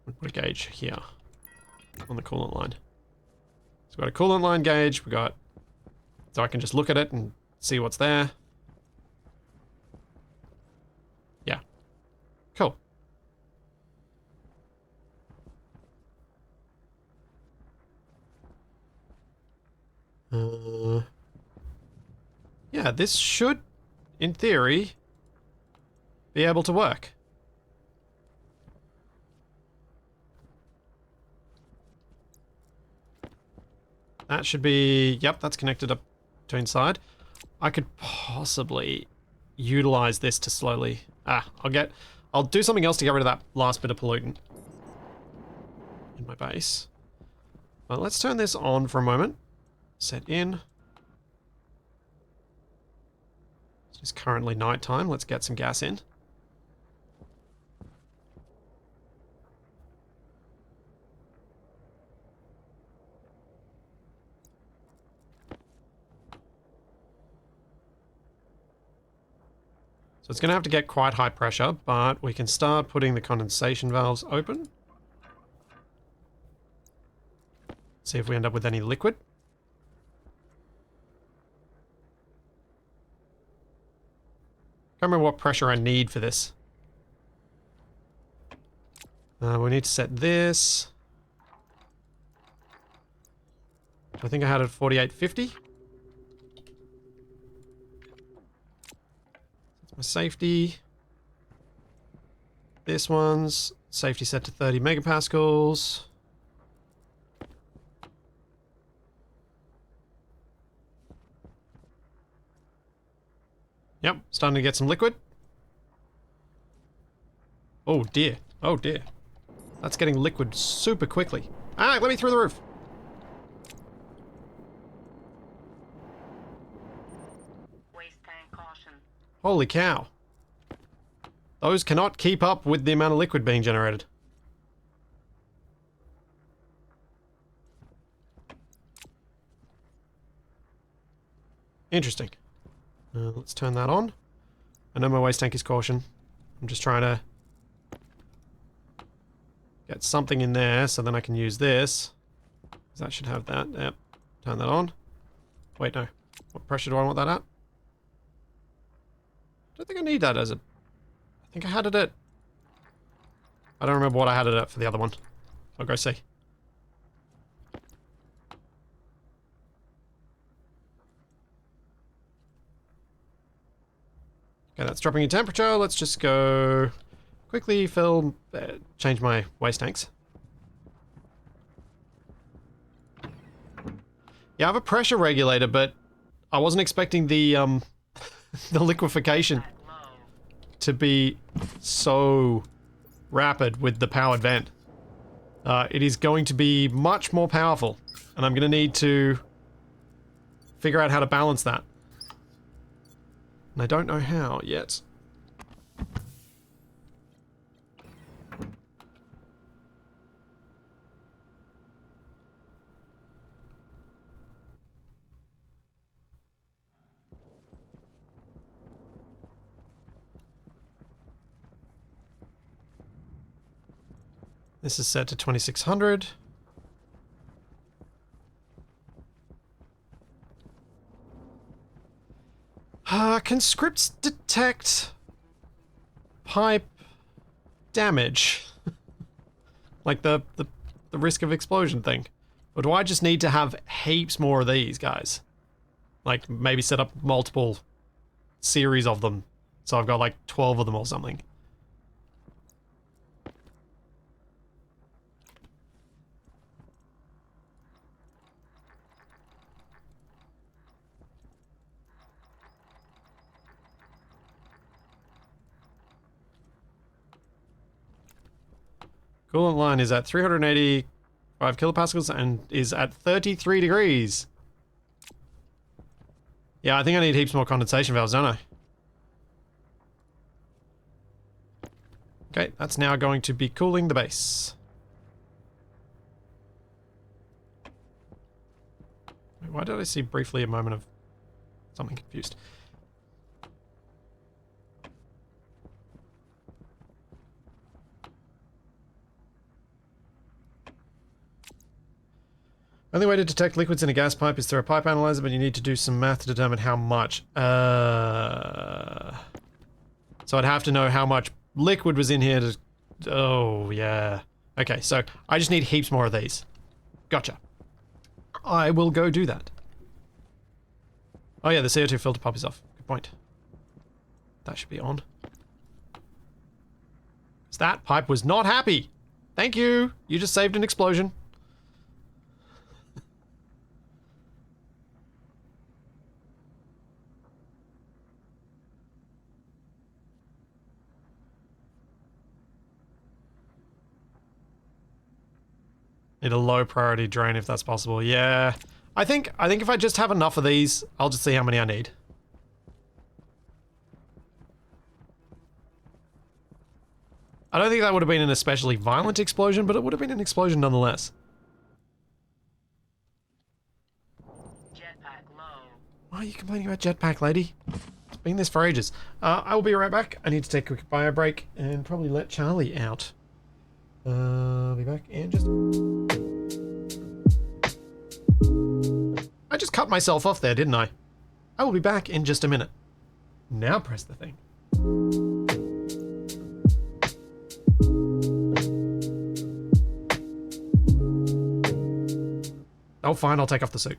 We'll put a gauge here on the coolant line. So we've got a coolant line gauge. We've got So I can just look at it and see what's there. Yeah. Cool. Yeah, this should, in theory, be able to work. That should be... Yep, that's connected up to inside. I could possibly utilize this to slowly... I'll do something else to get rid of that last bit of pollutant in my base. Well, let's turn this on for a moment. Set in. It's currently nighttime. Let's get some gas in. So it's going to have to get quite high pressure, but we can start putting the condensation valves open. See if we end up with any liquid. Can't remember what pressure I need for this. We need to set this. I think I had it at 4850. That's my safety. This one's safety set to 30 megapascals. Yep, starting to get some liquid. Oh dear. Oh dear. That's getting liquid super quickly. Ah, let me through the roof. Waste tank caution. Holy cow. Those cannot keep up with the amount of liquid being generated. Interesting. Let's turn that on. I know my waste tank is caution. I'm just trying to get something in there so then I can use this. That should have that. Yep. Turn that on. Wait, no. What pressure do I want that at? I don't think I need that as a... I think I had it at... I don't remember what I had it at for the other one. I'll go see. Okay, that's dropping in temperature. Let's just go quickly fill... change my waste tanks. Yeah, I have a pressure regulator, but I wasn't expecting the the liquefaction to be so rapid with the powered vent. It is going to be much more powerful, and I'm going to need to figure out how to balance that. And I don't know how yet. This is set to 2600. Can scripts detect pipe damage? Like the risk of explosion thing? Or do I just need to have heaps more of these guys? Like maybe set up multiple series of them. So I've got like 12 of them or something. Coolant line is at 385 kilopascals and is at 33 degrees. Yeah, I think I need heaps more condensation valves, don't I? Okay, that's now going to be cooling the base. Why did I see briefly a moment of something confused? Only way to detect liquids in a gas pipe is through a pipe analyzer, but you need to do some math to determine how much. So I'd have to know how much liquid was in here to... Oh, yeah. Okay, so I just need heaps more of these. Gotcha. I will go do that. Oh yeah, the CO2 filter pump is off. Good point. That should be on. That pipe was not happy. Thank you. You just saved an explosion. Need a low priority drain if that's possible. Yeah. I think if I just have enough of these, I'll just see how many I need. I don't think that would have been an especially violent explosion, but it would have been an explosion nonetheless. Jetpack low. Why are you complaining about jetpack, lady? It's been this for ages. I will be right back. I need to take a quick bio break and probably let Charlie out. I'll be back in just... I just cut myself off there, didn't I? I will be back in just a minute. Now press the thing. Oh, fine, I'll take off the suit.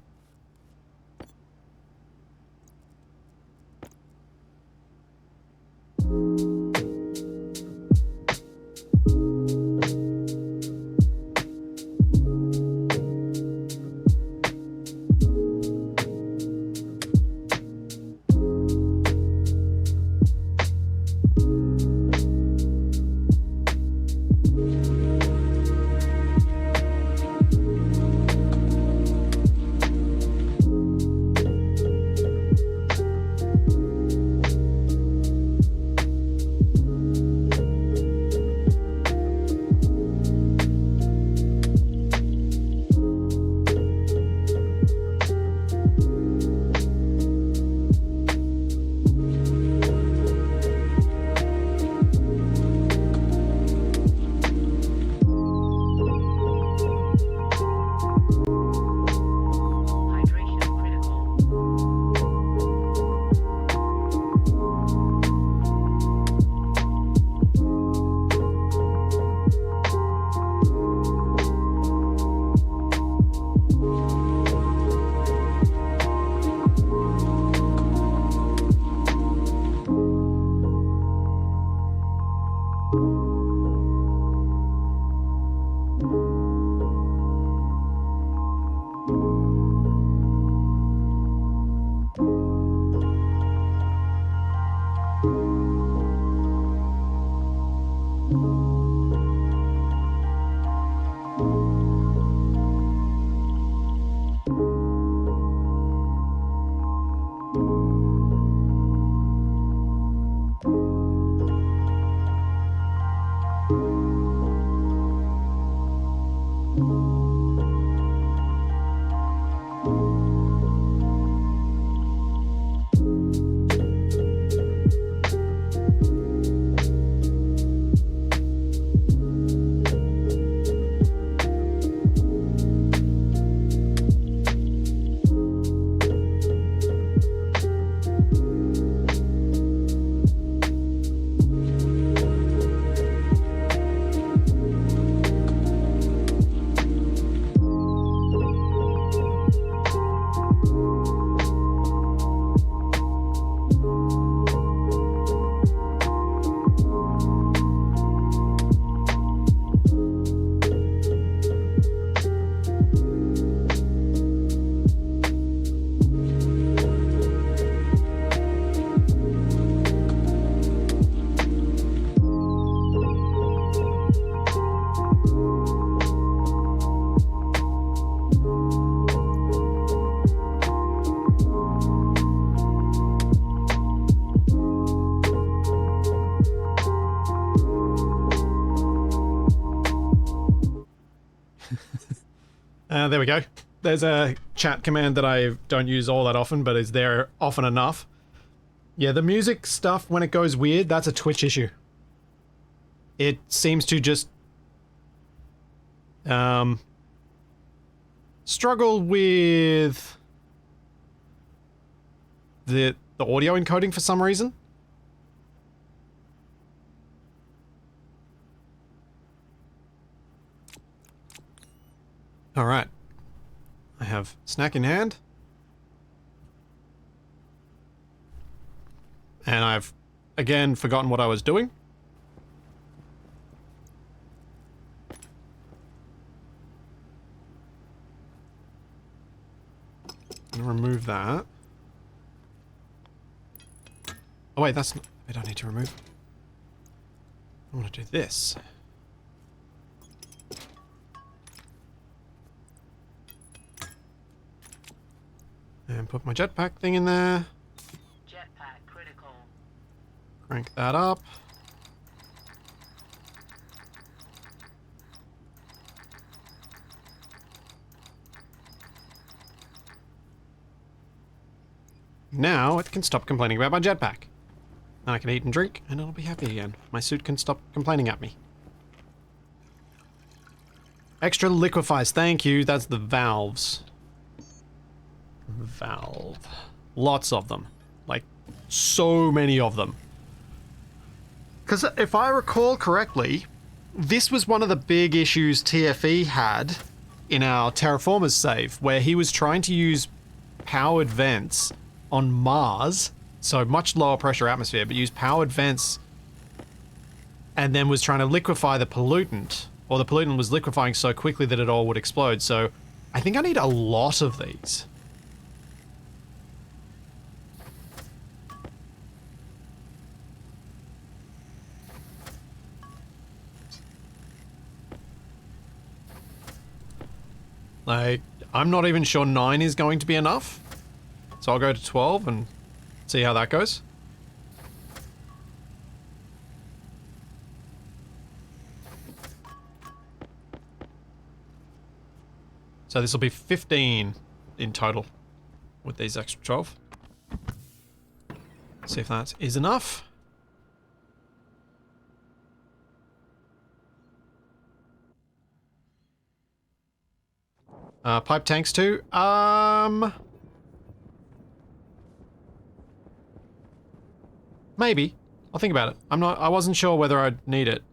There we go. There's a chat command that I don't use all that often, but is there often enough. Yeah, the music stuff, when it goes weird, that's a Twitch issue. It seems to just... struggle with the audio encoding for some reason. All right. I have snack in hand. And I've, again, forgotten what I was doing. I'm gonna remove that. Oh wait, that's not, I don't need to remove. I want to do this. And put my jetpack thing in there. Jetpack critical. Crank that up. Now it can stop complaining about my jetpack. Then I can eat and drink, and it'll be happy again. My suit can stop complaining at me. Extra liquefies, thank you. That's the valves. Valve. Lots of them. Like, so many of them. Because if I recall correctly, this was one of the big issues TFE had in our Terraformers save, where he was trying to use powered vents on Mars, so much lower pressure atmosphere, but use powered vents and then was trying to liquefy the pollutant, or the pollutant was liquefying so quickly that it all would explode. So I think I need a lot of these. Like, I'm not even sure 9 is going to be enough. So I'll go to 12 and see how that goes. So this will be 15 in total with these extra 12. See if that is enough. Pipe tanks too. Maybe. I'll think about it. I wasn't sure whether I'd need it.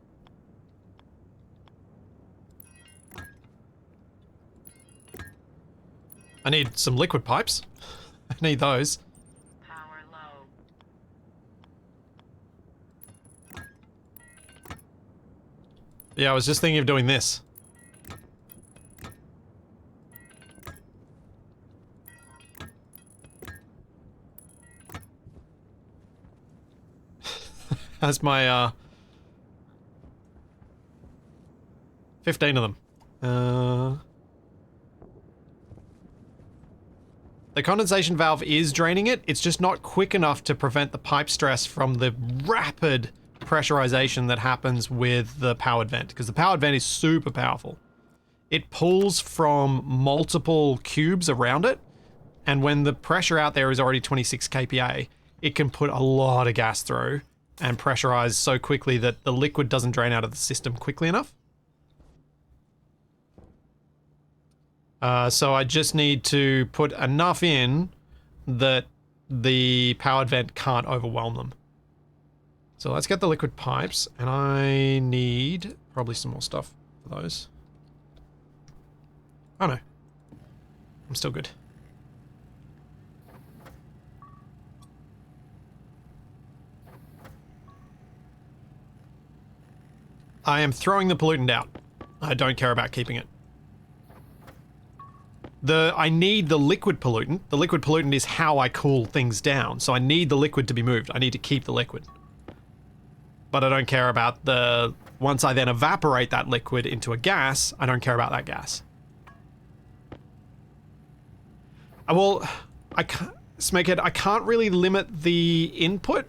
I need some liquid pipes. I need those. Power low. Yeah, I was just thinking of doing this. That's my, 15 of them. The condensation valve is draining it. It's just not quick enough to prevent the pipe stress from the rapid pressurization that happens with the powered vent, because the powered vent is super powerful. It pulls from multiple cubes around it, and when the pressure out there is already 26 kPa, it can put a lot of gas through and pressurize so quickly that the liquid doesn't drain out of the system quickly enough. So I just need to put enough in that the powered vent can't overwhelm them. So let's get the liquid pipes, and I need probably some more stuff for those. Oh no. I'm still good. I am throwing the pollutant out. I don't care about keeping it. I need the liquid pollutant. The liquid pollutant is how I cool things down, so I need the liquid to be moved. I need to keep the liquid. But I don't care about once I then evaporate that liquid into a gas, I don't care about that gas. Well, I can't, Snakehead, I can't really limit the input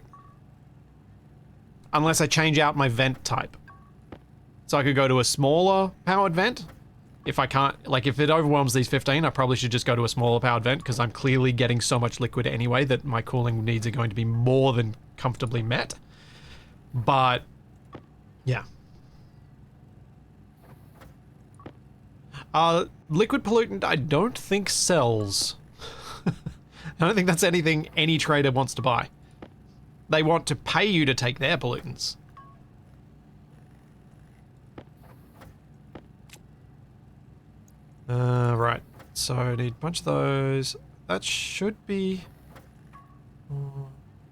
unless I change out my vent type. So I could go to a smaller powered vent. If I can't, like if it overwhelms these 15, I probably should just go to a smaller powered vent because I'm clearly getting so much liquid anyway that my cooling needs are going to be more than comfortably met. But, yeah. Liquid pollutant I don't think sells. I don't think that's anything any trader wants to buy. They want to pay you to take their pollutants. Right. So I need a bunch of those. That should be...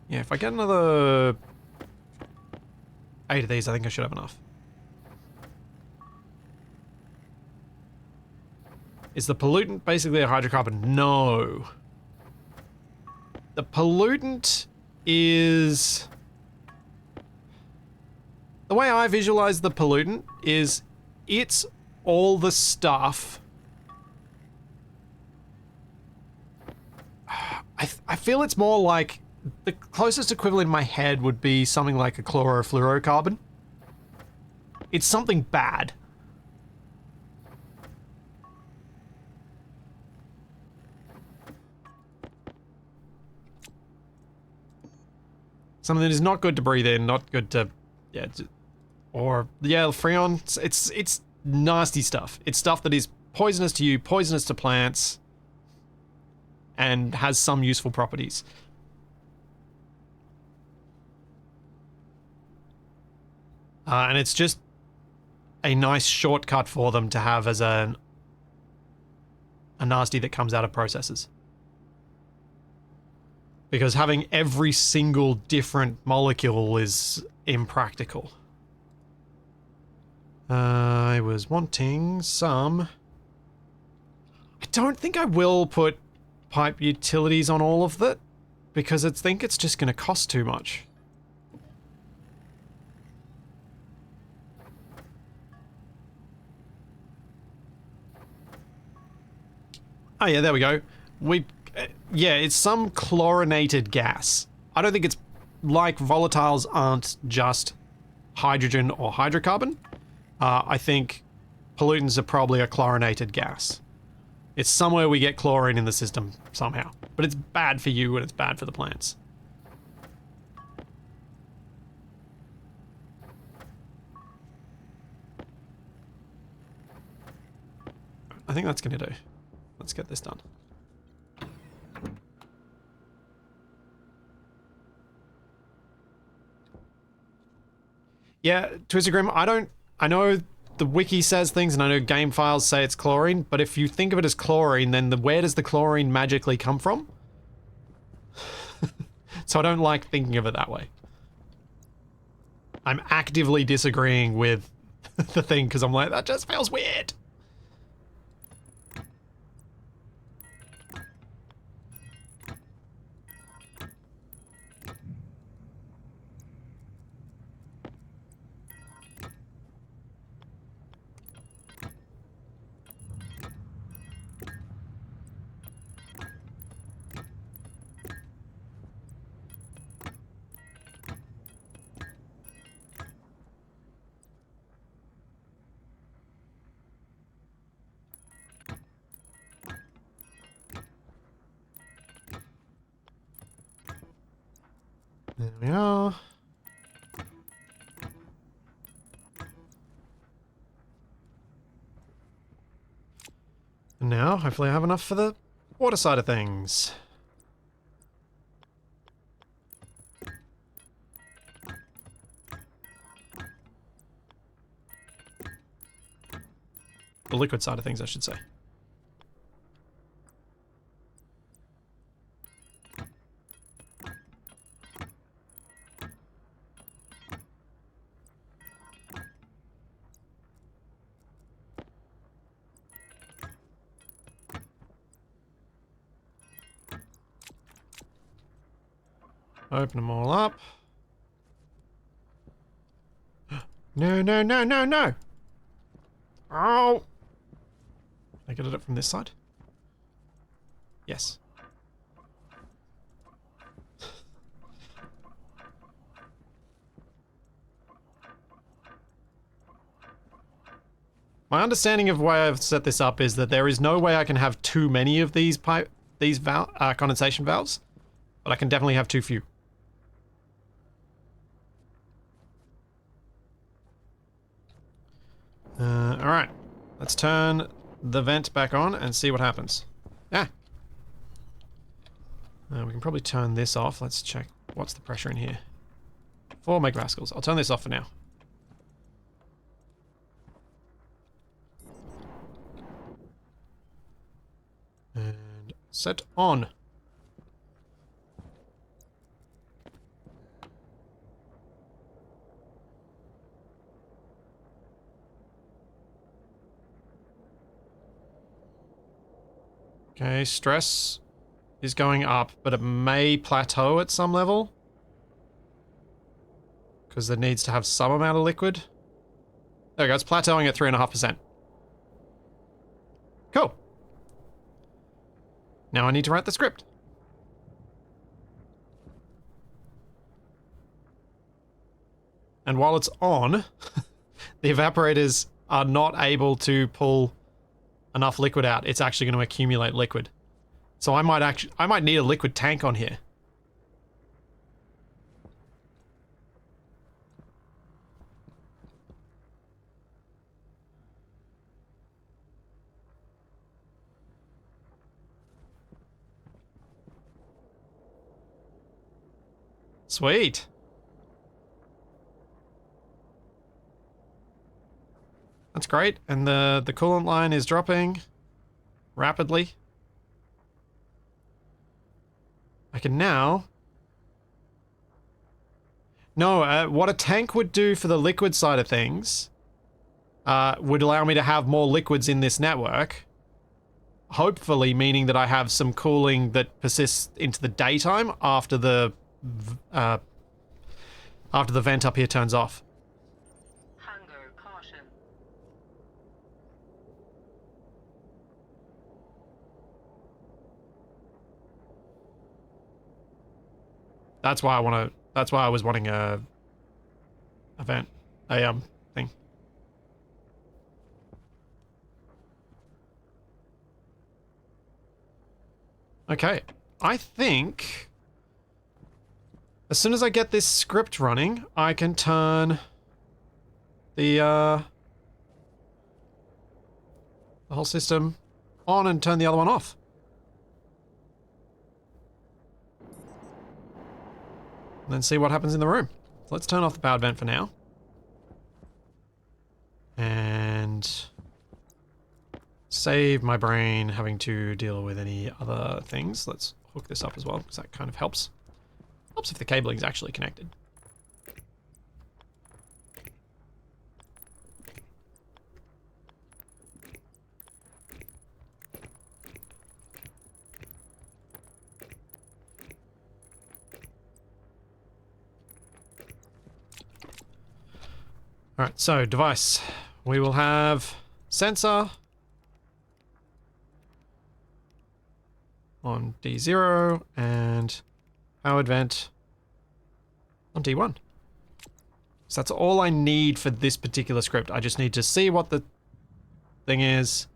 yeah, if I get another 8 of these, I think I should have enough. Is the pollutant basically a hydrocarbon? No. The pollutant is... the way I visualize the pollutant is it's all the stuff... I feel it's more like... the closest equivalent in my head would be something like a chlorofluorocarbon. It's something bad. Something that is not good to breathe in, not good to... yeah, or... yeah, Freon, it's nasty stuff. It's stuff that is poisonous to you, poisonous to plants, and has some useful properties. And it's just a nice shortcut for them to have as a nasty that comes out of processes. Because having every single different molecule is impractical. I was wanting some... I don't think I will put pipe utilities on all of that, because I think it's just going to cost too much. Oh yeah, there we go. Yeah, it's some chlorinated gas. I don't think it's... like volatiles aren't just hydrogen or hydrocarbon. I think pollutants are probably a chlorinated gas. It's somewhere we get chlorine in the system somehow. But it's bad for you and it's bad for the plants. I think that's going to do. Let's get this done. Yeah, Twisted Grim, I know the wiki says things and I know game files say it's chlorine, but if you think of it as chlorine, then where does the chlorine magically come from? So I don't like thinking of it that way. I'm actively disagreeing with the thing because I'm like, that just feels weird. There we are. And now, hopefully I have enough for the water side of things. The liquid side of things, I should say. Open them all up. No, no, no, no, no! Oh! Can I get it up from this side? Yes. My understanding of why I've set this up is that there is no way I can have too many of these condensation valves, but I can definitely have too few. Alright. Let's turn the vent back on and see what happens. Yeah. We can probably turn this off. Let's check. What's the pressure in here? 4 megapascals. I'll turn this off for now. And set on. Okay, stress is going up, but it may plateau at some level. Because it needs to have some amount of liquid. There we go, it's plateauing at 3.5%. Cool. Now I need to write the script. And while it's on, the evaporators are not able to pull enough liquid out. It's actually going to accumulate liquid. So I might need a liquid tank on here. Sweet. That's great. And the coolant line is dropping rapidly. I can now... No, what a tank would do for the liquid side of things would allow me to have more liquids in this network. Hopefully meaning that I have some cooling that persists into the daytime after the vent up here turns off. Hunger caution. That's why I was wanting a vent, thing. Okay, I think as soon as I get this script running, I can turn the whole system on and turn the other one off. And then see what happens in the room. So let's turn off the powered vent for now. And save my brain having to deal with any other things. Let's hook this up as well, because that kind of helps. Helps if the cabling is actually connected. Alright, so device. We will have sensor on D0 and powered vent on D1. So that's all I need for this particular script. I just need to see what the thing is,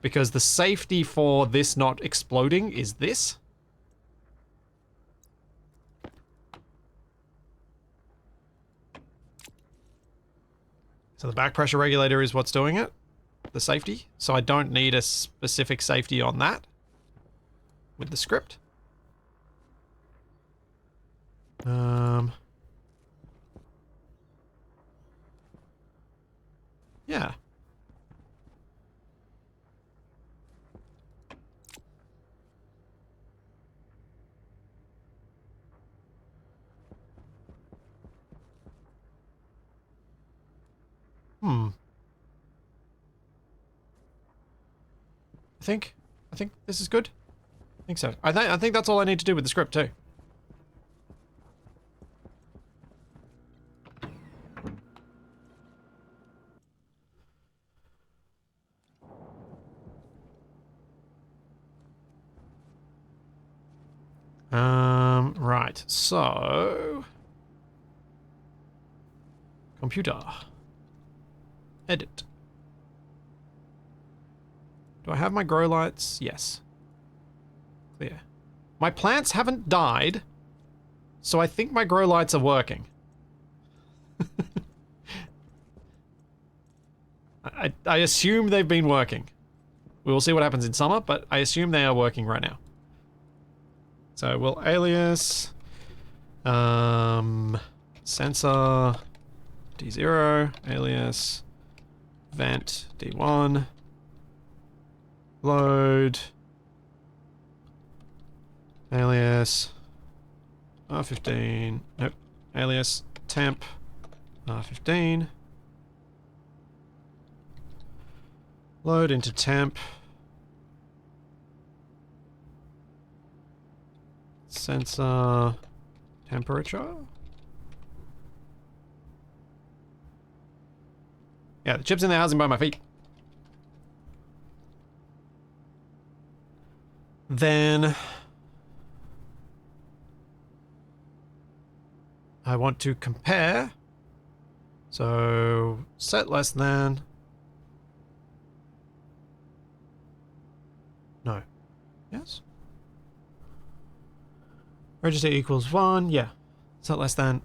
because the safety for this not exploding is this. So the back pressure regulator is what's doing it, the safety. So I don't need a specific safety on that with the script. Yeah. I think this is good. I think so. I think that's all I need to do with the script too. Right. So computer. Edit. Do I have my grow lights? Yes. Clear. My plants haven't died, so I think my grow lights are working. I assume they've been working. We will see what happens in summer, but I assume they are working right now. So we'll alias sensor D0, alias vent D1, load, alias R15, nope, alias temp R15, load into temp, sensor temperature. Yeah, the chip's in the housing by my feet. Then I want to compare. So set less than. No. Yes. Register equals 1. Yeah. Set less than.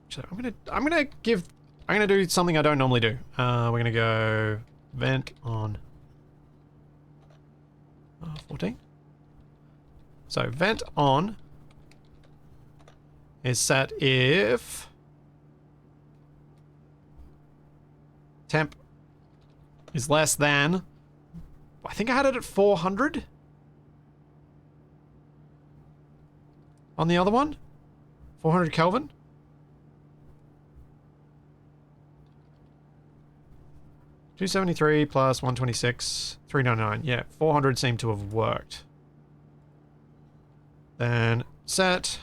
So I'm gonna do something I don't normally do. We're gonna go vent on 14. So vent on is set if temp is less than, I think I had it at 400 on the other one. 400 Kelvin. 273 plus 126, 399. Yeah, 400 seemed to have worked. Then set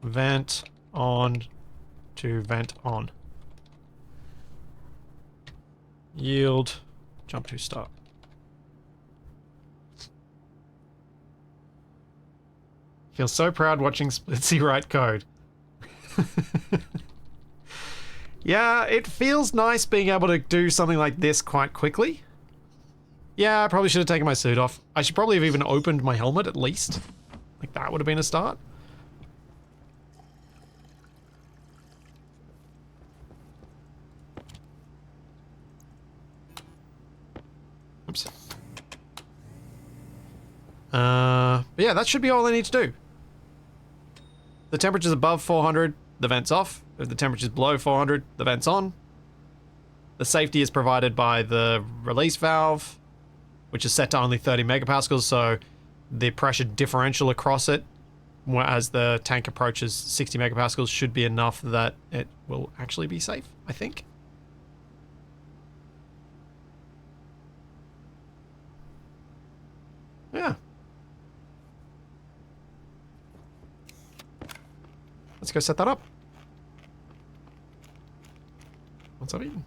vent on to vent on. Yield, jump to start. Feel so proud watching Splitsy write code. Yeah, it feels nice being able to do something like this quite quickly. Yeah, I probably should have taken my suit off. I should probably have even opened my helmet at least. Like, that would have been a start. Oops. But yeah, that should be all I need to do. The temperature's above 400, the vent's off. If the temperature's below 400, the vent's on. The safety is provided by the release valve, which is set to only 30 megapascals, so the pressure differential across it, as the tank approaches 60 megapascals, should be enough that it will actually be safe, I think. Yeah. Let's go set that up. Once I've eaten.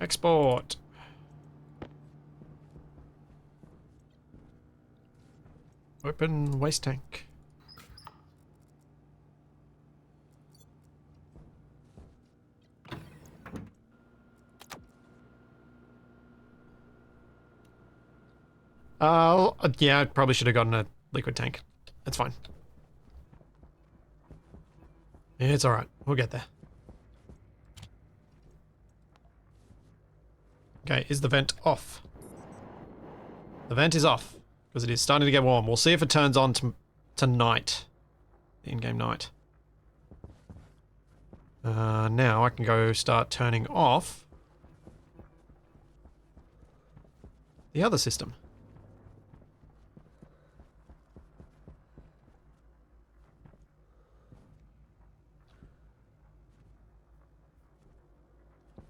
Export. Open waste tank. Yeah, I probably should have gotten a liquid tank. That's fine. Yeah, it's alright. We'll get there. Okay, is the vent off? The vent is off, because it is starting to get warm. We'll see if it turns on to night. The in-game night. Now I can go start turning off the other system.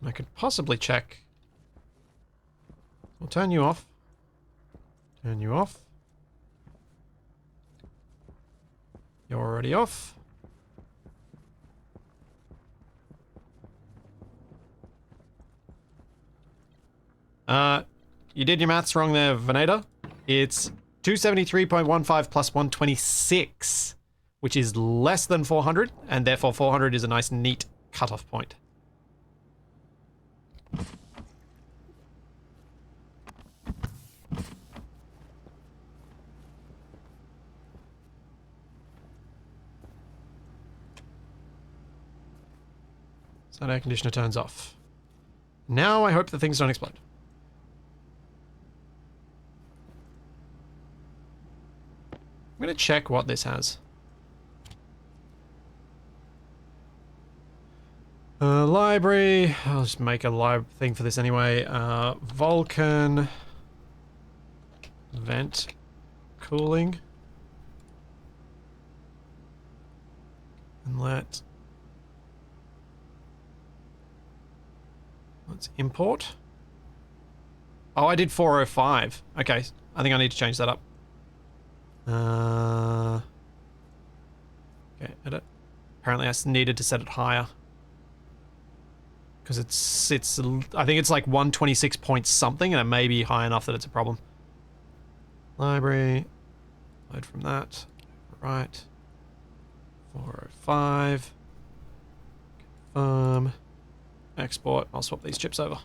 I could possibly check. We'll turn you off. Turn you off. You're already off. You did your maths wrong there, Veneta. It's 273.15 plus 126, which is less than 400, and therefore 400 is a nice, neat cutoff point. So that air conditioner turns off. Now I hope that things don't explode. I'm going to check what this has. Library. I'll just make a live thing for this anyway. Vulcan. Vent. Cooling. Inlet. Let's import. Oh, I did 405. Okay, I think I need to change that up. Okay, edit. Apparently I needed to set it higher. Because it's I think it's like 126 point something, and it may be high enough that it's a problem. Library. Load from that. Right. 405. Confirm. Export. I'll swap these chips over.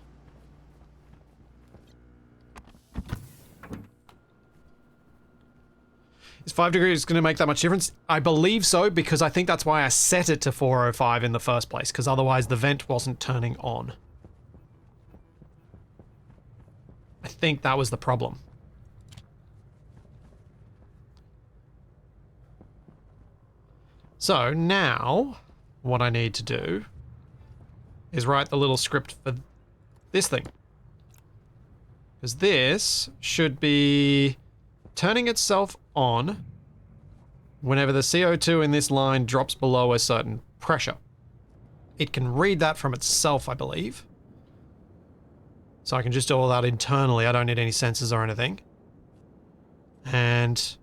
Is 5 degrees going to make that much difference? I believe so, because I think that's why I set it to 405 in the first place, because otherwise the vent wasn't turning on. I think that was the problem. So now, what I need to do is write the little script for this thing. Because this should be turning itself on whenever the CO2 in this line drops below a certain pressure. It can read that from itself, I believe. So I can just do all that internally. I don't need any sensors or anything. And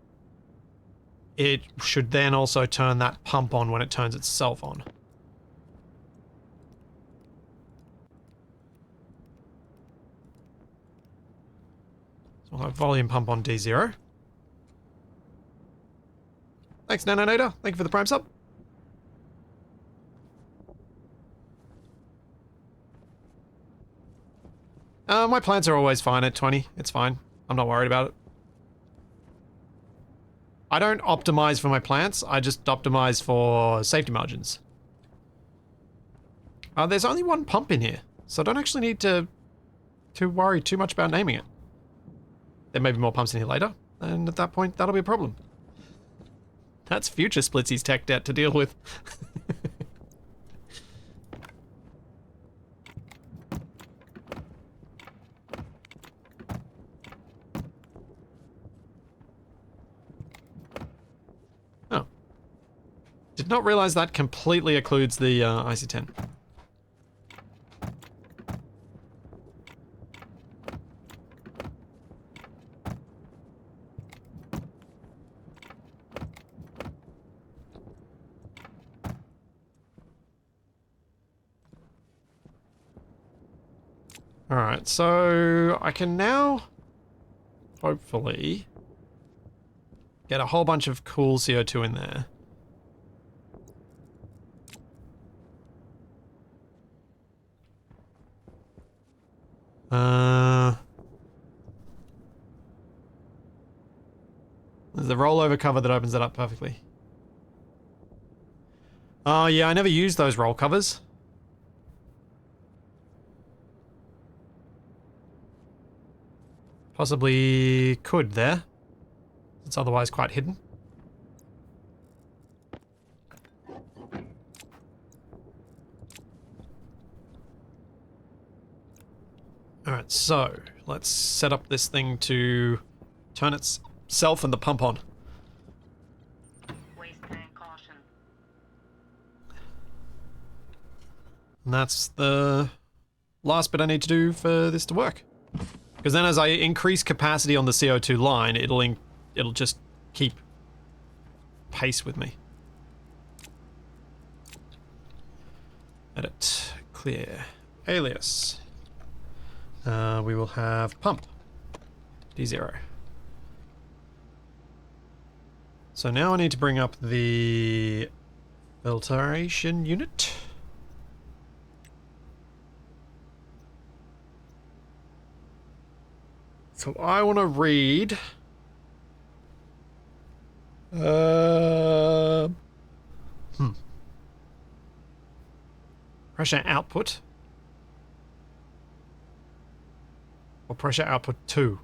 it should then also turn that pump on when it turns itself on. So we'll have volume pump on D0. Thanks, Nanonator. Thank you for the Prime sub. My plants are always fine at 20. It's fine. I'm not worried about it. I don't optimize for my plants. I just optimize for safety margins. There's only one pump in here, so I don't actually need to worry too much about naming it. There may be more pumps in here later, and at that point, that'll be a problem. That's future Splitsy's tech debt to deal with. Oh. Did not realize that completely occludes the IC-10. Alright, so I can now hopefully get a whole bunch of cool CO2 in there. There's the rollover cover that opens it up perfectly. Oh yeah, I never used those roll covers. Possibly could there. It's otherwise quite hidden. Alright, so let's set up this thing to turn itself and the pump on. Waste tank caution. And that's the last bit I need to do for this to work. Because then as I increase capacity on the CO2 line, it'll just keep pace with me. Edit. Clear. Alias. We will have pump. D0. So now I need to bring up the filtration unit. So I want to read... Pressure output. Or pressure output 2.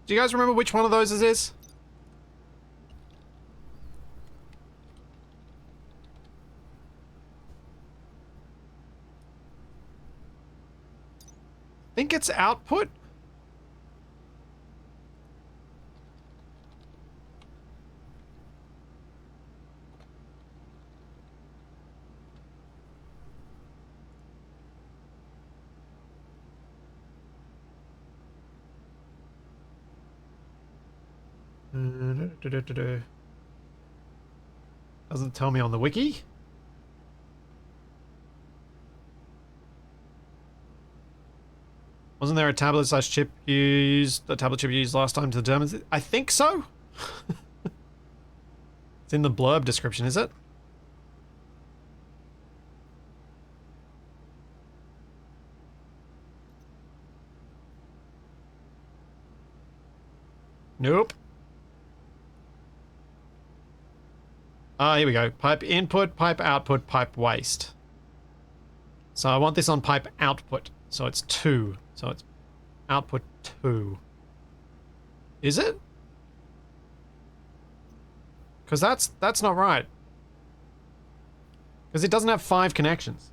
Do you guys remember which one of those it is? I think it's output. Doesn't tell me on the wiki. Wasn't there a tablet slash chip used, a tablet chip used last time to determine? I think so. It's in the blurb description, is it? Nope. Ah, here we go. Pipe input, pipe output, pipe waste. So I want this on pipe output. So it's 2. So it's output 2. Is it? Because that's not right. Because it doesn't have 5 connections.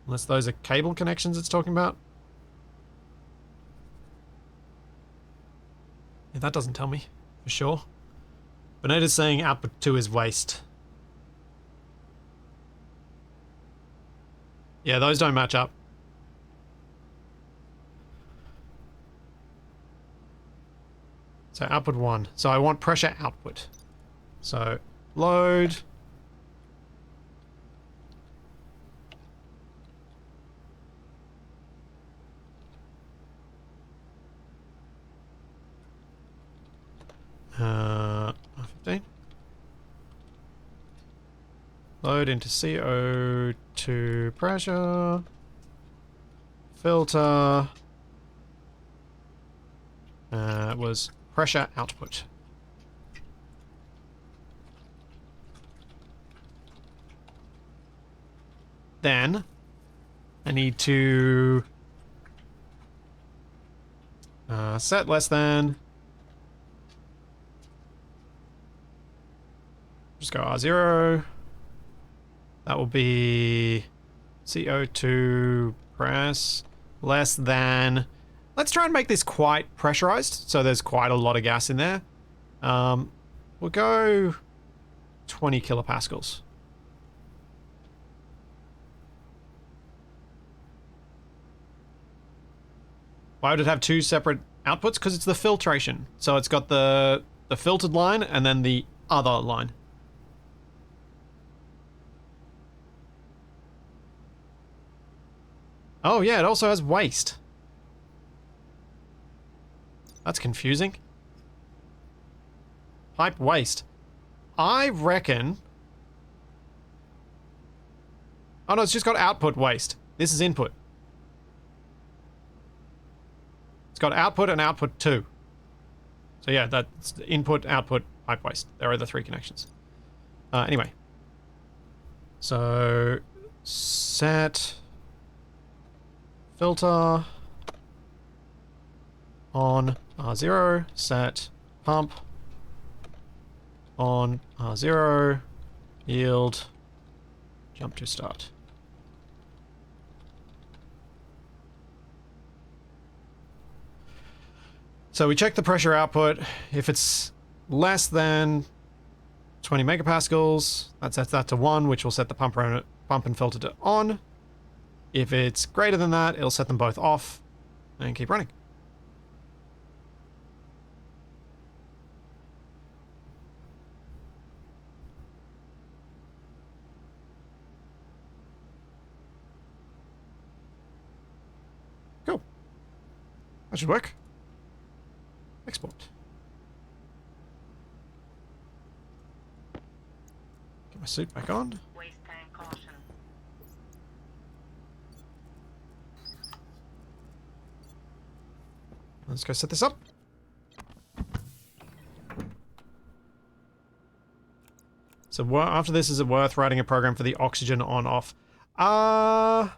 Unless those are cable connections it's talking about. Yeah, that doesn't tell me for sure. Bonita's saying output 2 is waste. Yeah, those don't match up. So output 1. So I want pressure output. So load. R15. Load into CO2 pressure. Filter. It was pressure output. Then I need to set less than. Just go R0. That will be CO2 press less than. Let's try and make this quite pressurized, so there's quite a lot of gas in there. We'll go 20 kilopascals. Why would it have 2 separate outputs? Because it's the filtration. So it's got the filtered line and then the other line. Oh yeah, it also has waste. That's confusing. Pipe waste. I reckon... Oh no, it's just got output waste. This is input. It's got output and output 2. So yeah, that's input, output, pipe waste. There are the 3 connections. Anyway. So... set... filter... on R0, set pump on R0, yield, jump to start. So we check the pressure output. If it's less than 20 megapascals, that sets that to 1, which will set the pump and filter to on. If it's greater than that, it'll set them both off and keep running. Cool. That should work. Export. my suit back on. Waste tank caution. Let's go set this up. So after this, is it worth writing a program for the oxygen on-off? Oh.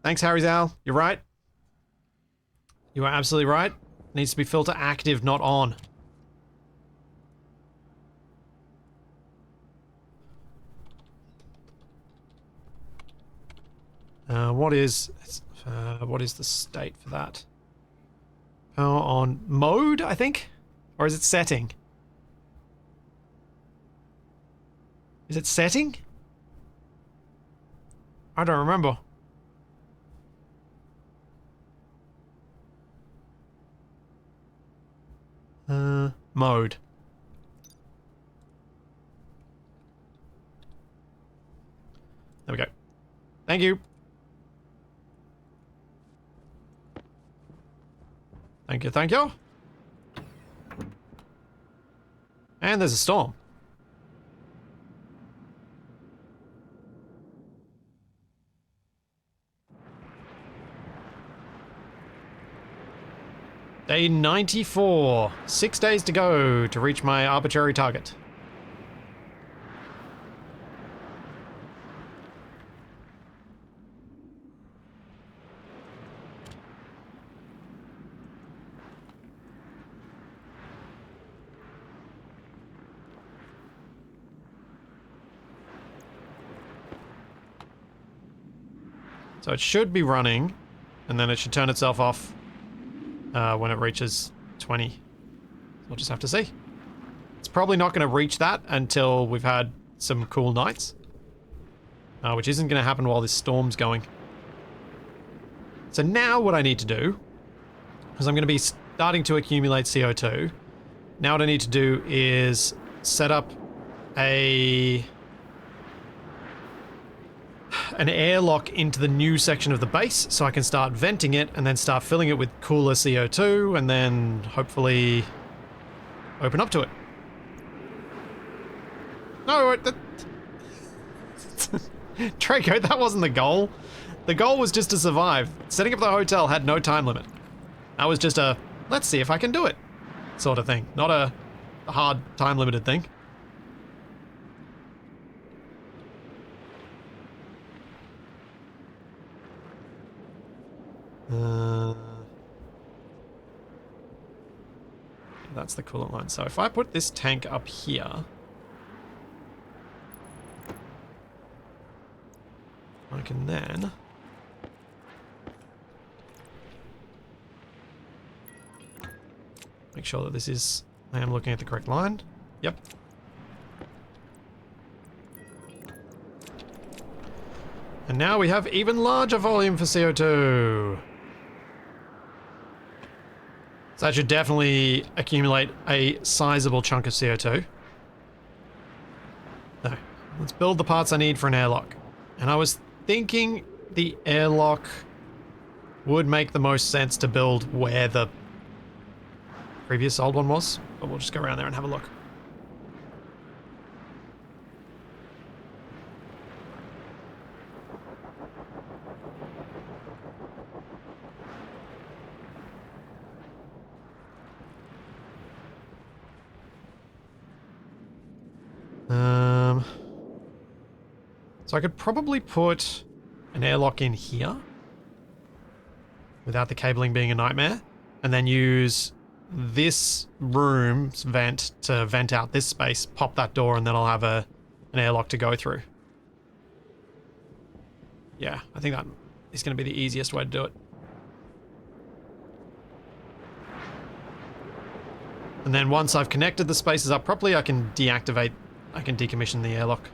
Thanks, Harry's Owl. You're right. You are absolutely right. Needs to be filter active, not on. What is the state for that? Power on mode, I think? Or is it setting? Is it setting? I don't remember. Mode. There we go. Thank you. Thank you, thank you. And there's a storm. Day 94. 6 days to go to reach my arbitrary target. So it should be running, and then it should turn itself off when it reaches 20. We'll just have to see. It's probably not going to reach that until we've had some cool nights, which isn't going to happen while this storm's going. So now what I need to do, because I'm going to be starting to accumulate CO2, now what I need to do is set up an airlock into the new section of the base so I can start venting it and then start filling it with cooler CO2 and then hopefully open up to it. No, Draco, that wasn't the goal. The goal was just to survive. Setting up the hotel had no time limit. That was just a, let's see if I can do it sort of thing, not a hard time limited thing. That's the coolant line. So if I put this tank up here, I can then make sure that this is, I am looking at the correct line. Yep. And now we have even larger volume for CO2. So that should definitely accumulate a sizable chunk of CO2. No. Let's build the parts I need for an airlock. And I was thinking the airlock would make the most sense to build where the previous old one was. But we'll just go around there and have a look. So I could probably put an airlock in here without the cabling being a nightmare, and then use this room's vent to vent out this space, pop that door, and then I'll have an airlock to go through. Yeah, I think that is going to be the easiest way to do it. And then once I've connected the spaces up properly, I can decommission the airlock.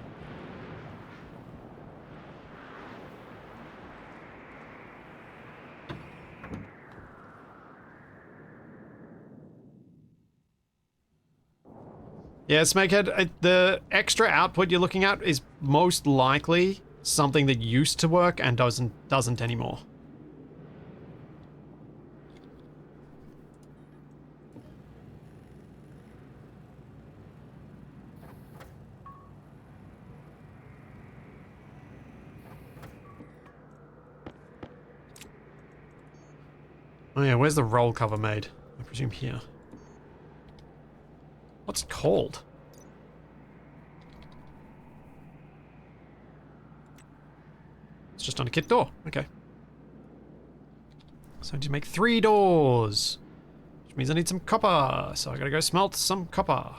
Yeah, Snakehead, the extra output you're looking at is most likely something that used to work and doesn't anymore. Oh yeah, where's the roll cover made? I presume here. What's it called? It's just on a kit door. Okay. So I need to make 3 doors. Which means I need some copper. So I gotta go smelt some copper.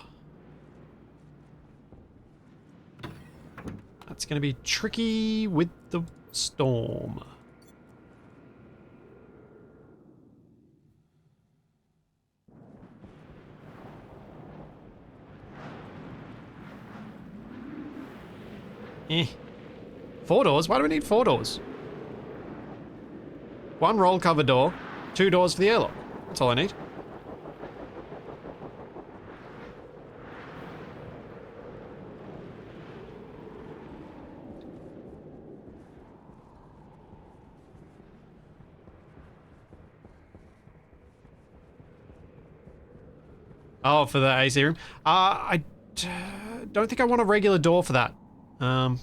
That's gonna be tricky with the storm. Eh. 4 doors? Why do we need 4 doors? 1 roll cover door, 2 doors for the airlock. That's all I need. Oh, for the AC room? I don't think I want a regular door for that. Oh.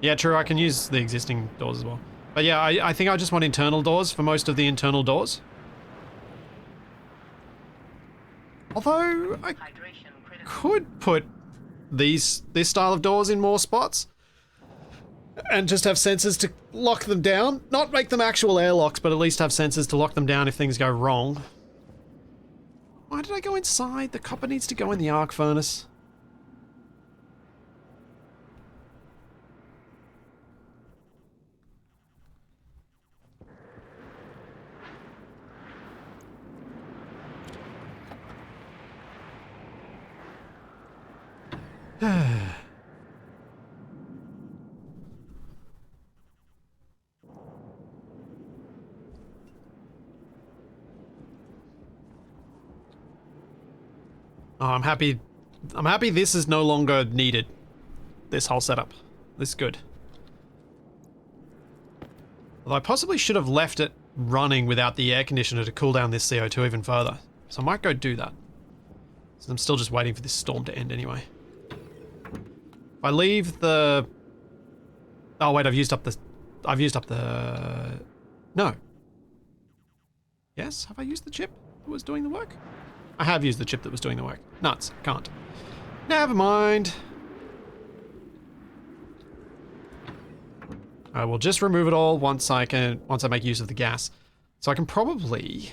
Yeah, true, I can use the existing doors as well. But yeah, I think I just want internal doors for most of the internal doors. Although, I could put this style of doors in more spots. And just have sensors to lock them down. Not make them actual airlocks, but at least have sensors to lock them down if things go wrong. Why did I go inside? The copper needs to go in the arc furnace. Oh, I'm happy this is no longer needed. This whole setup. This is good. Although I possibly should have left it running without the air conditioner to cool down this CO2 even further. So I might go do that. So I'm still just waiting for this storm to end anyway. If I leave the... Oh wait, I've used up the... No. Yes? Have I used the chip that was doing the work? I have used the chip that was doing the work. Nuts. Can't. Never mind. I will just remove it all once I make use of the gas. So I can probably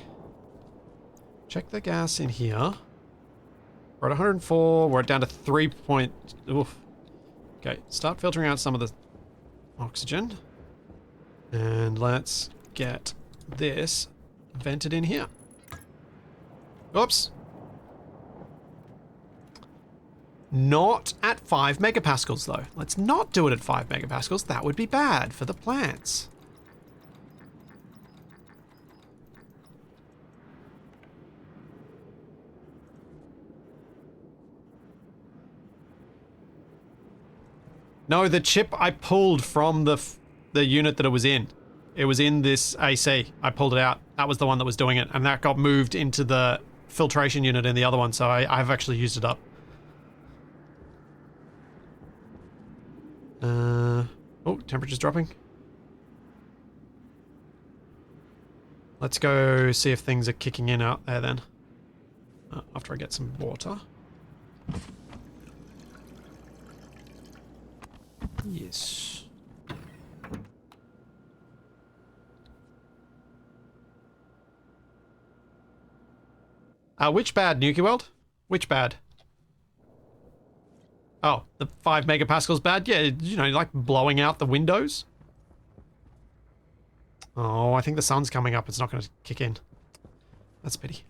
check the gas in here. We're at 104. We're down to 3 point... Oof. Okay, start filtering out some of the oxygen. And let's get this vented in here. Oops. Not at 5 megapascals though. Let's not do it at 5 megapascals. That would be bad for the plants. No, the chip I pulled from the unit that it was in. It was in this AC. I pulled it out. That was the one that was doing it. And that got moved into the filtration unit in the other one. So I've actually used it up. Oh, temperature's dropping. Let's go see if things are kicking in out there then. After I get some water. Yes. Which bad, Nuki World? Which bad? Oh, the 5 megapascals bad? Yeah, you know, like blowing out the windows. Oh, I think the sun's coming up. It's not going to kick in. That's a pity.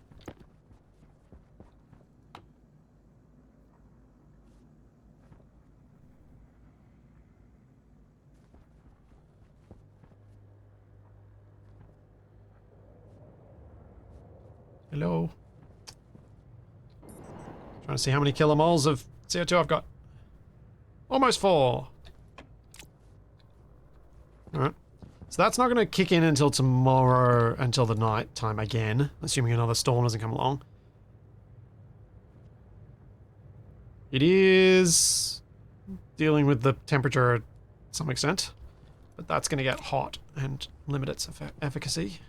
Hello. Trying to see how many kilomoles of CO2 I've got. Almost 4. Alright. So that's not going to kick in until tomorrow, until the night time again, assuming another storm doesn't come along. It is dealing with the temperature to some extent, but that's going to get hot and limit its efficacy.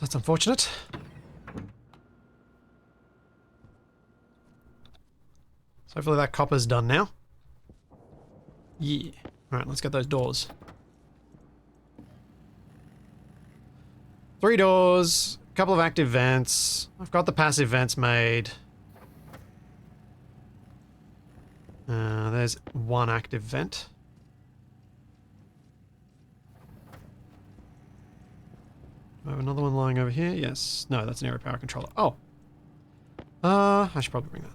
That's unfortunate. So hopefully that copper's done now. Yeah. Alright, let's get those doors. 3 doors, a couple of active vents. I've got the passive vents made. There's 1 active vent. Do I have another one lying over here? Yes. No, that's an air power controller. Oh. I should probably bring that.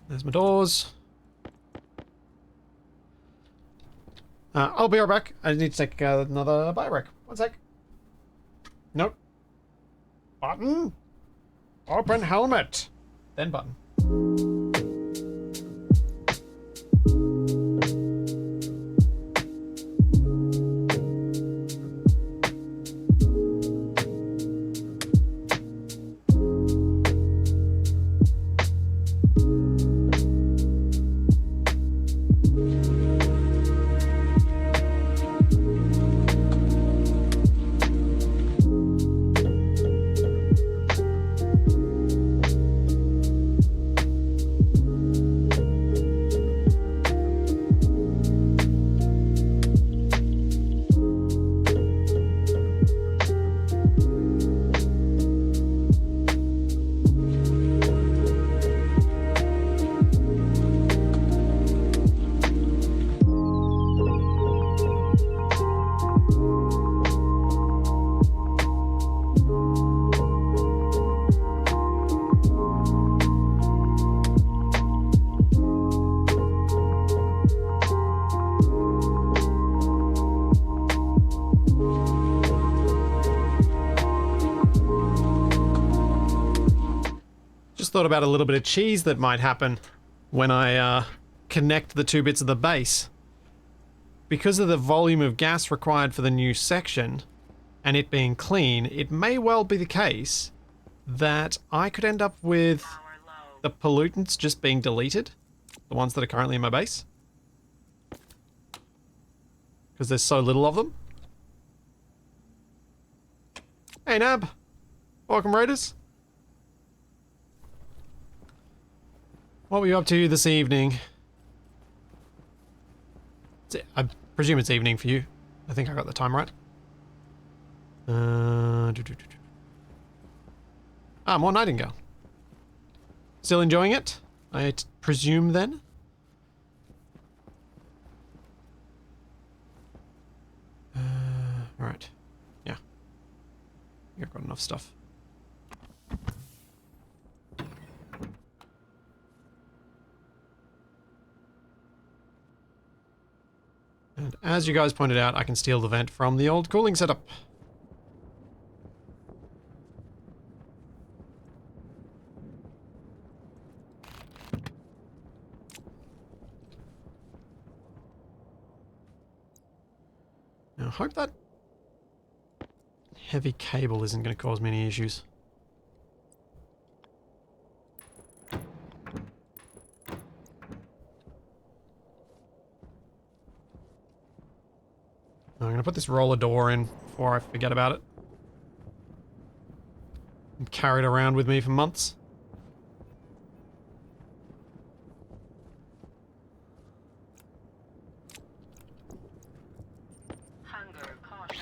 There's my doors. I'll be right back. I need to take another bio break. 1 sec. Nope. Button. Open helmet. Then button. Thought about a little bit of cheese that might happen when I connect the 2 bits of the base. Because of the volume of gas required for the new section and it being clean, it may well be the case that I could end up with the pollutants just being deleted, the ones that are currently in my base, because there's so little of them. Hey Nab, welcome Raiders. What were you up to this evening? I presume it's evening for you. I think I got the time right. More Nightingale. Still enjoying it? I presume then? Right. Yeah. I've got enough stuff. And as you guys pointed out, I can steal the vent from the old cooling setup. Now, I hope that heavy cable isn't going to cause me any issues. I'm going to put this roller door in before I forget about it. And carry it around with me for months. Hunger caution.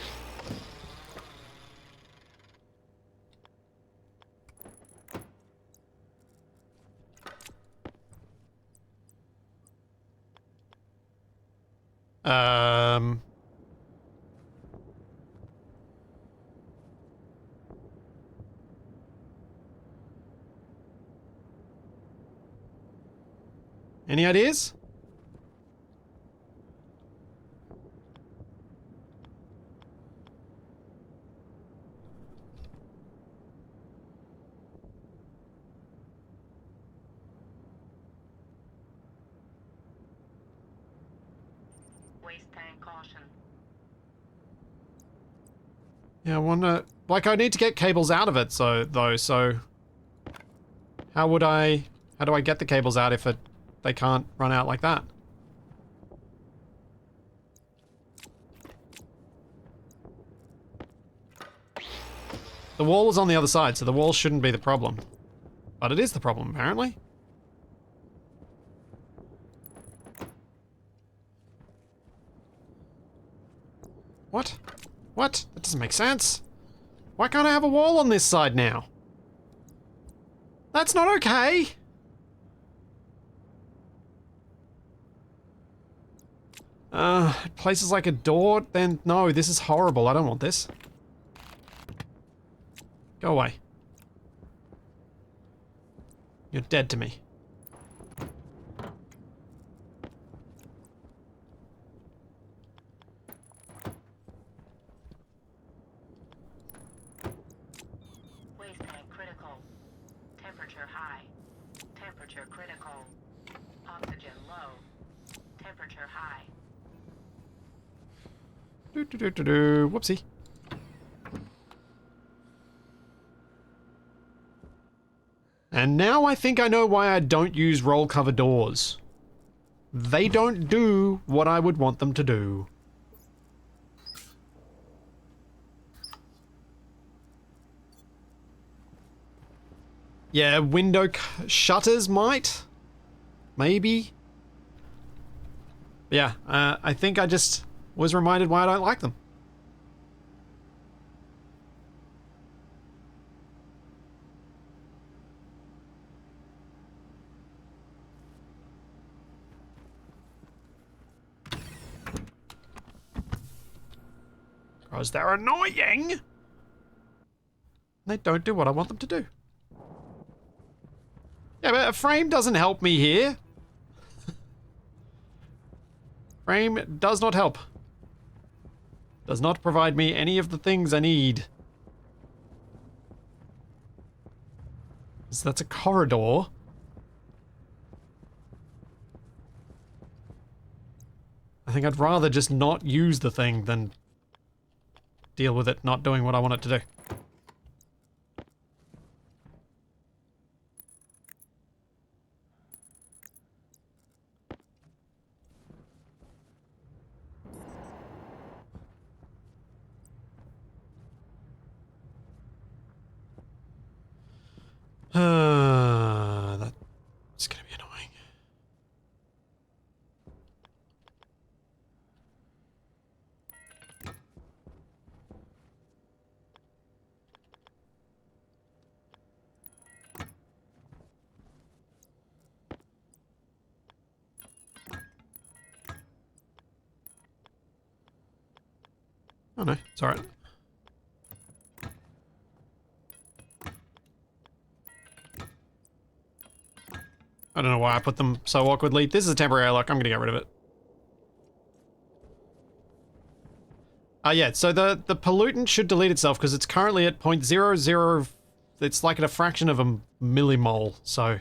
Any ideas? Waste tank caution. Yeah, I wonder... Like, I need to get cables out of it, so how do I get the cables out if they can't run out like that? The wall is on the other side, so the wall shouldn't be the problem. But it is the problem, apparently. What? What? That doesn't make sense. Why can't I have a wall on this side now? That's not okay! Places like a door, then no, this is horrible. I don't want this. Go away. You're dead to me. Waste tank critical. Temperature high. Temperature critical. Oxygen low. Temperature high. Whoopsie. And now I think I know why I don't use roll cover doors. They don't do what I would want them to do. Yeah, window shutters might? Maybe? Yeah, I think I just was reminded why I don't like them. Because they're annoying! They don't do what I want them to do. Yeah, but a frame doesn't help me here. Frame does not help. Does not provide me any of the things I need. So that's a corridor. I think I'd rather just not use the thing than deal with it not doing what I want it to do. That's gonna be annoying. Oh no, it's alright. I don't know why I put them so awkwardly. This is a temporary airlock. I'm gonna get rid of it. Yeah, so the pollutant should delete itself because it's currently at 0.00... It's like at a fraction of a millimole, so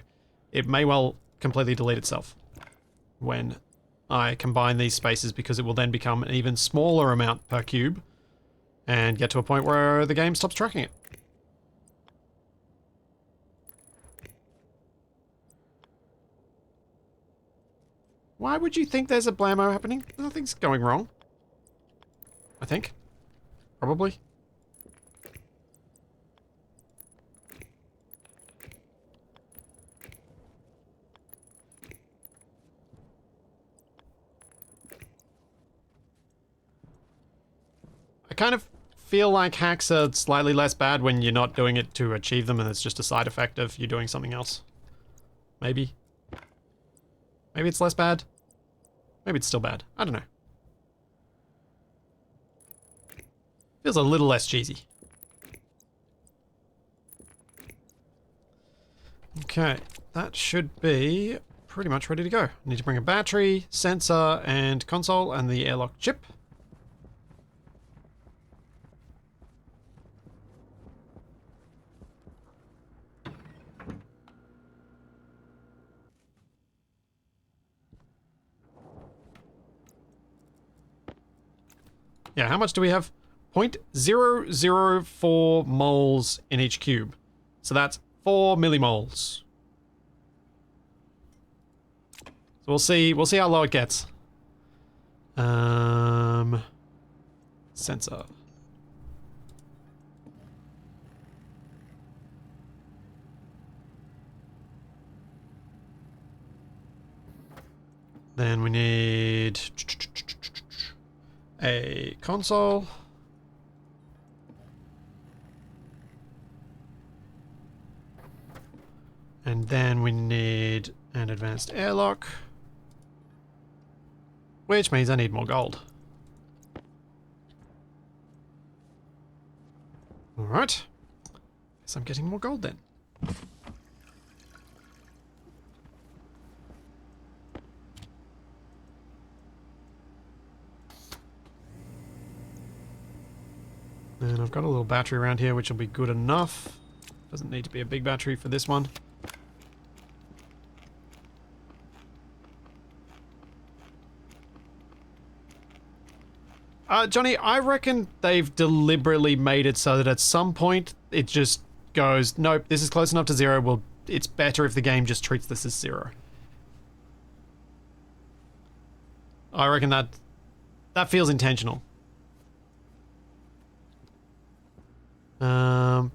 it may well completely delete itself when I combine these spaces because it will then become an even smaller amount per cube and get to a point where the game stops tracking it. Why would you think there's a blammo happening? Nothing's going wrong. I think. Probably. I kind of feel like hacks are slightly less bad when you're not doing it to achieve them and it's just a side effect of you doing something else. Maybe. Maybe it's less bad. Maybe it's still bad. I don't know. Feels a little less cheesy. Okay, that should be pretty much ready to go. I need to bring a battery, sensor, and console, and the airlock chip. Yeah, how much do we have? 0.004 moles in each cube. So that's 4 millimoles. So we'll see how low it gets. Sensor. Then we need a console. And then we need an advanced airlock. Which means I need more gold. Alright. Guess I'm getting more gold then. And I've got a little battery around here which will be good enough. Doesn't need to be a big battery for this one. Johnny, I reckon they've deliberately made it so that at some point it just goes, nope, this is close enough to 0. Well, it's better if the game just treats this as 0. I reckon that feels intentional. I'm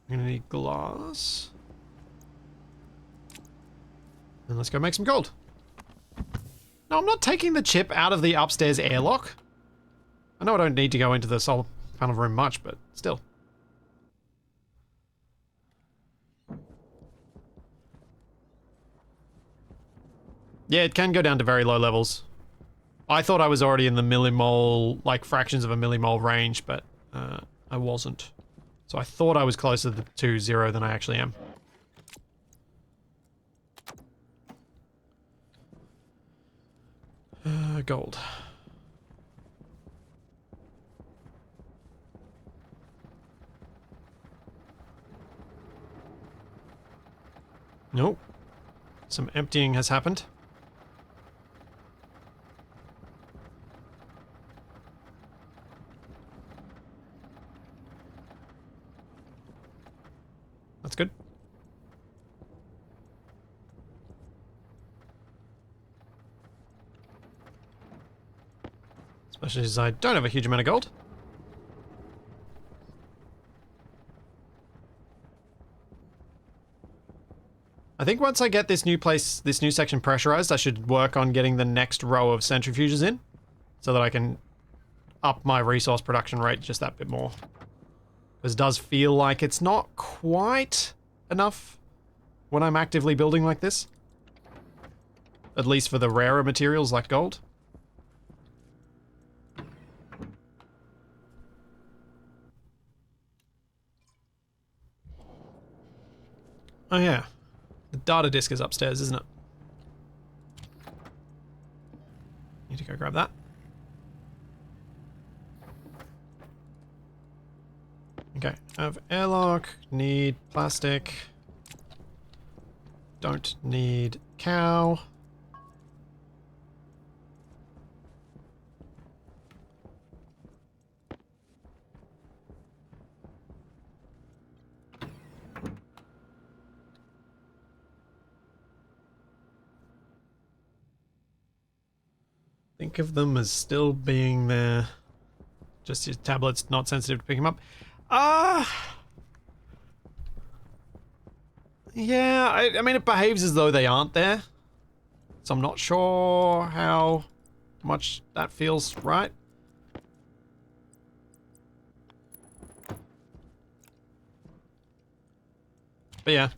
gonna need glass. And let's go make some gold. No, I'm not taking the chip out of the upstairs airlock. I know I don't need to go into the solar panel room much, but still. Yeah, it can go down to very low levels. I thought I was already in the millimole, like fractions of a millimole range, but I wasn't. So I thought I was closer to 0 than I actually am. Gold. Nope. Some emptying has happened. That's good. Especially as I don't have a huge amount of gold. I think once I get this new section pressurized, I should work on getting the next row of centrifuges in, so that I can up my resource production rate just that bit more. Because it does feel like it's not quite enough when I'm actively building like this. At least for the rarer materials like gold. Oh yeah. The data disk is upstairs, isn't it? Need to go grab that. Okay, have airlock, need plastic. Don't need cow. Think of them as still being there. Just your tablet's not sensitive to pick them up. Yeah, I mean, it behaves as though they aren't there. So I'm not sure how much that feels right. But yeah,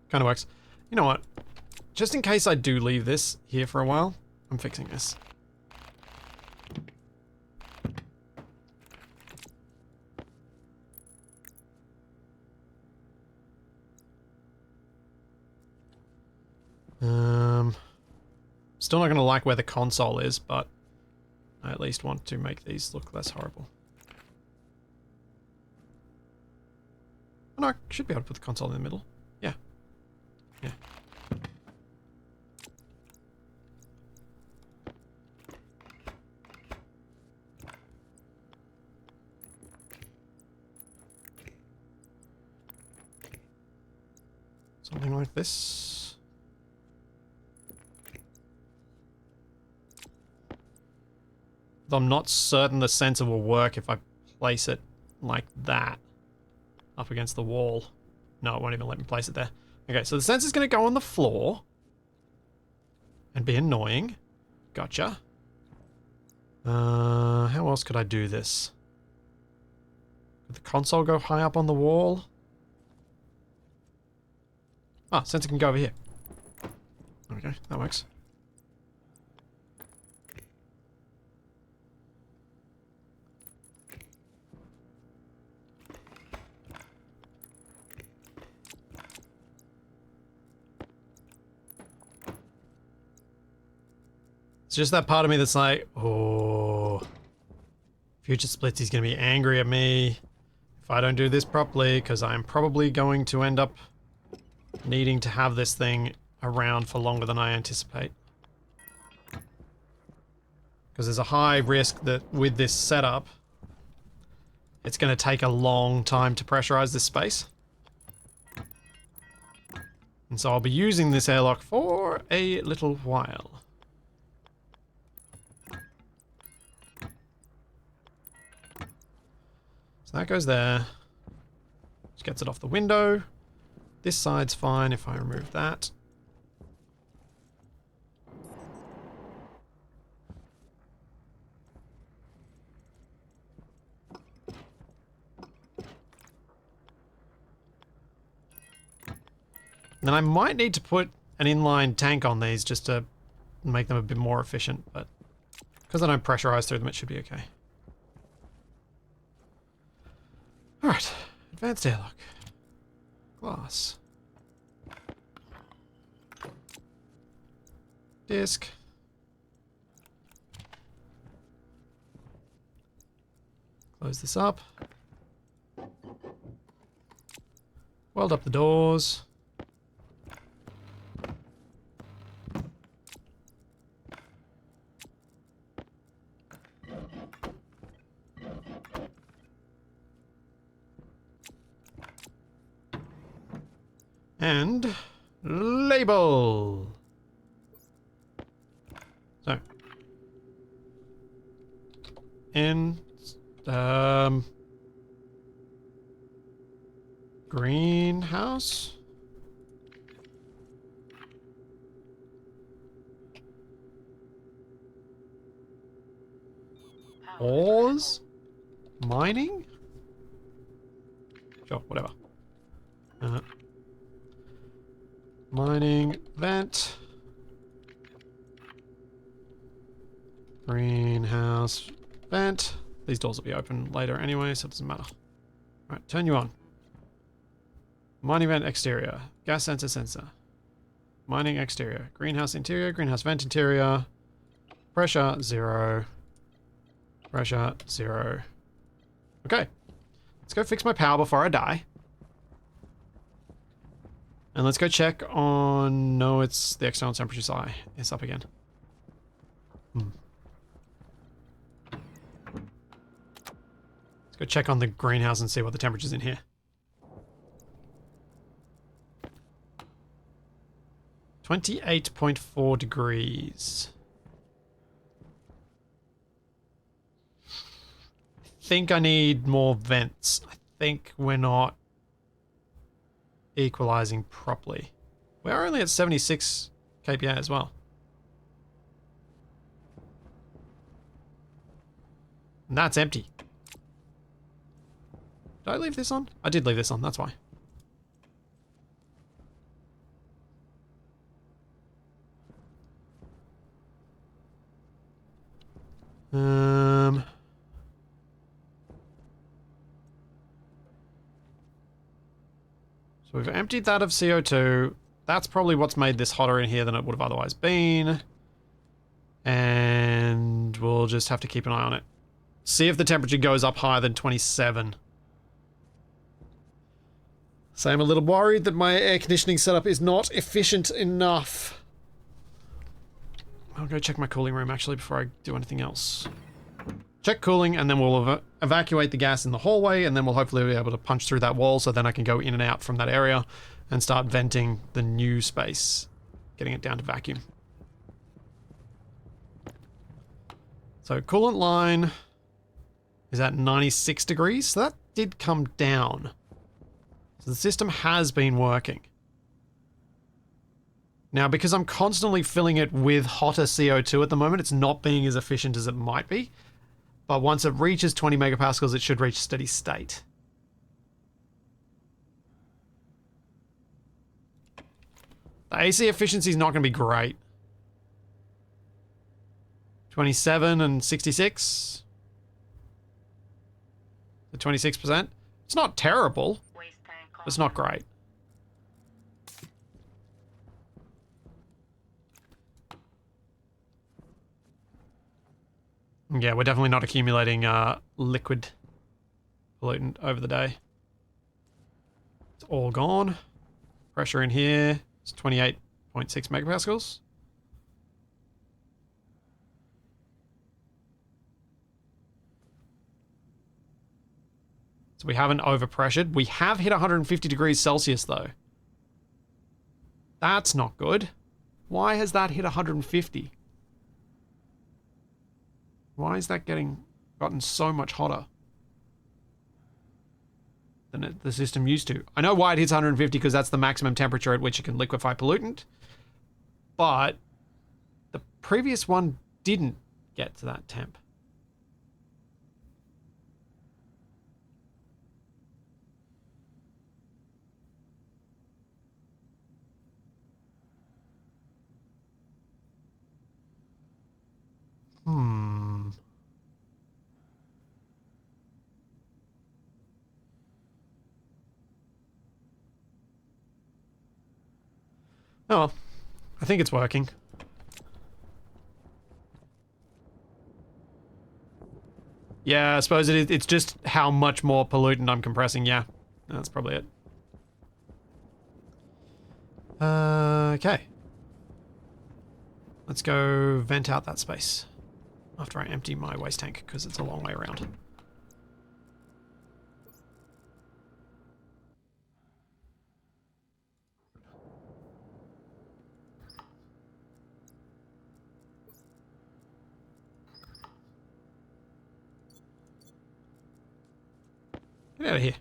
kind of works. You know what? Just in case I do leave this here for a while, I'm fixing this. Still not going to like where the console is, but I at least want to make these look less horrible. Oh, no, I should be able to put the console in the middle. Yeah. Yeah. Something like this. Though I'm not certain the sensor will work if I place it like that up against the wall. No, it won't even let me place it there. Okay, so the sensor's going to go on the floor and be annoying. Gotcha. How else could I do this? Could the console go high up on the wall? Ah, sensor can go over here. Okay, that works. It's just that part of me that's like, oh, Future Splits is going to be angry at me if I don't do this properly, because I'm probably going to end up needing to have this thing around for longer than I anticipate. Because there's a high risk that with this setup, it's going to take a long time to pressurize this space. And so I'll be using this airlock for a little while. So that goes there. Just gets it off the window. This side's fine if I remove that. Then I might need to put an inline tank on these just to make them a bit more efficient, but because I don't pressurize through them, it should be okay. Alright, advanced airlock. Glass. Disc. Close this up. Weld up the doors. And label. So in greenhouse. Ores? Mining? Sure, whatever. Mining vent. Greenhouse vent. These doors will be open later anyway, so it doesn't matter. Alright, turn you on. Mining vent exterior. Gas sensor. Mining exterior. Greenhouse interior. Greenhouse vent interior. Pressure 0. Pressure 0. Okay. Let's go fix my power before I die. And let's go check on... No, it's the external temperature side. It's up again. Let's go check on the greenhouse and see what the temperature's in here. 28.4 degrees. I think I need more vents. I think we're not equalizing properly. We're only at 76 kPa as well. And that's empty. Did I leave this on? I did leave this on, that's why. So we've emptied that of CO2. That's probably what's made this hotter in here than it would have otherwise been. And we'll just have to keep an eye on it. See if the temperature goes up higher than 27. So I'm a little worried that my air conditioning setup is not efficient enough. I'll go check my cooling room actually before I do anything else. Check cooling, and then we'll evacuate the gas in the hallway, and then we'll hopefully be able to punch through that wall so then I can go in and out from that area and start venting the new space, getting it down to vacuum. So coolant line is at 96 degrees, so that did come down. So the system has been working. Now, because I'm constantly filling it with hotter CO2 at the moment, it's not being as efficient as it might be. But once it reaches 20 megapascals, it should reach steady state. The AC efficiency is not going to be great. 27 and 66. The 26%. It's not terrible. Waste tank But it's not great. Yeah, we're definitely not accumulating liquid pollutant over the day. It's all gone. Pressure in here is 28.6 megapascals. So we haven't overpressured. We have hit 150 degrees Celsius though. That's not good. Why has that hit 150? Why is that gotten so much hotter than the system used to? I know why it hits 150 because that's the maximum temperature at which it can liquefy pollutant. But the previous one didn't get to that temp. Oh, I think it's working. Yeah, I suppose it's just how much more pollutant I'm compressing, yeah. That's probably it. Okay. Let's go vent out that space after I empty my waste tank, because it's a long way around. Get out of here.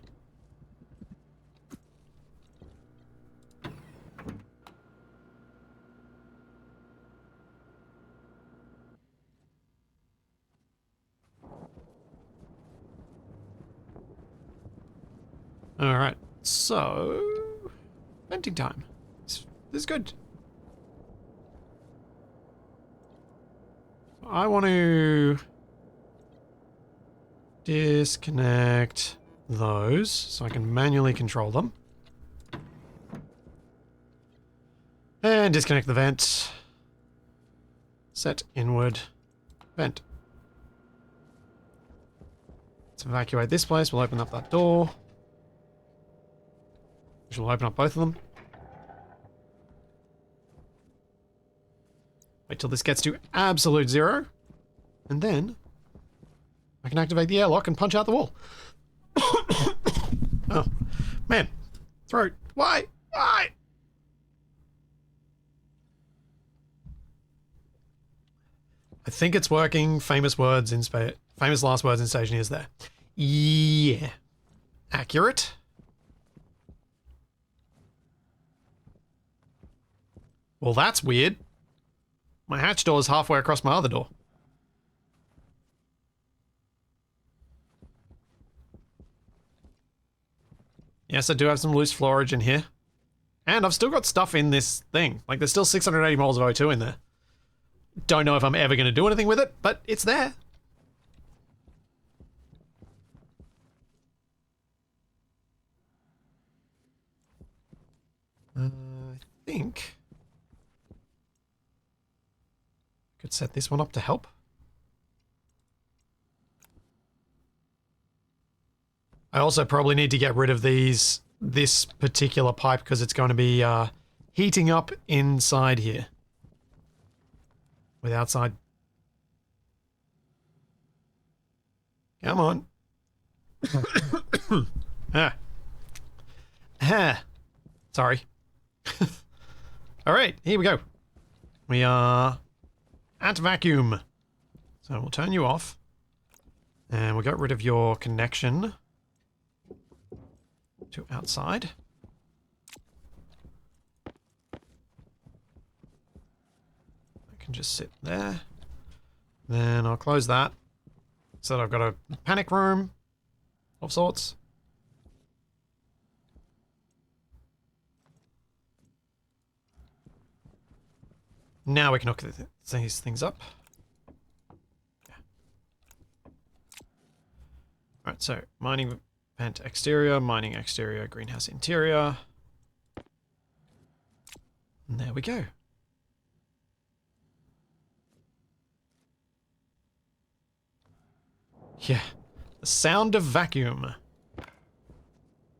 Alright, so... venting time. This is good. I want to... disconnect those so I can manually control them. And disconnect the vent. Set inward. Vent. Let's evacuate this place. We'll open up that door. Which will open up both of them. Wait till this gets to absolute zero. And then I can activate the airlock and punch out the wall. Oh, man. Throat. Why? Why? I think it's working. Famous last words in Stationeers there. Yeah. Accurate. Well, that's weird. My hatch door is halfway across my other door. Yes, I do have some loose floorage in here. And I've still got stuff in this thing. Like, there's still 680 moles of O2 in there. Don't know if I'm ever going to do anything with it, but it's there. I think I could set this one up to help. I also probably need to get rid of this particular pipe because it's going to be heating up inside here. With outside. Come on. Ah. Ah. Sorry. Alright, here we go. We are at vacuum. So we'll turn you off. And we'll get rid of your connection to outside. I can just sit there. Then I'll close that. So that I've got a panic room of sorts. Now we can hook these things up. Yeah. Alright, so mining vent exterior, mining exterior, greenhouse interior. And there we go. Yeah, the sound of vacuum.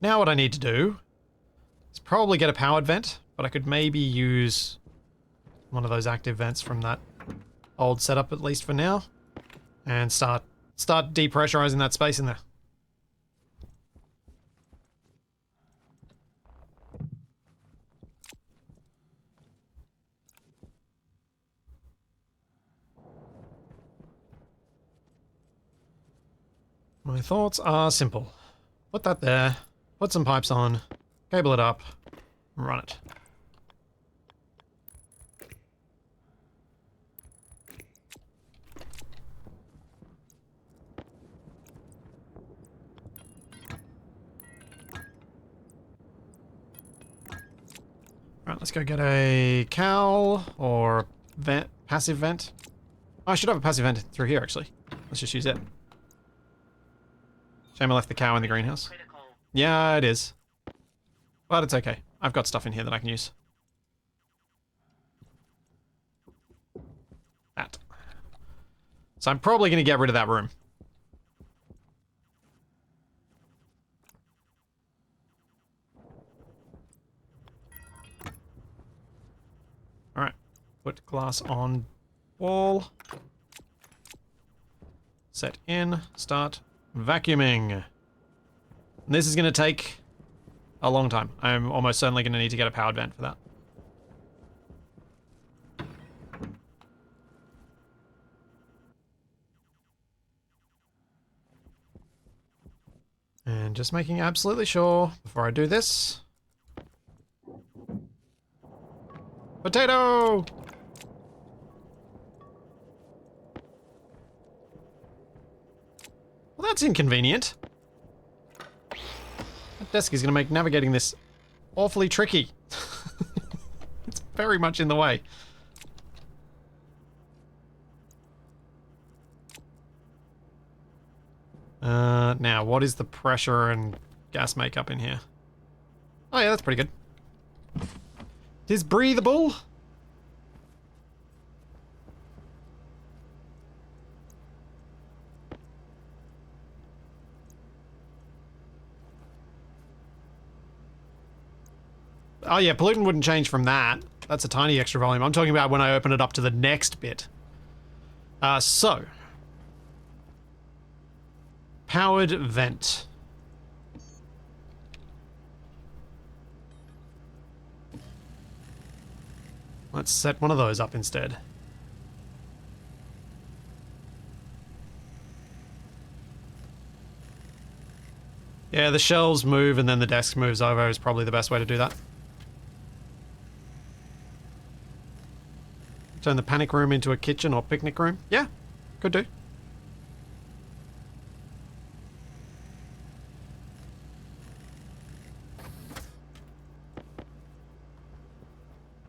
Now what I need to do is probably get a powered vent, but I could maybe use one of those active vents from that old setup, at least for now, and start depressurizing that space in there. My thoughts are simple. Put that there, put some pipes on, cable it up, run it. Alright, let's go get a cowl or vent, passive vent. Oh, I should have a passive vent through here, actually. Let's just use it. Shame I left the cow in the greenhouse. Critical. Yeah, it is. But it's okay. I've got stuff in here that I can use. That. So I'm probably going to get rid of that room. Alright. Put glass on wall. Set in. Start vacuuming. And this is going to take a long time. I'm almost certainly going to need to get a powered vent for that. And just making absolutely sure before I do this. Potato! Well, that's inconvenient. That desk is going to make navigating this awfully tricky. It's very much in the way. Now, what is the pressure and gas makeup in here? Oh yeah, that's pretty good. It is breathable. Oh yeah, pollutant wouldn't change from that. That's a tiny extra volume. I'm talking about when I open it up to the next bit. So. Powered vent. Let's set one of those up instead. Yeah, the shelves move and then the desk moves over is probably the best way to do that. Turn the panic room into a kitchen or picnic room. Yeah, could do.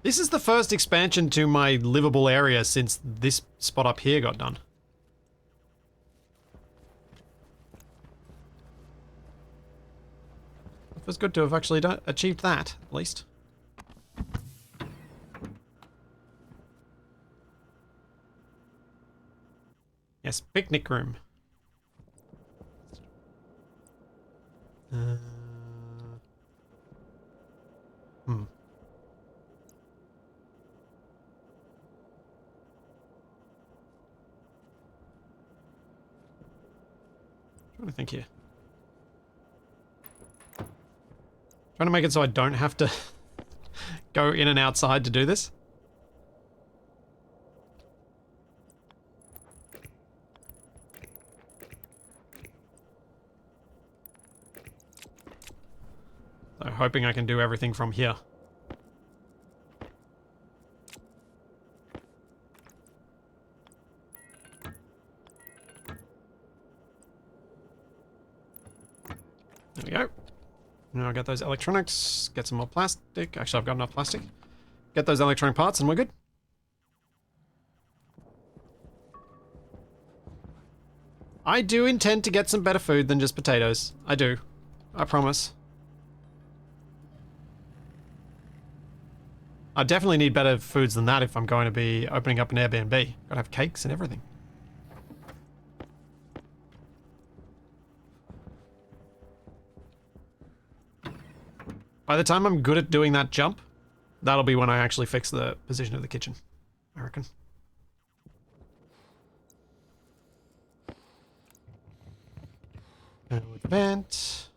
This is the first expansion to my livable area since this spot up here got done. It was good to have actually achieved that, at least. Yes, picnic room. Trying to think here. Trying to make it so I don't have to go in and outside to do this. So hoping I can do everything from here. There we go. Now I'll get those electronics, get some more plastic. Actually, I've got enough plastic. Get those electronic parts and we're good. I do intend to get some better food than just potatoes. I do. I promise. I definitely need better foods than that if I'm going to be opening up an Airbnb. Gotta have cakes and everything. By the time I'm good at doing that jump, that'll be when I actually fix the position of the kitchen, I reckon. And with the vent.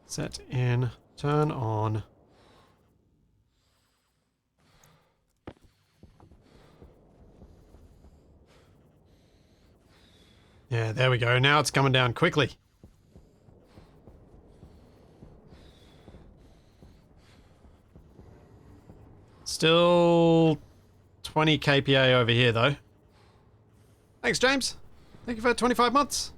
Set in, turn on. Yeah, there we go. Now it's coming down quickly. Still 20 kPa over here, though. Thanks, James. Thank you for 25 months.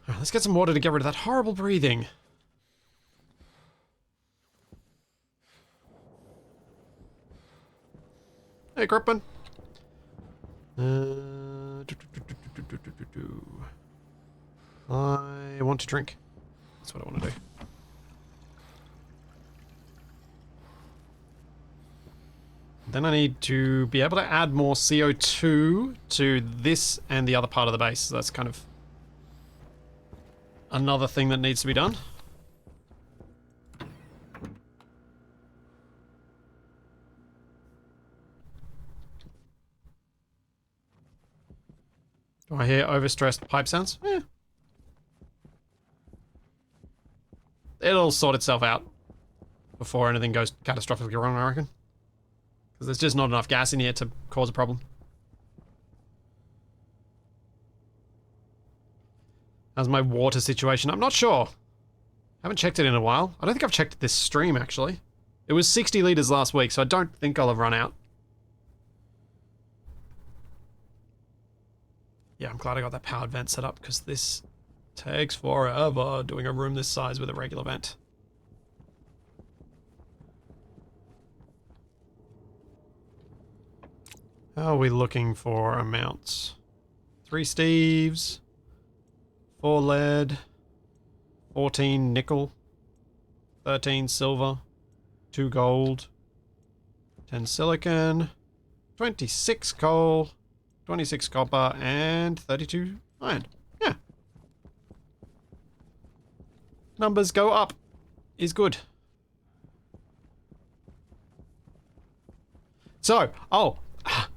Alright, let's get some water to get rid of that horrible breathing. Hey, Crippen. I want to drink. That's what I want to do. Then I need to be able to add more CO2 to this and the other part of the base. So that's kind of another thing that needs to be done. Do I hear overstressed pipe sounds? Yeah. It'll sort itself out before anything goes catastrophically wrong, I reckon. Because there's just not enough gas in here to cause a problem. How's my water situation? I'm not sure. Haven't checked it in a while. I don't think I've checked this stream, actually. It was 60 litres last week, so I don't think I'll have run out. Yeah, I'm glad I got that powered vent set up, because this takes forever doing a room this size with a regular vent. How are we looking for amounts? 3 Steves, 4 lead, 14 nickel, 13 silver, 2 gold, 10 silicon, 26 coal, 26 copper, and 32 iron. Yeah. Numbers go up. Is good. So,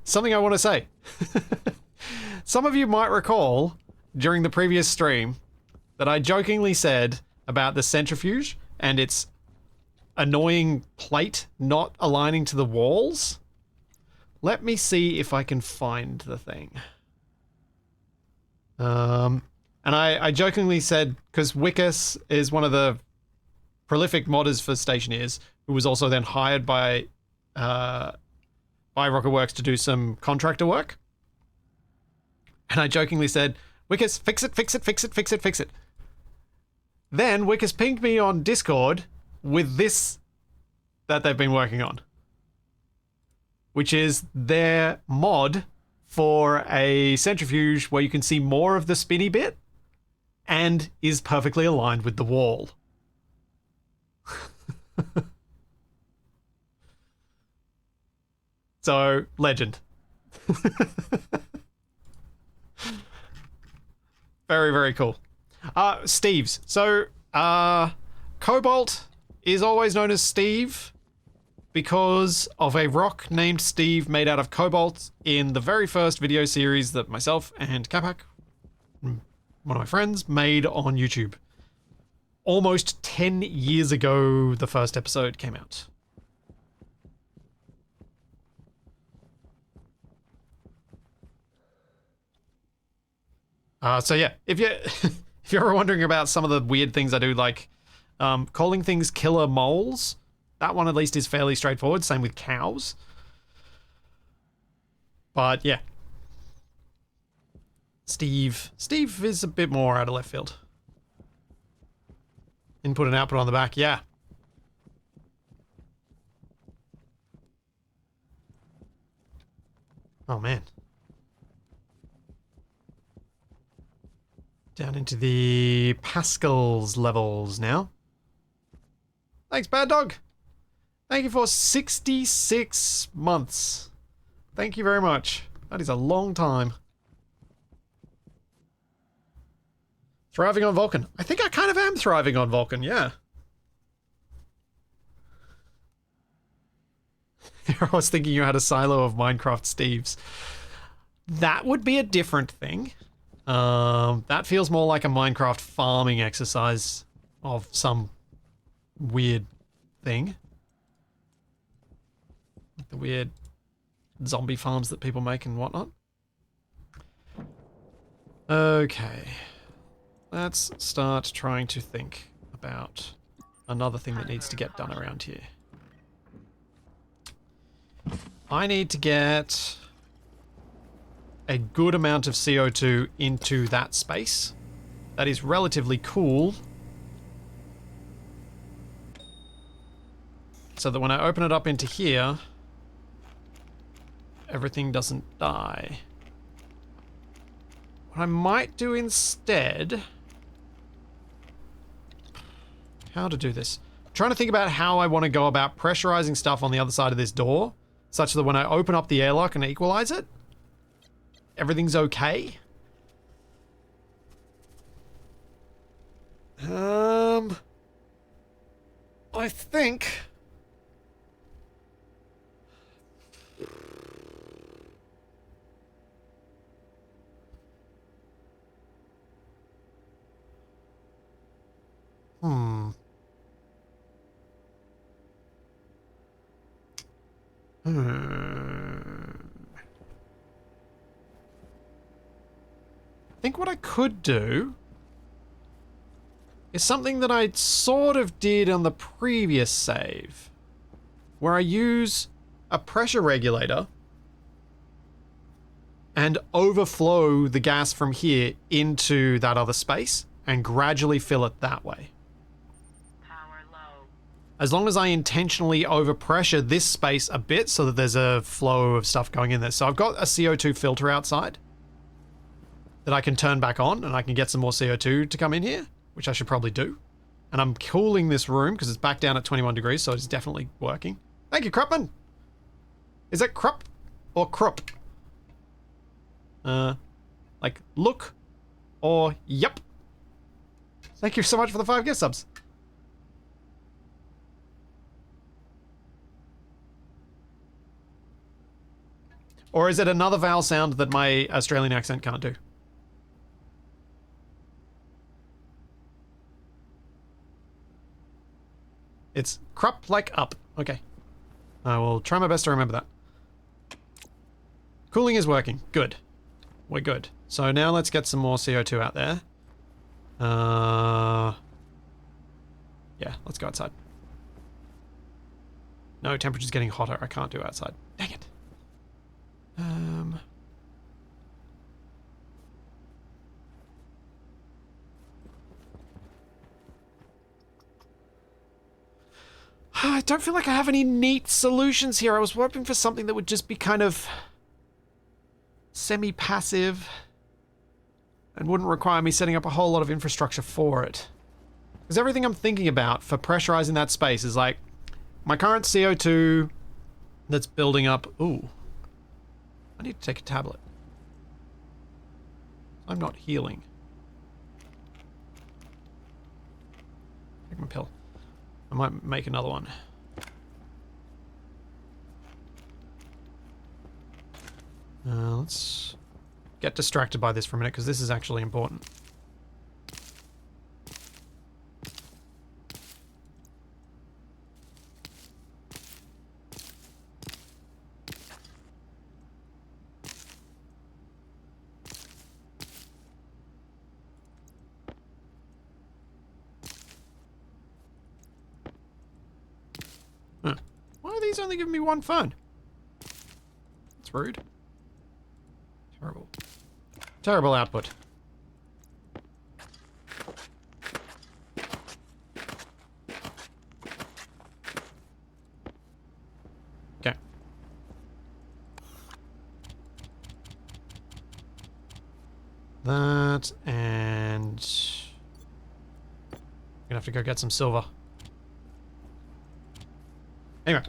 something I want to say. Some of you might recall during the previous stream that I jokingly said about the centrifuge and its annoying plate not aligning to the walls. Let me see if I can find the thing. And I jokingly said, because Wickus is one of the prolific modders for Stationeers, who was also then hired by Rocketworks to do some contractor work. And I jokingly said, Wickus, fix it, fix it, fix it, fix it, fix it. Then Wickus pinged me on Discord with this that they've been working on, which is their mod for a centrifuge where you can see more of the spinny bit and is perfectly aligned with the wall. So, legend. Very, very cool. Steves. So, cobalt is always known as Steve because of a rock named Steve made out of cobalt in the very first video series that myself and Capac, one of my friends, made on YouTube. Almost 10 years ago, the first episode came out. So yeah, if you if you're ever wondering about some of the weird things I do, like calling things killer moles, that one at least is fairly straightforward. Same with cows. But yeah, Steve is a bit more out of left field. Input and output on the back, yeah. Oh man. Down into the Pascal's levels now. Thanks, Bad Dog. Thank you for 66 months. Thank you very much. That is a long time. Thriving on Vulcan. I think I kind of am thriving on Vulcan, yeah. I was thinking you had a silo of Minecraft Steves. That would be a different thing. That feels more like a Minecraft farming exercise of some weird thing. Like the weird zombie farms that people make and whatnot. Okay. Let's start trying to think about another thing that needs to get done around here. I need to get a good amount of CO2 into that space. That is relatively cool. So that when I open it up into here, everything doesn't die. What I might do instead... How to do this? I'm trying to think about how I want to go about pressurizing stuff on the other side of this door, such that when I open up the airlock and equalize it, everything's okay. I think... I think what I could do is something that I sort of did on the previous save, where I use a pressure regulator and overflow the gas from here into that other space and gradually fill it that way. Power low. As long as I intentionally overpressure this space a bit so that there's a flow of stuff going in there. So I've got a CO2 filter outside that I can turn back on and I can get some more CO2 to come in here, which I should probably do. And I'm cooling this room because it's back down at 21 degrees, so it's definitely working. Thank you, Krupman. Is that Krupp or Krupp? Like look or yep. Thank you so much for the 5 gift subs. Or is it another vowel sound that my Australian accent can't do? It's Krupp like up. Okay. I will try my best to remember that. Cooling is working. Good. We're good. So now let's get some more CO2 out there. Yeah, let's go outside. No, temperature's getting hotter. I can't do outside. Dang it. I don't feel like I have any neat solutions here. I was hoping for something that would just be kind of semi-passive and wouldn't require me setting up a whole lot of infrastructure for it. Because everything I'm thinking about for pressurizing that space is like my current CO2 that's building up. Ooh. I need to take a tablet. I'm not healing. Take my pill. I might make another one. Let's get distracted by this for a minute, because this is actually important. Why are these only giving me one phone? That's rude. Terrible. Terrible output. Okay. That, and... I'm gonna have to go get some silver. Anyway,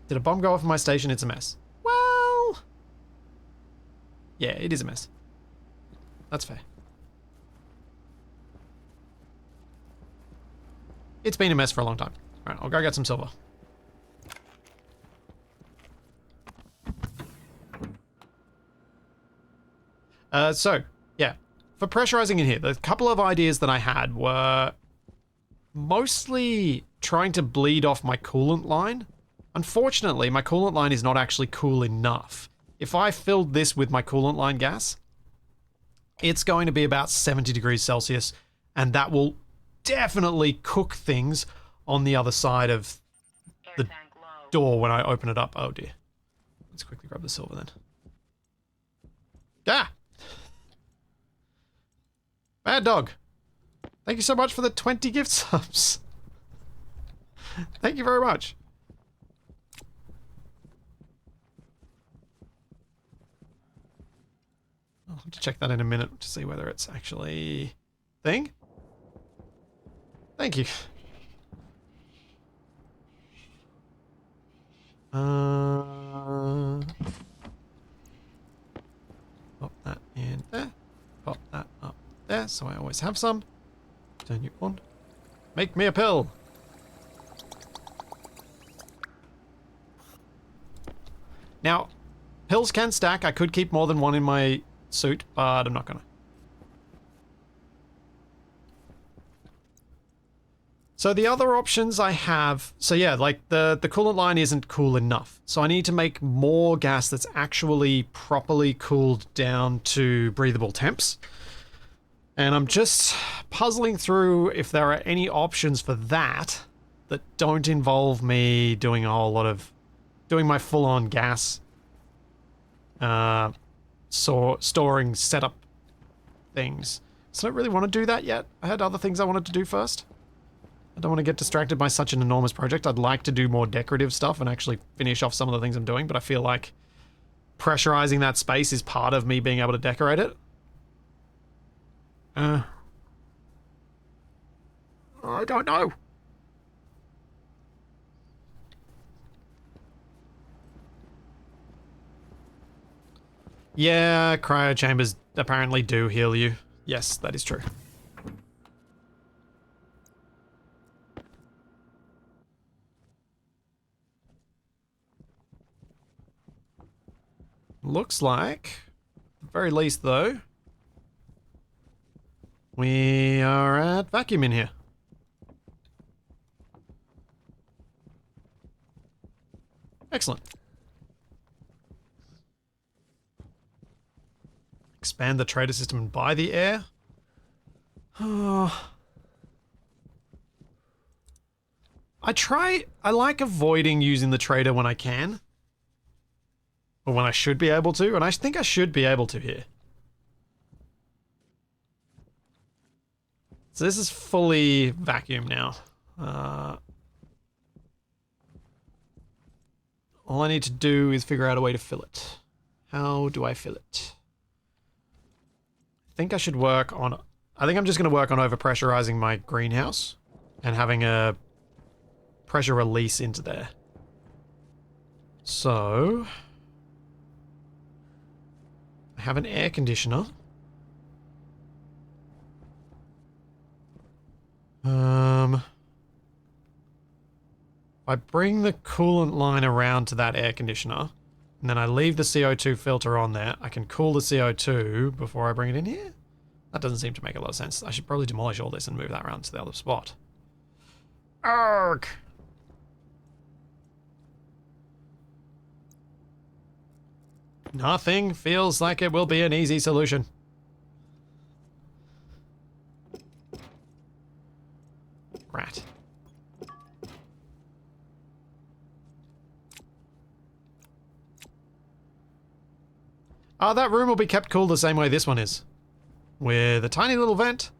did a bomb go off in my station? It's a mess. Well... yeah, it is a mess. That's fair. It's been a mess for a long time. Alright, I'll go get some silver. So, yeah. For pressurizing in here, the couple of ideas that I had were mostly trying to bleed off my coolant line. Unfortunately, my coolant line is not actually cool enough. If I filled this with my coolant line gas, it's going to be about 70 degrees Celsius, and that will definitely cook things on the other side of Air the tank low. door when I open it up. Oh dear. Let's quickly grab the silver then. Ah! Bad dog. Thank you so much for the 20 gift subs. Thank you very much. I'll have to check that in a minute to see whether it's actually thing. Thank you. Pop that in there. Pop that up there, so I always have some. Turn you on. Make me a pill. Now, pills can stack. I could keep more than one in my suit, but I'm not gonna. So the other options I have, so yeah, like the coolant line isn't cool enough. So I need to make more gas that's actually properly cooled down to breathable temps. And I'm just puzzling through if there are any options for that that don't involve me doing a whole lot of, doing my full-on gas, storing setup things. So I don't really want to do that yet. I had other things I wanted to do first. I don't want to get distracted by such an enormous project. I'd like to do more decorative stuff and actually finish off some of the things I'm doing, but I feel like pressurizing that space is part of me being able to decorate it. I don't know. Yeah, cryo chambers apparently do heal you. Yes, that is true. Looks like, at the very least though, we are at vacuum in here. Excellent. Expand the trader system and buy the air. Oh. I like avoiding using the trader when I can. Or when I should be able to, and I think I should be able to here. So this is fully vacuum now. All I need to do is figure out a way to fill it. How do I fill it? I think I should work on... I think I'm just going to work on overpressurizing my greenhouse and having a pressure release into there. So... I have an air conditioner. If I bring the coolant line around to that air conditioner, and then I leave the CO2 filter on there, I can cool the CO2 before I bring it in here? That doesn't seem to make a lot of sense. I should probably demolish all this and move that around to the other spot. Arrgh! Nothing feels like it will be an easy solution. Rat. That room will be kept cool the same way this one is. With a tiny little vent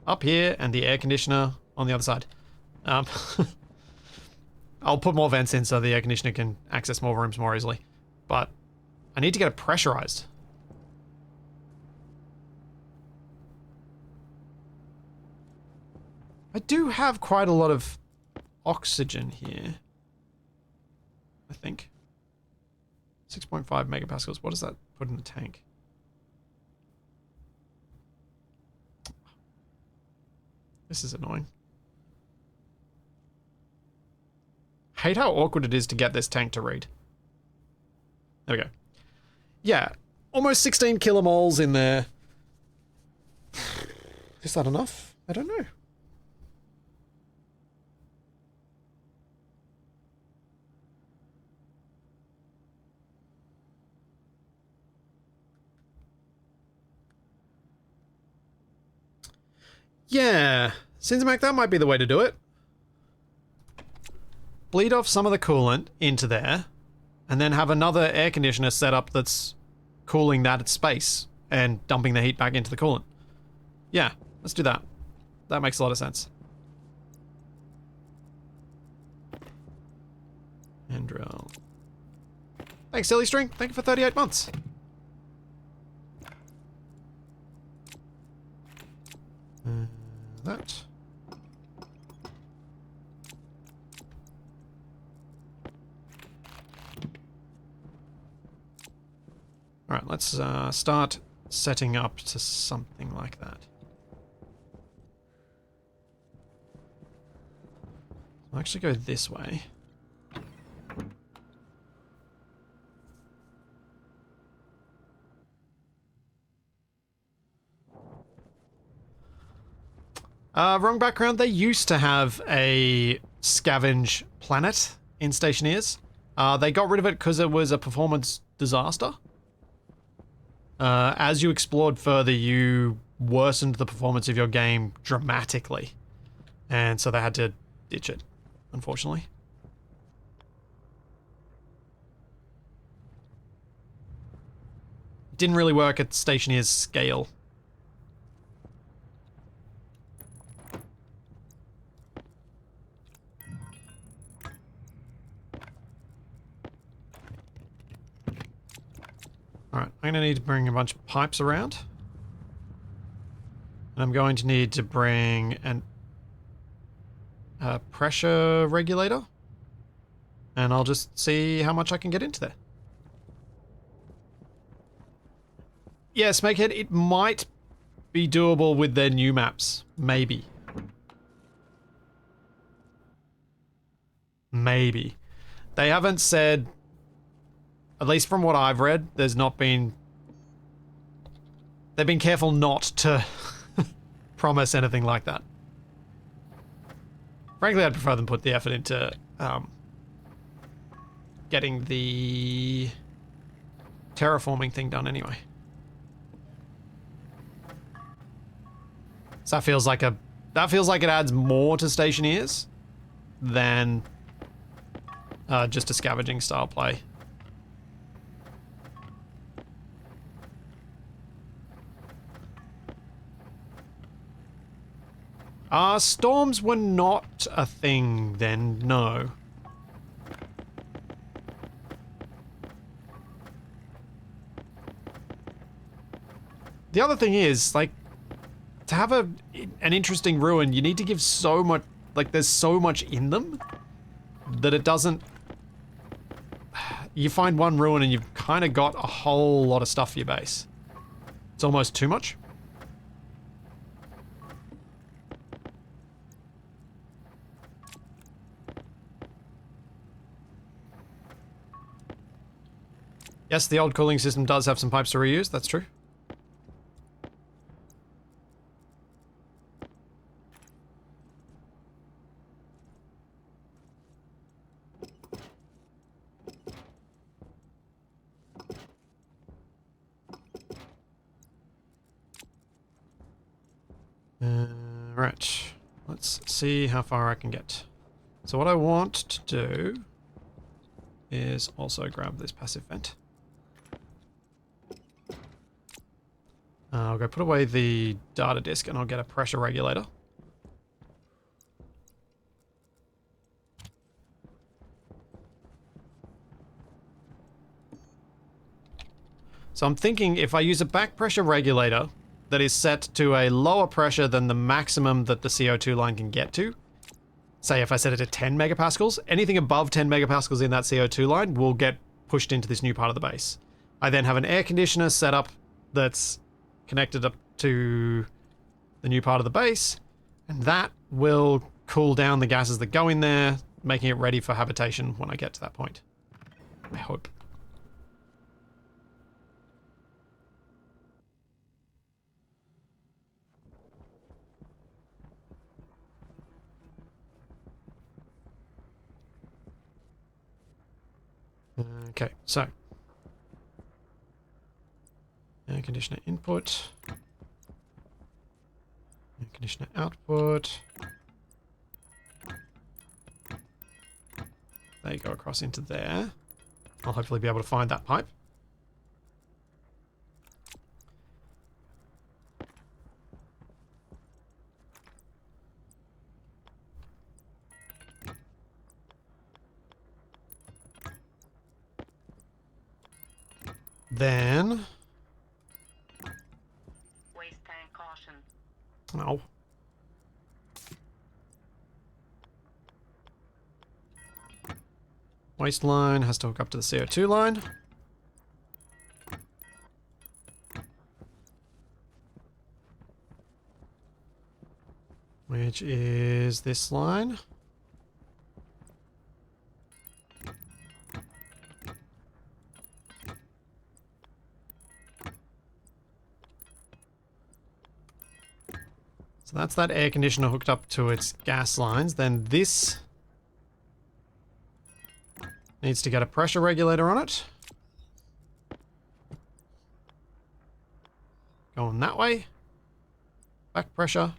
up here and the air conditioner on the other side. I'll put more vents in so the air conditioner can access more rooms more easily. But I need to get it pressurized. I do have quite a lot of oxygen here. I think. 6.5 megapascals. What does that put in the tank? This is annoying. Hate how awkward it is to get this tank to read. There we go. Yeah, almost 16 kilomoles in there. Is that enough? I don't know. Yeah, Cinzamac, that might be the way to do it. Bleed off some of the coolant into there, and then have another air conditioner set up that's cooling that space and dumping the heat back into the coolant. Yeah, let's do that. That makes a lot of sense. And drill. Thanks, Silly String. Thank you for 38 months. That. Alright, let's start setting up to something like that. I'll actually go this way. Wrong background. They used to have a scavenge planet in Stationeers. They got rid of it because it was a performance disaster. As you explored further, you worsened the performance of your game dramatically. And so they had to ditch it, unfortunately. Didn't really work at Stationeers scale. Alright, I'm going to need to bring a bunch of pipes around. And I'm going to need to bring a pressure regulator. And I'll just see how much I can get into there. Yeah, Snakehead, it might be doable with their new maps. Maybe. Maybe. They haven't said... At least from what I've read, there's not been... They've been careful not to promise anything like that. Frankly, I'd prefer them put the effort into getting the terraforming thing done anyway. So that feels like it adds more to Stationeers than just a scavenging style play. Storms were not a thing then, no. The other thing is, like, to have an interesting ruin, you need to give so much, like, there's so much in them that it doesn't... You find one ruin and you've kind of got a whole lot of stuff for your base. It's almost too much. Yes, the old cooling system does have some pipes to reuse, that's true. Right, let's see how far I can get. So what I want to do is also grab this passive vent. I'll go put away the data disk and I'll get a pressure regulator. So I'm thinking if I use a back pressure regulator that is set to a lower pressure than the maximum that the CO2 line can get to, say if I set it to 10 megapascals, anything above 10 megapascals in that CO2 line will get pushed into this new part of the base. I then have an air conditioner set up that's connected up to the new part of the base, and that will cool down the gases that go in there, making it ready for habitation when I get to that point. I hope. Okay, so air conditioner input, air conditioner output. They go across into there. I'll hopefully be able to find that pipe. Then... Waste tank caution. Oh. Waste line has to hook up to the CO2 line. Which is this line. So that's that air conditioner hooked up to its gas lines. Then this needs to get a pressure regulator on it. Going that way. Back pressure.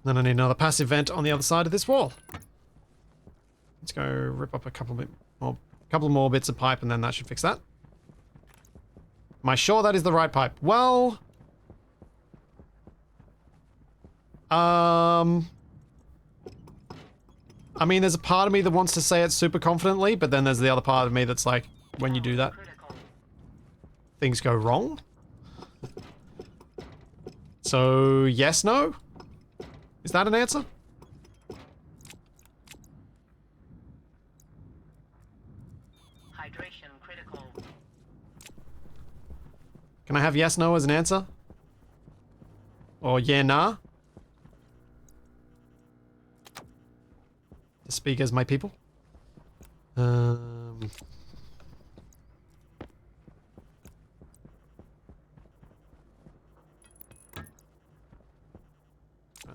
Then I need another passive vent on the other side of this wall. Let's go rip up a couple more bits of pipe and then that should fix that. Am I sure that is the right pipe? Well... I mean, there's a part of me that wants to say it super confidently, but then there's the other part of me that's like, when you do that, things go wrong. So, yes, no? Is that an answer? Hydration critical. Can I have yes, no as an answer? Or yeah, nah? To speak as my people.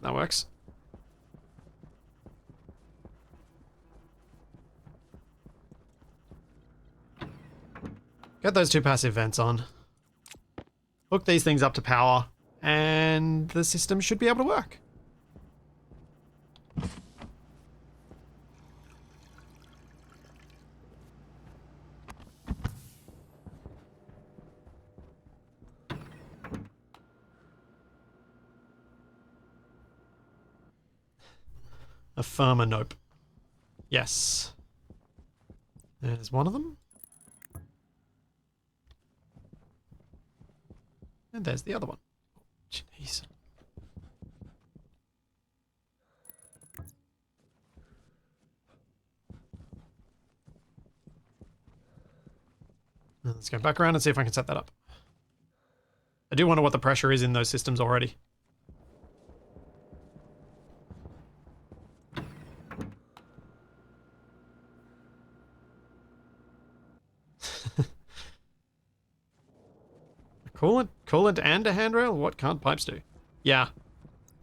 That works. Get those two passive vents on. Hook these things up to power, and the system should be able to work. Affirm nope. Yes. There's one of them. And there's the other one. Jeez. Let's go back around and see if I can set that up. I do wonder what the pressure is in those systems already. Coolant and a handrail? What can't pipes do? Yeah.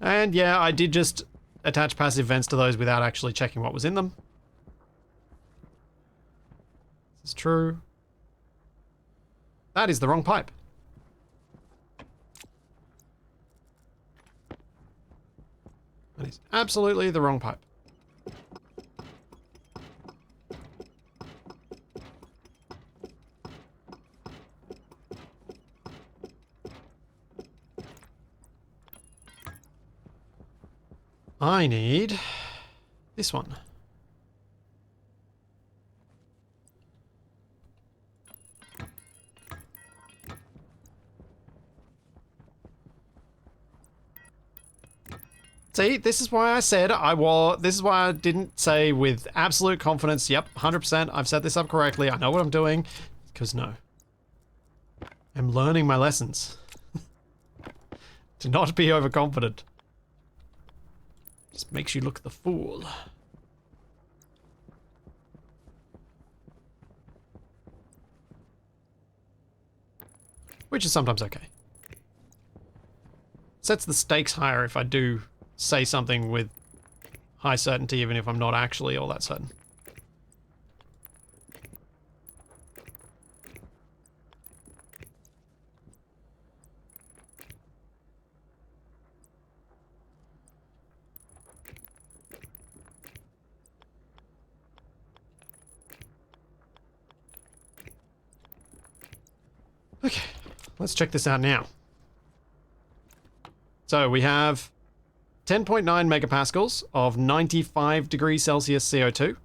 And yeah, I did just attach passive vents to those without actually checking what was in them. This is true. That is the wrong pipe. That is absolutely the wrong pipe. I need this one. See, this is why I said this is why I didn't say with absolute confidence, yep, 100%, I've set this up correctly, I know what I'm doing. Because no. I'm learning my lessons. To not be overconfident. Just makes you look the fool. Which is sometimes okay. Sets the stakes higher if I do say something with high certainty, even if I'm not actually all that certain. Okay, let's check this out now. So we have 10.9 megapascals of 95 degrees Celsius CO2.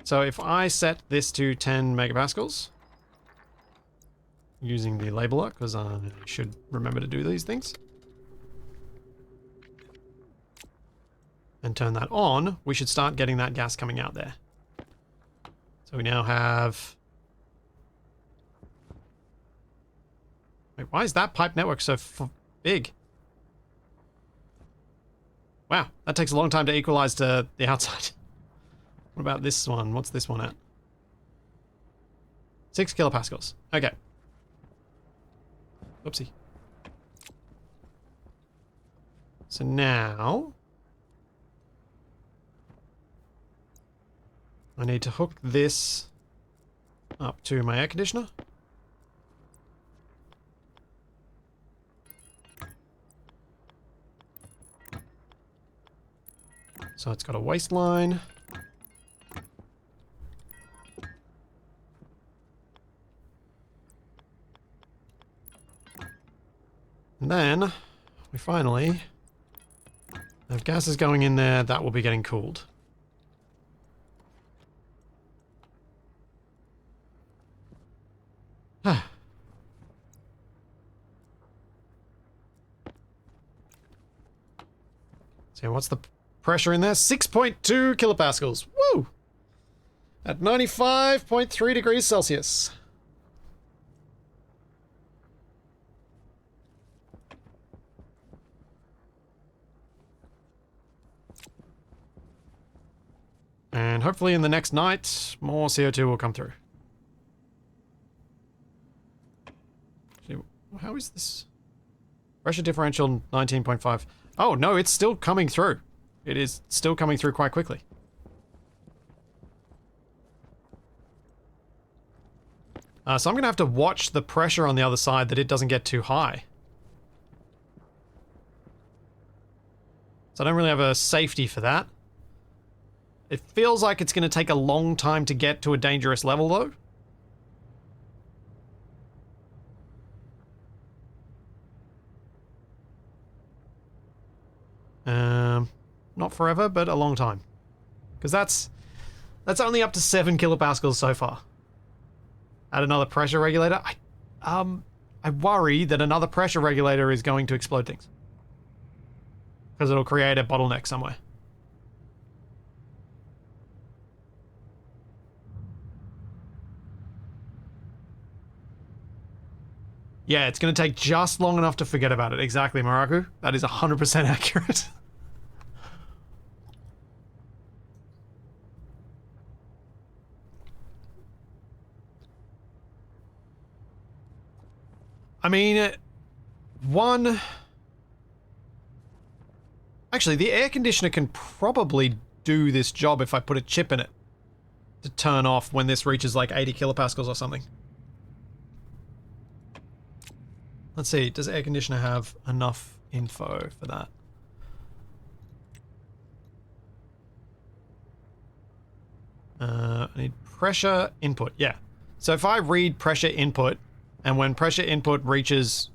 So if I set this to 10 megapascals, using the labeler, because I should remember to do these things, and turn that on, we should start getting that gas coming out there. So we now have... Wait, why is that pipe network so big? Wow, that takes a long time to equalize to the outside. What about this one? What's this one at? 6 kilopascals. Okay. Oopsie. So now... I need to hook this up to my air conditioner. So it's got a waistline. And then, we finally have gases going in there that will be getting cooled. So what's the pressure in there? 6.2 kilopascals. Woo! At 95.3 degrees Celsius. And hopefully in the next night, more CO2 will come through. How is this? Pressure differential 19.5. Oh, no, it's still coming through. It is still coming through quite quickly. So I'm going to have to watch the pressure on the other side that it doesn't get too high. So I don't really have a safety for that. It feels like it's going to take a long time to get to a dangerous level, though. Not forever, but a long time. Because that's only up to 7 kilopascals so far. Add another pressure regulator. I worry that another pressure regulator is going to explode things. Because it'll create a bottleneck somewhere. Yeah, it's going to take just long enough to forget about it. Exactly, Maraku. That is 100% accurate. I mean, one... Actually, the air conditioner can probably do this job if I put a chip in it to turn off when this reaches like 80 kilopascals or something. Let's see, does air conditioner have enough info for that? I need pressure input, yeah. So if I read pressure input, and when pressure input reaches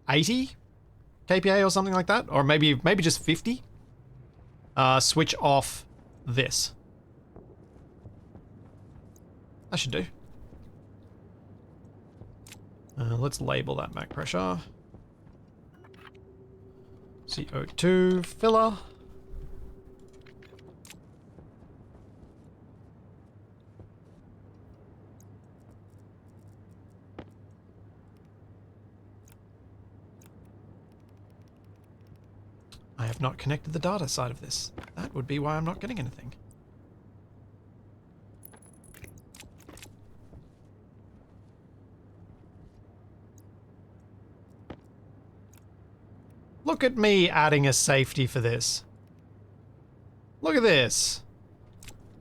80 kPa or something like that, or maybe just 50, switch off this. That should do. Let's label that MAC pressure. CO2 filler. I have not connected the data side of this. That would be why I'm not getting anything. Look at me adding a safety for this. Look at this.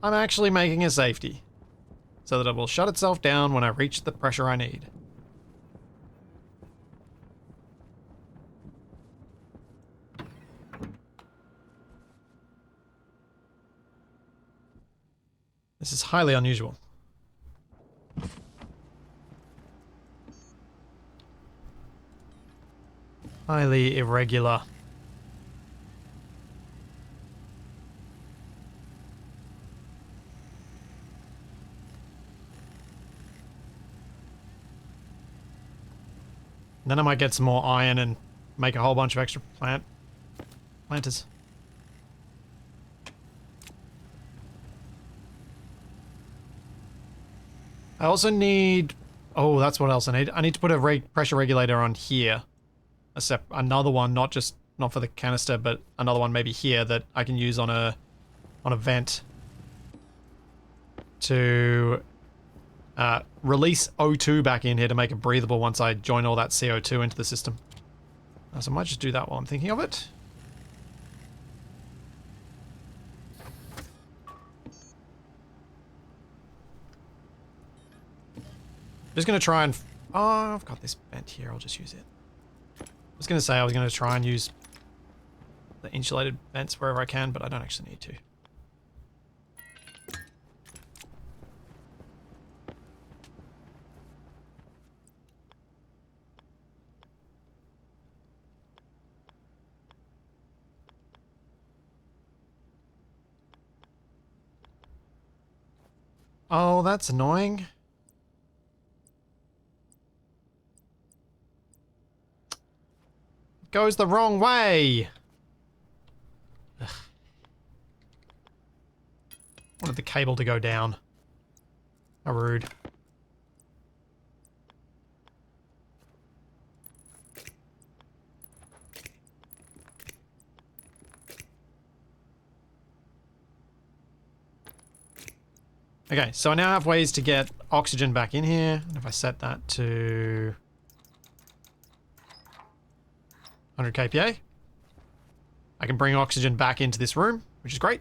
I'm actually making a safety so that it will shut itself down when I reach the pressure I need. This is highly unusual. Highly irregular. Then I might get some more iron and make a whole bunch of extra planters. I also need... Oh, that's what else I need. I need to put a pressure regulator on here. Another one, not for the canister, but another one maybe here that I can use on a vent to release O2 back in here to make it breathable once I join all that CO2 into the system. So I might just do that while I'm thinking of it. Just gonna try and... Oh, I've got this vent here, I'll just use it. I was gonna say I was gonna try and use the insulated vents wherever I can, but I don't actually need to. Oh, that's annoying. Goes the wrong way. Ugh. Wanted the cable to go down. How rude. Okay, so I now have ways to get oxygen back in here. And if I set that to 100 kPa, I can bring oxygen back into this room, which is great.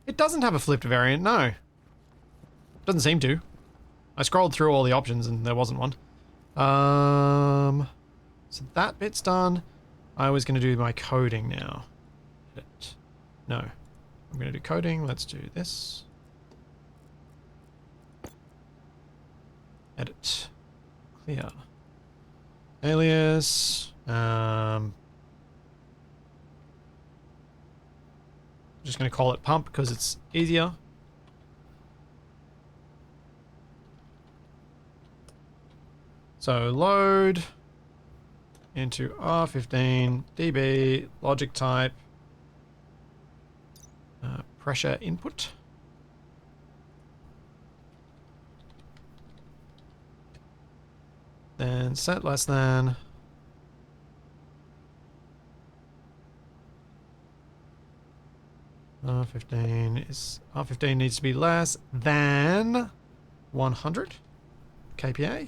It doesn't have a flipped variant, no. Doesn't seem to. I scrolled through all the options and there wasn't one. So that bit's done. I was going to do my coding now. No. I'm going to do coding. Let's do this. Edit. Clear. Alias. Just going to call it pump because it's easier. So load into R15 dB logic type pressure input. Then set less than. R15 needs to be less than 100 kPa.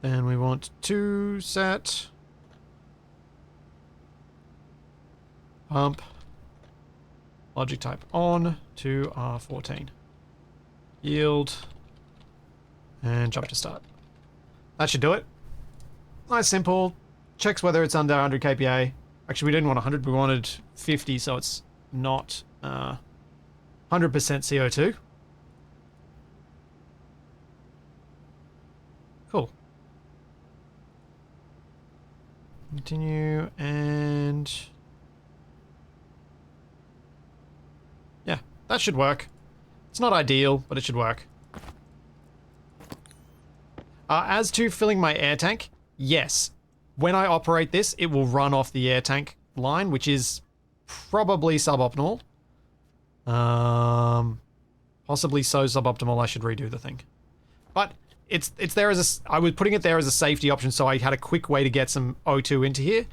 Then we want to set pump logic type on to R14. Yield and jump to start. That should do it. Nice, simple. Checks whether it's under 100 kPa. Actually, we didn't want 100, we wanted 50, so it's not 100% CO2. Cool. Continue, and yeah, that should work. It's not ideal, but it should work. As to filling my air tank, yes. When I operate this, it will run off the air tank line, which is probably suboptimal. Possibly so suboptimal I should redo the thing. But it's there as a... I was putting it there as a safety option, so I had a quick way to get some O2 into here.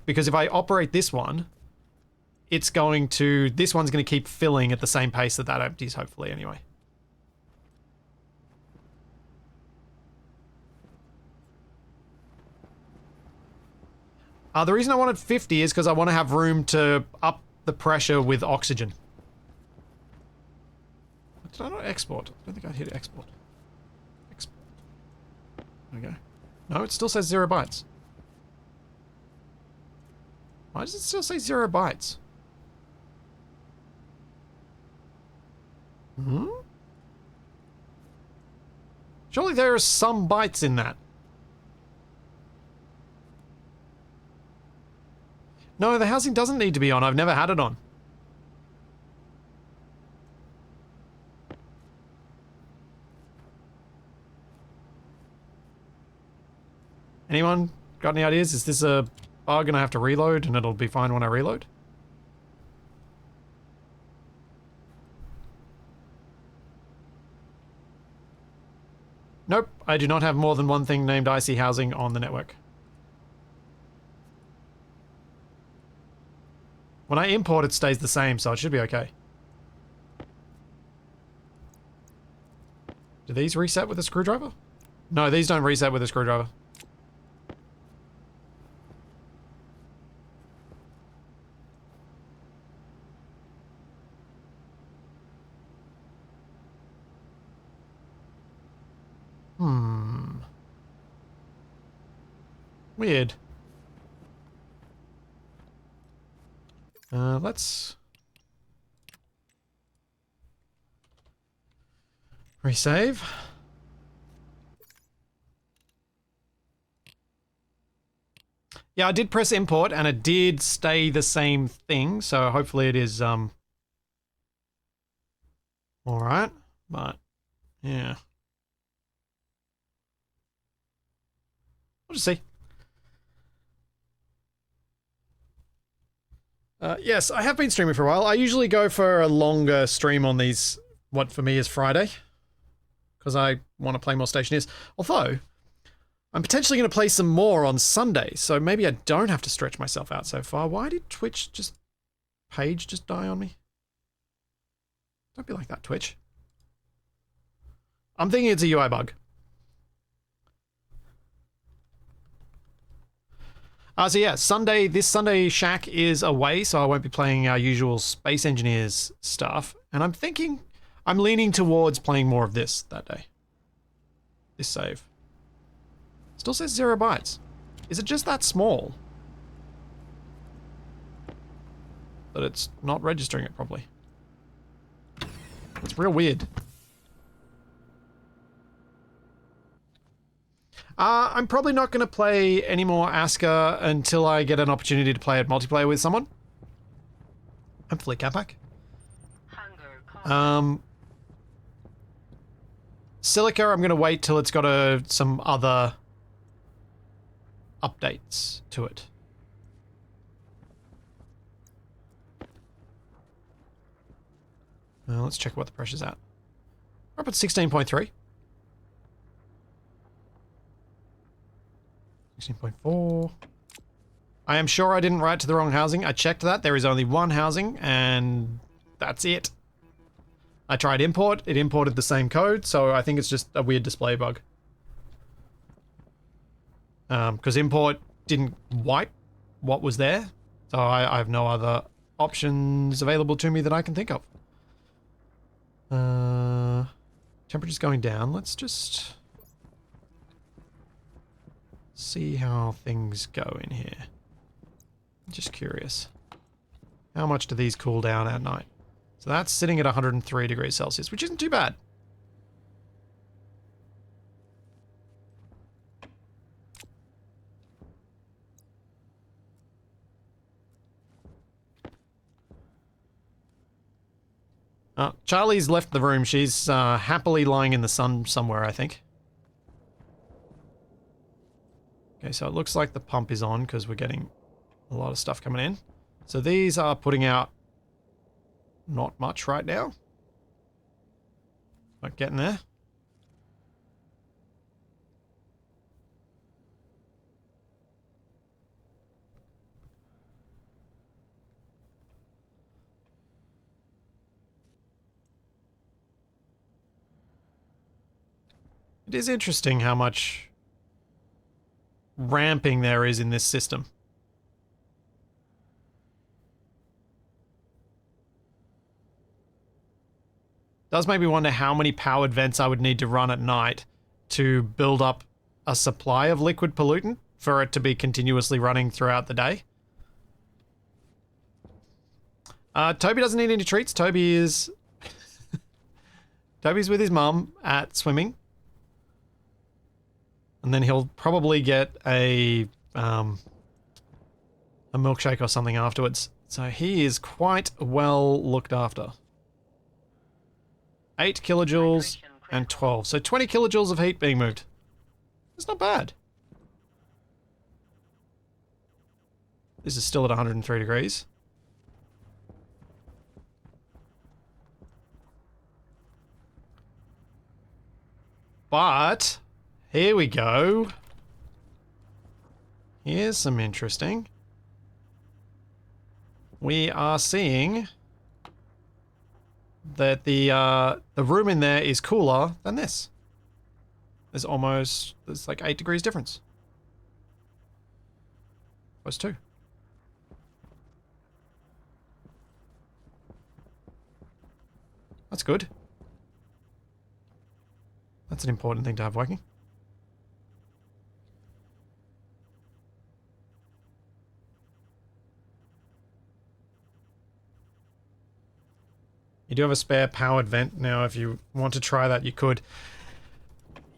Because if I operate this one, it's going to... This one's going to keep filling at the same pace that that empties, hopefully, anyway. The reason I wanted 50 is because I want to have room to up the pressure with oxygen. Did I not export? I don't think I hit export. Export. There we go. No, it still says 0 bytes. Why does it still say 0 bytes? Hmm? Surely there are some bytes in that. No, the housing doesn't need to be on. I've never had it on. Anyone got any ideas? Is this a bug and I have to reload and it'll be fine when I reload? Nope, I do not have more than one thing named IC housing on the network. When I import, it stays the same, so it should be okay. Do these reset with a screwdriver? No, these don't reset with a screwdriver. Weird. Let's resave. Yeah, I did press import and it did stay the same thing, so hopefully it is all right, but yeah. We'll just see. Yes, I have been streaming for a while. I usually go for a longer stream on these, what for me is Friday, because I want to play more Stationeers. Although, I'm potentially going to play some more on Sunday, so maybe I don't have to stretch myself out so far. Why did Page just die on me? Don't be like that, Twitch. I'm thinking it's a UI bug. So yeah, this Sunday Shaq is away, so I won't be playing our usual Space Engineers stuff. And I'm leaning towards playing more of this that day. This save. Still says 0 bytes. Is it just that small? That it's not registering it properly. It's real weird. I'm probably not going to play any more Aska until I get an opportunity to play it multiplayer with someone. Hopefully Capac. Silica, I'm going to wait till it's got some other updates to it. Let's check what the pressure's at. We're up at 16.3. 16.4. I am sure I didn't write to the wrong housing. I checked that. There is only one housing, and that's it. I tried import. It imported the same code, so I think it's just a weird display bug. because import didn't wipe what was there. So I have no other options available to me that I can think of. Temperature's going down. Let's just see how things go in here. Just curious. How much do these cool down at night? So that's sitting at 103 degrees Celsius, which isn't too bad. Charlie's left the room. She's happily lying in the sun somewhere, I think. Okay, so it looks like the pump is on because we're getting a lot of stuff coming in. So these are putting out not much right now. But getting there. It is interesting how much ramping there is in this system. Does make me wonder how many powered vents I would need to run at night to build up a supply of liquid pollutant for it to be continuously running throughout the day. Toby doesn't need any treats. Toby is... Toby's with his mum at swimming. And then he'll probably get a milkshake or something afterwards. So he is quite well looked after. 8 kilojoules and 12. So 20 kilojoules of heat being moved. That's not bad. This is still at 103 degrees. But here we go. Here's some interesting. We are seeing that the room in there is cooler than this. There's like 8 degrees difference. Close to. That's good. That's an important thing to have working. You do have a spare powered vent now. If you want to try that, you could.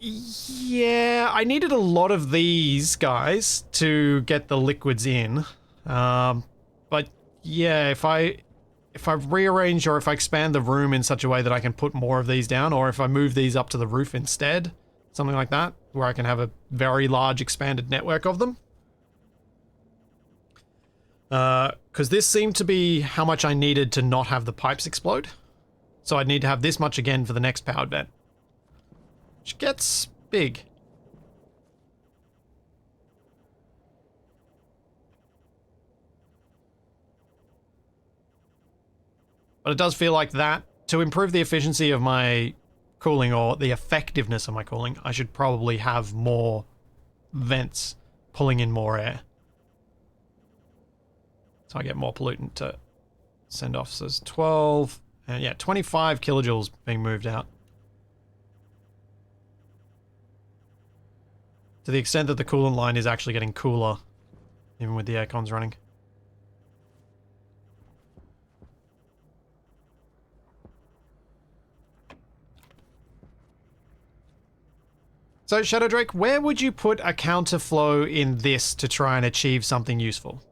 Yeah, I needed a lot of these guys to get the liquids in. But yeah, if I rearrange or if I expand the room in such a way that I can put more of these down, or if I move these up to the roof instead, something like that, where I can have a very large expanded network of them. Because this seemed to be how much I needed to not have the pipes explode. So I'd need to have this much again for the next powered vent. Which gets big. But it does feel like that, to improve the efficiency of my cooling, or the effectiveness of my cooling, I should probably have more vents pulling in more air. So I get more pollutant to send off. So it's 12, and yeah, 25 kilojoules being moved out. To the extent that the coolant line is actually getting cooler, even with the air cons running. So, Shadow Drake, where would you put a counterflow in this to try and achieve something useful?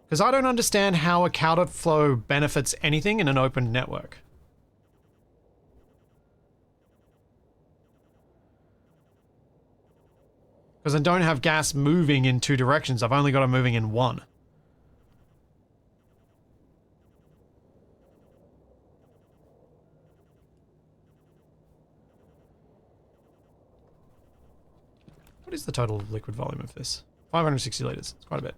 Because I don't understand how a counterflow benefits anything in an open network. Because I don't have gas moving in 2 directions, I've only got it moving in 1. What is the total liquid volume of this? 560 litres. It's quite a bit.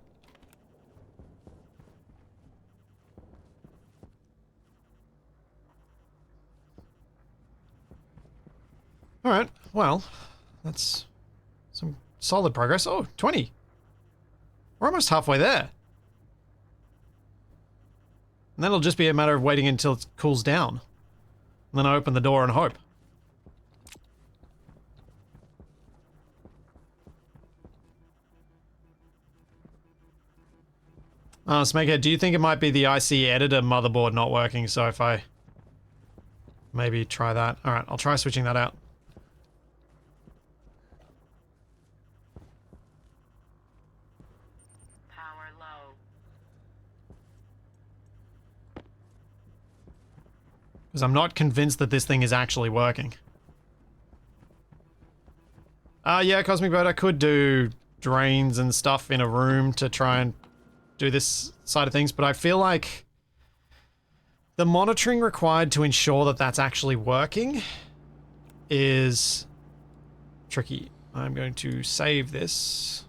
Alright, well, that's some solid progress. Oh, 20. We're almost halfway there. And then it'll just be a matter of waiting until it cools down. And then I open the door and hope. Smakehead, do you think it might be the IC editor motherboard not working? So if I maybe try that. Alright, I'll try switching that out. Power low. Because I'm not convinced that this thing is actually working. Yeah, Cosmic Bird, I could do drains and stuff in a room to try and do this side of things, but I feel like the monitoring required to ensure that that's actually working is tricky. I'm going to save this.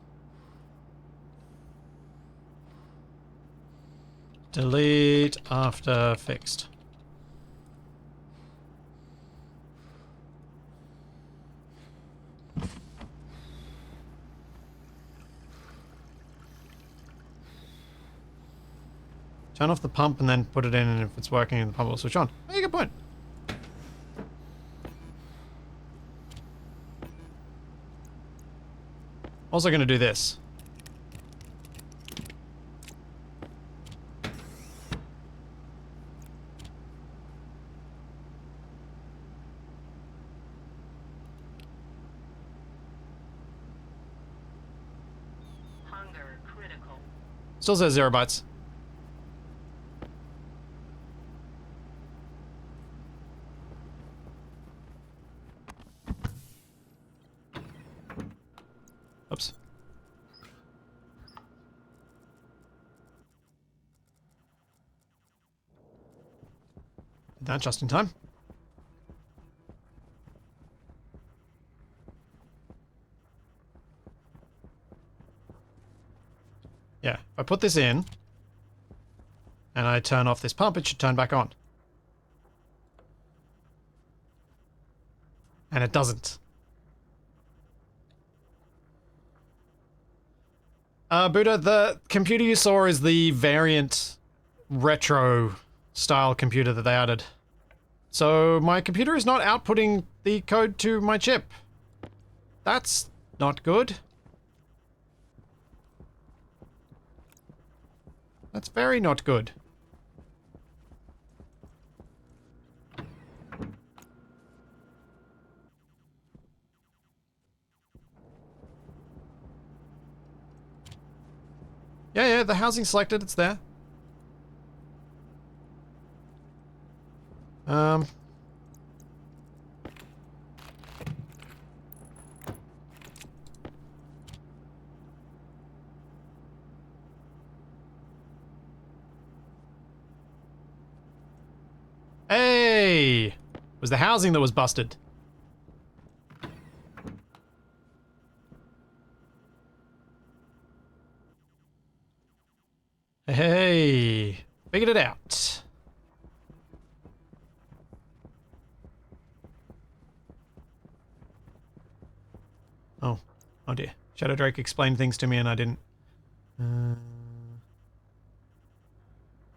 Delete after fixed. Turn off the pump and then put it in, and if it's working, the pump will switch on. Oh, good point. Also going to do this. Hunger critical. Still says 0 bytes. Oops. Did that just in time. Yeah, if I put this in and I turn off this pump, it should turn back on. And it doesn't. Buddha, the computer you saw is the variant retro style computer that they added. So my computer is not outputting the code to my chip. That's not good. That's very not good. Yeah, the housing selected, it's there. Hey! It was the housing that was busted. Hey! Figured it out. Oh dear. Shadow Drake explained things to me and I didn't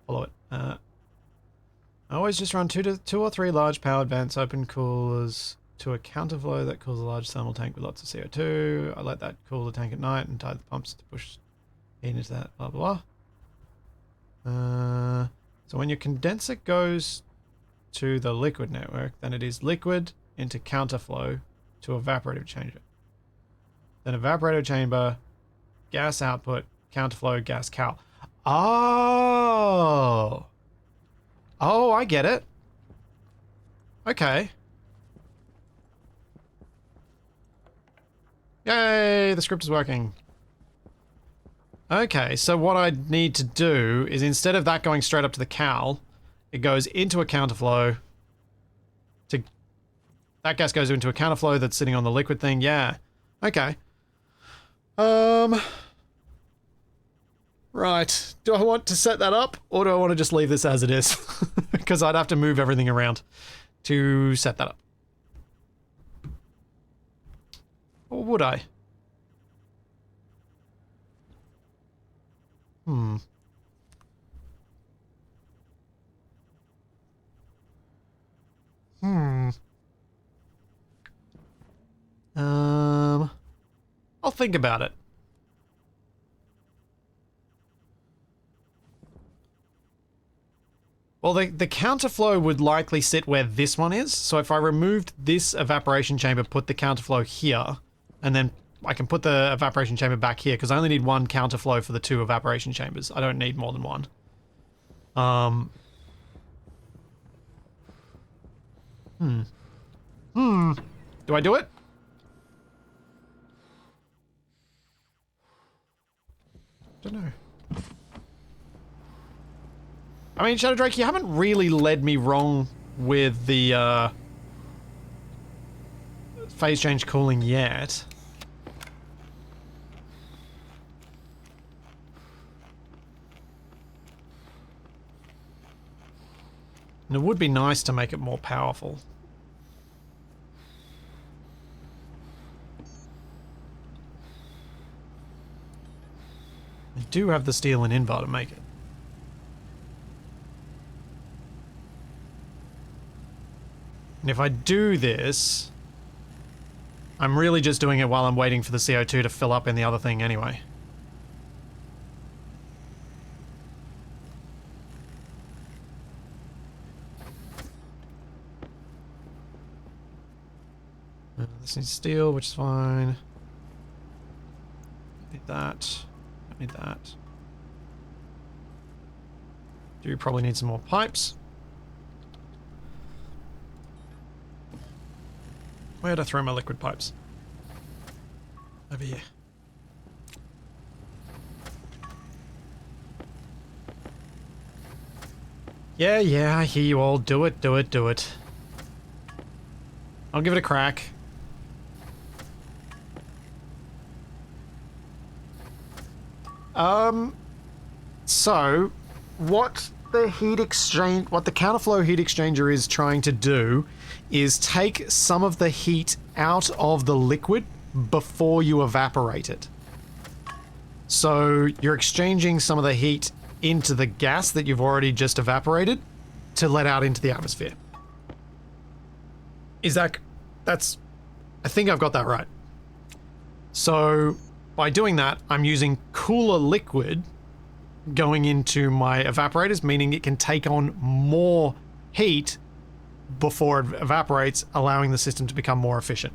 follow it. I always just run two or three large powered vents, open coolers to a counterflow that cools a large thermal tank with lots of CO2. I let that cool the tank at night and tie the pumps to push heat into that, blah blah blah. So when your condenser goes to the liquid network, then it is liquid into counterflow to evaporative chamber. Then evaporator chamber, gas output, counterflow, gas cal. Oh! Oh, I get it. Okay. Yay, the script is working. Okay, so what I need to do is instead of that going straight up to the cal, it goes into a counterflow. That gas goes into a counterflow that's sitting on the liquid thing. Yeah. Okay. Right. Do I want to set that up or do I want to just leave this as it is? Because I'd have to move everything around to set that up. Or would I? think about it. Well, the counterflow would likely sit where this one is. So if I removed this evaporation chamber, put the counterflow here, and then I can put the evaporation chamber back here, because I only need one counterflow for the 2 evaporation chambers. I don't need more than one. Do I do it? Don't know. I mean, Shadow Drake, you haven't really led me wrong with the phase change cooling yet. And it would be nice to make it more powerful. I do have the steel and invar to make it. And if I do this, I'm really just doing it while I'm waiting for the CO2 to fill up in the other thing anyway. This needs steel, which is fine. Need that. Don't need that. Do probably need some more pipes. Where'd I throw my liquid pipes? Over here. Yeah, I hear you all. Do it, do it, do it. I'll give it a crack. So, what the counterflow heat exchanger is trying to do is take some of the heat out of the liquid before you evaporate it. So you're exchanging some of the heat into the gas that you've already just evaporated to let out into the atmosphere. I think I've got that right. So by doing that, I'm using cooler liquid going into my evaporators, meaning it can take on more heat before it evaporates, allowing the system to become more efficient.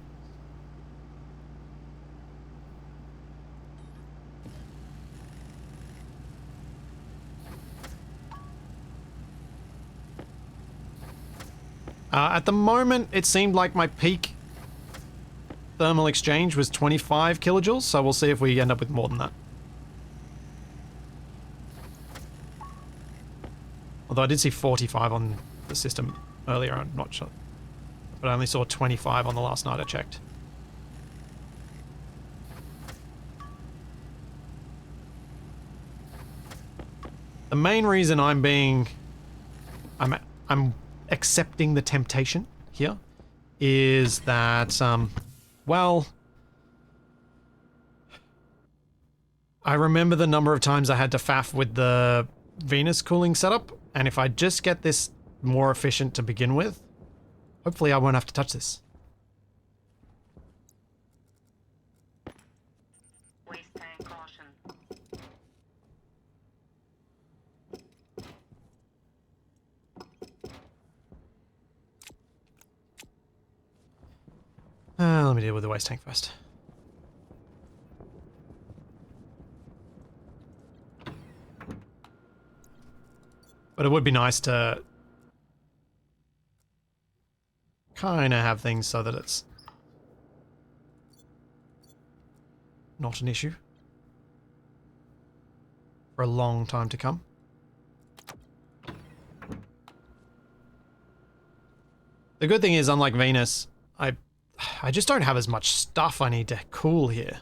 At the moment, it seemed like my peak thermal exchange was 25 kilojoules, so we'll see if we end up with more than that. Although I did see 45 on the system earlier, I'm not sure. But I only saw 25 on the last night I checked. The main reason I'm accepting the temptation here is that, well, I remember the number of times I had to faff with the Venus cooling setup, and if I just get this more efficient to begin with, hopefully I won't have to touch this. Waste tank caution. Let me deal with the waste tank first. But it would be nice to kind of have things so that it's not an issue for a long time to come. The good thing is, unlike Venus, I just don't have as much stuff I need to cool here.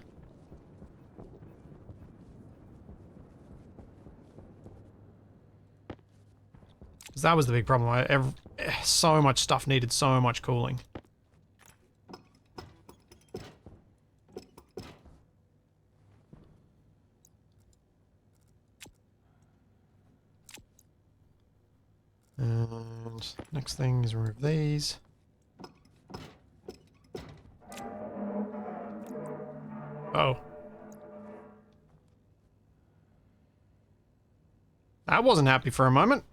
Because that was the big problem. So much stuff needed so much cooling. And next thing is remove these. Oh. That wasn't happy for a moment.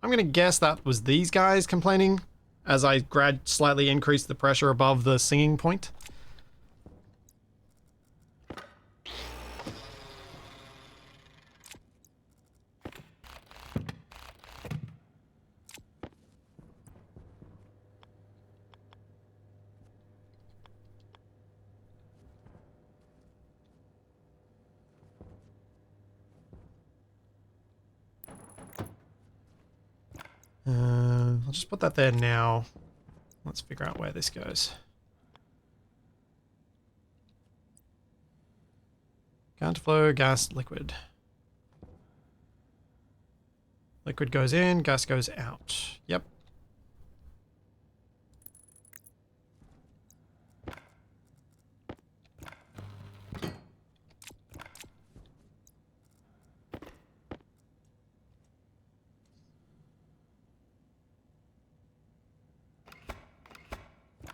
I'm gonna guess that was these guys complaining as I slightly increased the pressure above the singing point. I'll just put that there now. Let's figure out where this goes. Counterflow, gas, liquid. Liquid goes in, gas goes out. Yep.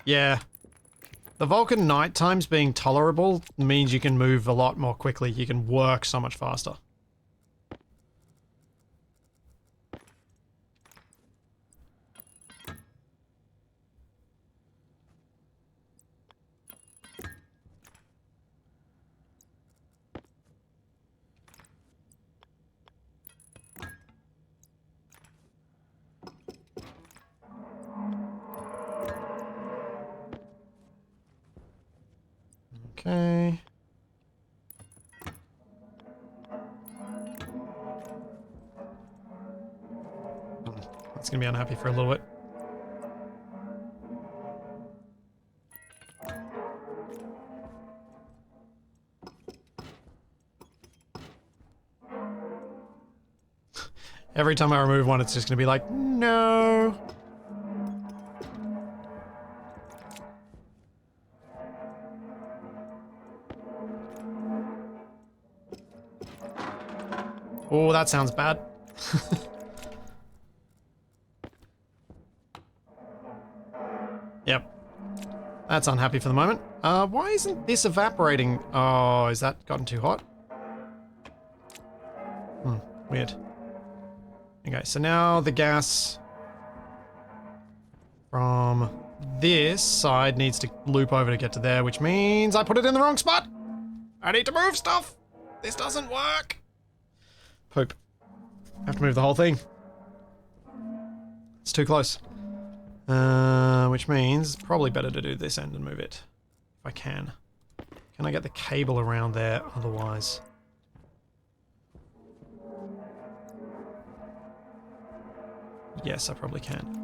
Yeah. The Vulcan night times being tolerable means you can move a lot more quickly. You can work so much faster. Okay. That's gonna be unhappy for a little bit. Every time I remove one, it's just gonna be like, no. Oh, that sounds bad. Yep. That's unhappy for the moment. Why isn't this evaporating? Oh, is that gotten too hot? Weird. Okay, so now the gas from this side needs to loop over to get to there, which means I put it in the wrong spot. I need to move stuff. This doesn't work. Poop. I have to move the whole thing. It's too close. Which means it's probably better to do this end and move it. If I can. Can I get the cable around there otherwise? Yes, I probably can.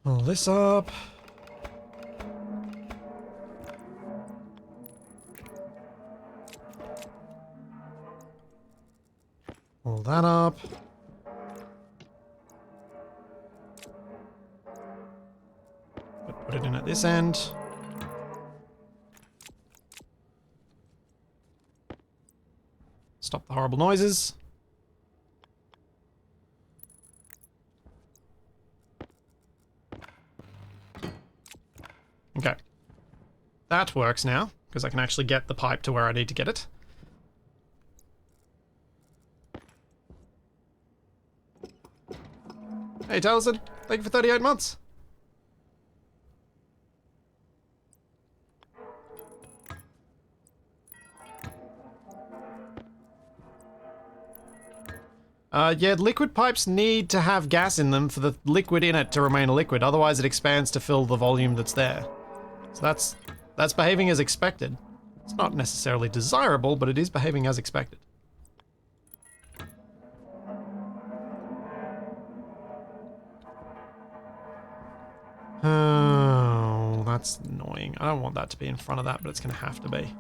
Pull this up. Pull that up. Put it in at this end. Stop the horrible noises. Okay. That works now, because I can actually get the pipe to where I need to get it. Hey, Taliesin, thank you for 38 months. Yeah, liquid pipes need to have gas in them for the liquid in it to remain a liquid, otherwise it expands to fill the volume that's there. So that's behaving as expected. It's not necessarily desirable, but it is behaving as expected. Oh, that's annoying. I don't want that to be in front of that, but it's going to have to be.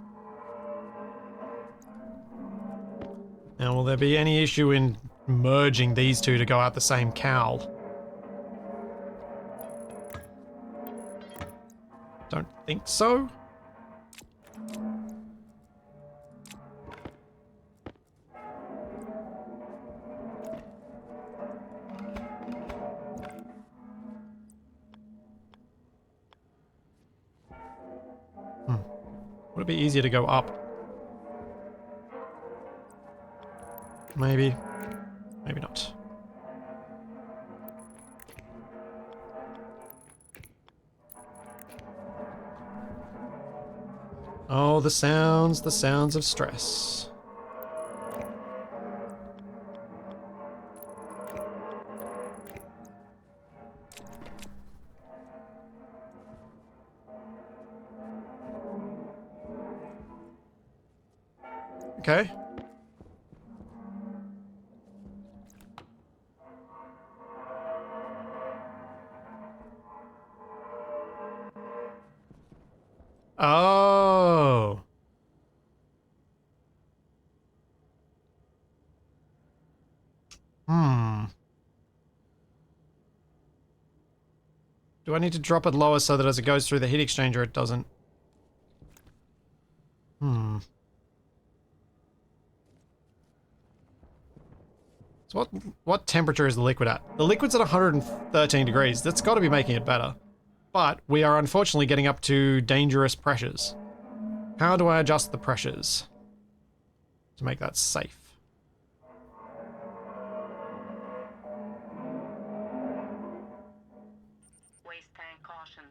Now, will there be any issue in merging these two to go out the same cowl. Don't think so. Would it be easier to go up? Maybe. Maybe not. Oh, the sounds of stress. Okay. Oh. Do I need to drop it lower so that as it goes through the heat exchanger it doesn't? So what temperature is the liquid at? The liquid's at 113 degrees. That's got to be making it better. But we are unfortunately getting up to dangerous pressures. How do I adjust the pressures to make that safe? Waste tank caution.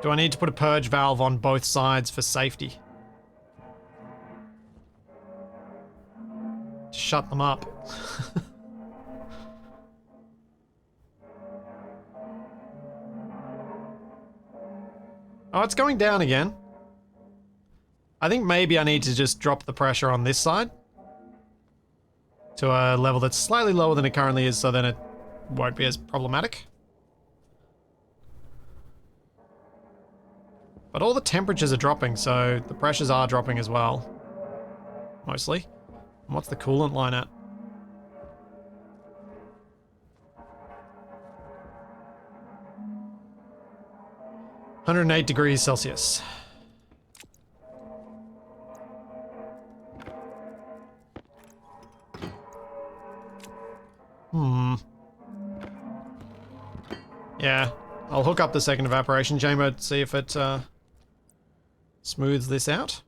Do I need to put a purge valve on both sides for safety? To shut them up. Oh, it's going down again. I think maybe I need to just drop the pressure on this side to a level that's slightly lower than it currently is, so then it won't be as problematic. But all the temperatures are dropping, so the pressures are dropping as well. Mostly. And what's the coolant line at? (108°C). Yeah, I'll hook up the second evaporation chamber to see if it smooths this out.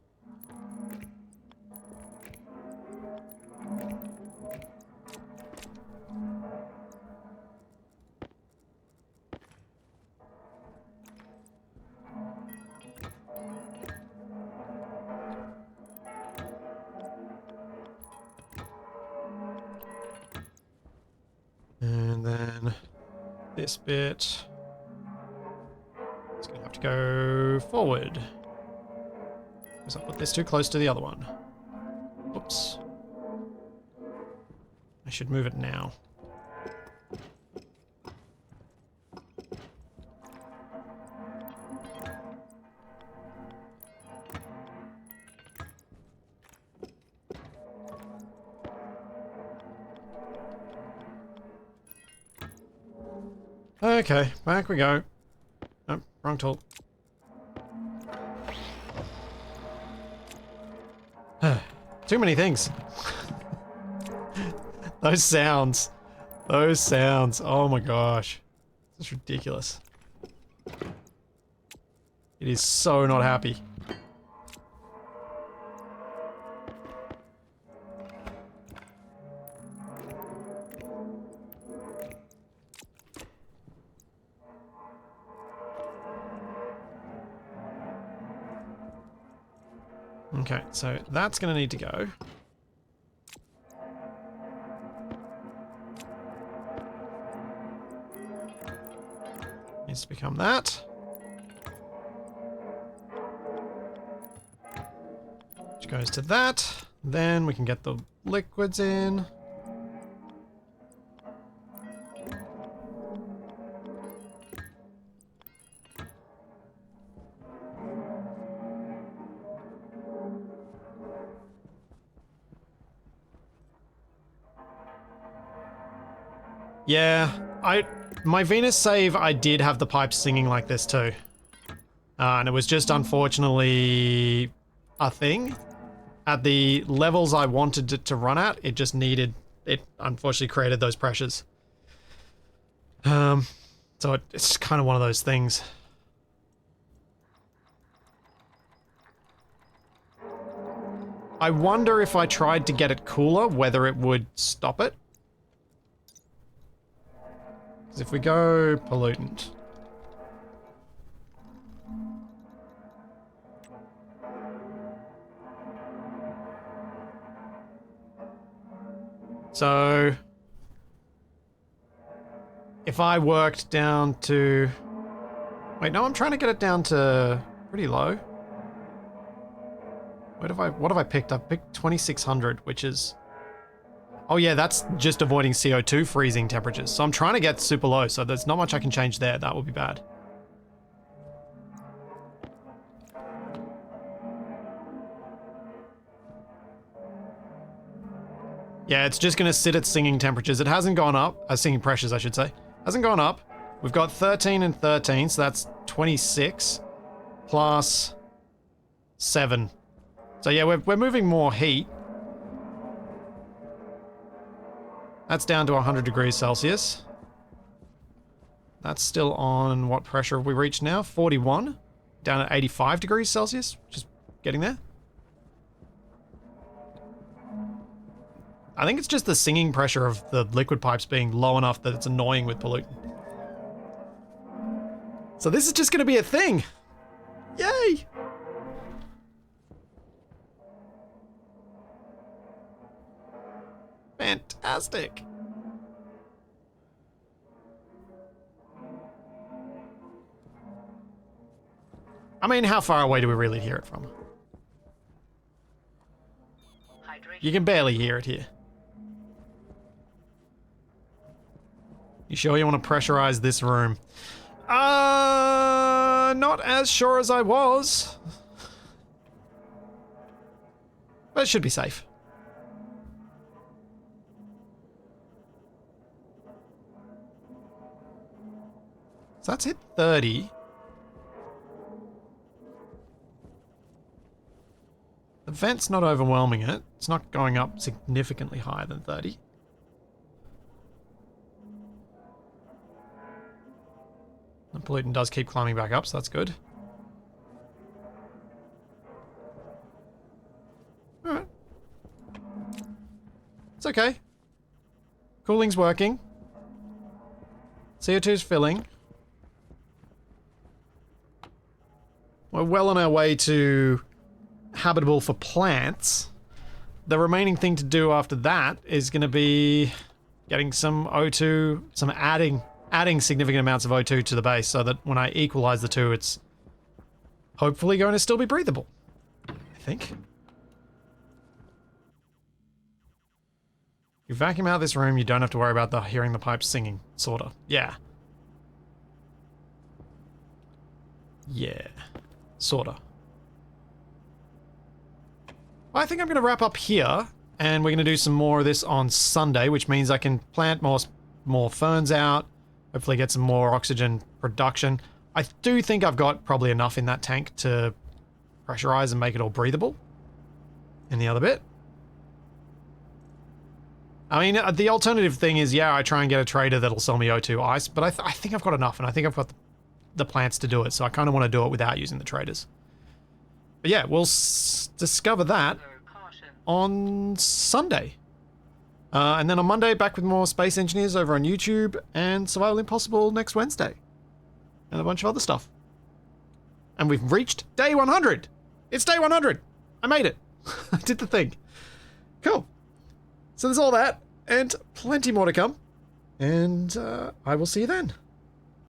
And then this bit is going to have to go forward. Because I put this too close to the other one. Oops. I should move it now. Okay, back we go. Oh, wrong tool. Too many things. Those sounds. Those sounds. Oh my gosh. This is ridiculous. It is so not happy. Okay, so that's going to need to go. Needs to become that. Which goes to that. Then we can get the liquids in. Yeah, my Venus save, I did have the pipes singing like this too. And it was just unfortunately a thing. At the levels I wanted it to run at, it just needed, it unfortunately created those pressures. So it's kind of one of those things. I wonder if I tried to get it cooler, whether it would stop it. Because if we go pollutant. So, if I worked down to... Wait, no, I'm trying to get it down to pretty low. What have I picked? I've picked 2600, which is... Oh yeah, that's just avoiding CO2 freezing temperatures. So I'm trying to get super low, so there's not much I can change there. That would be bad. Yeah, it's just going to sit at singing temperatures. It hasn't gone up. Singing pressures, I should say. Hasn't gone up. We've got 13 and 13, so that's 26 plus 7. So yeah, we're moving more heat. That's down to 100 degrees Celsius. That's still on, what pressure have we reached now? 41. Down at 85 degrees Celsius. Just getting there. I think it's just the singing pressure of the liquid pipes being low enough that it's annoying with pollutant. So this is just going to be a thing. Yay! Fantastic. I mean, how far away do we really hear it from? You can barely hear it here. You sure you want to pressurize this room? Not as sure as I was. But it should be safe. So that's hit 30. The vent's not overwhelming it. It's not going up significantly higher than 30. The pollutant does keep climbing back up, so that's good. Alright. It's okay. Cooling's working. CO2's filling. We're well on our way to habitable for plants. The remaining thing to do after that is going to be getting some O2, some adding significant amounts of O2 to the base so that when I equalize the two, it's hopefully going to still be breathable. I think. You vacuum out this room, you don't have to worry about hearing the pipes singing, sorta. Yeah. Yeah. Sorta. I think I'm going to wrap up here, and we're going to do some more of this on Sunday, which means I can plant more ferns out, hopefully get some more oxygen production. I do think I've got probably enough in that tank to pressurize and make it all breathable. And the other bit. I mean, the alternative thing is, yeah, I try and get a trader that'll sell me O2 ice, but I think I've got enough, and I think I've got the plants to do it, so I kind of want to do it without using the traders. But yeah, we'll discover that on Sunday. And then on Monday, back with more Space Engineers over on YouTube, and Survival Impossible next Wednesday. And a bunch of other stuff. And we've reached day 100! It's day 100! I made it! I did the thing. Cool. So there's all that, and plenty more to come. And I will see you then.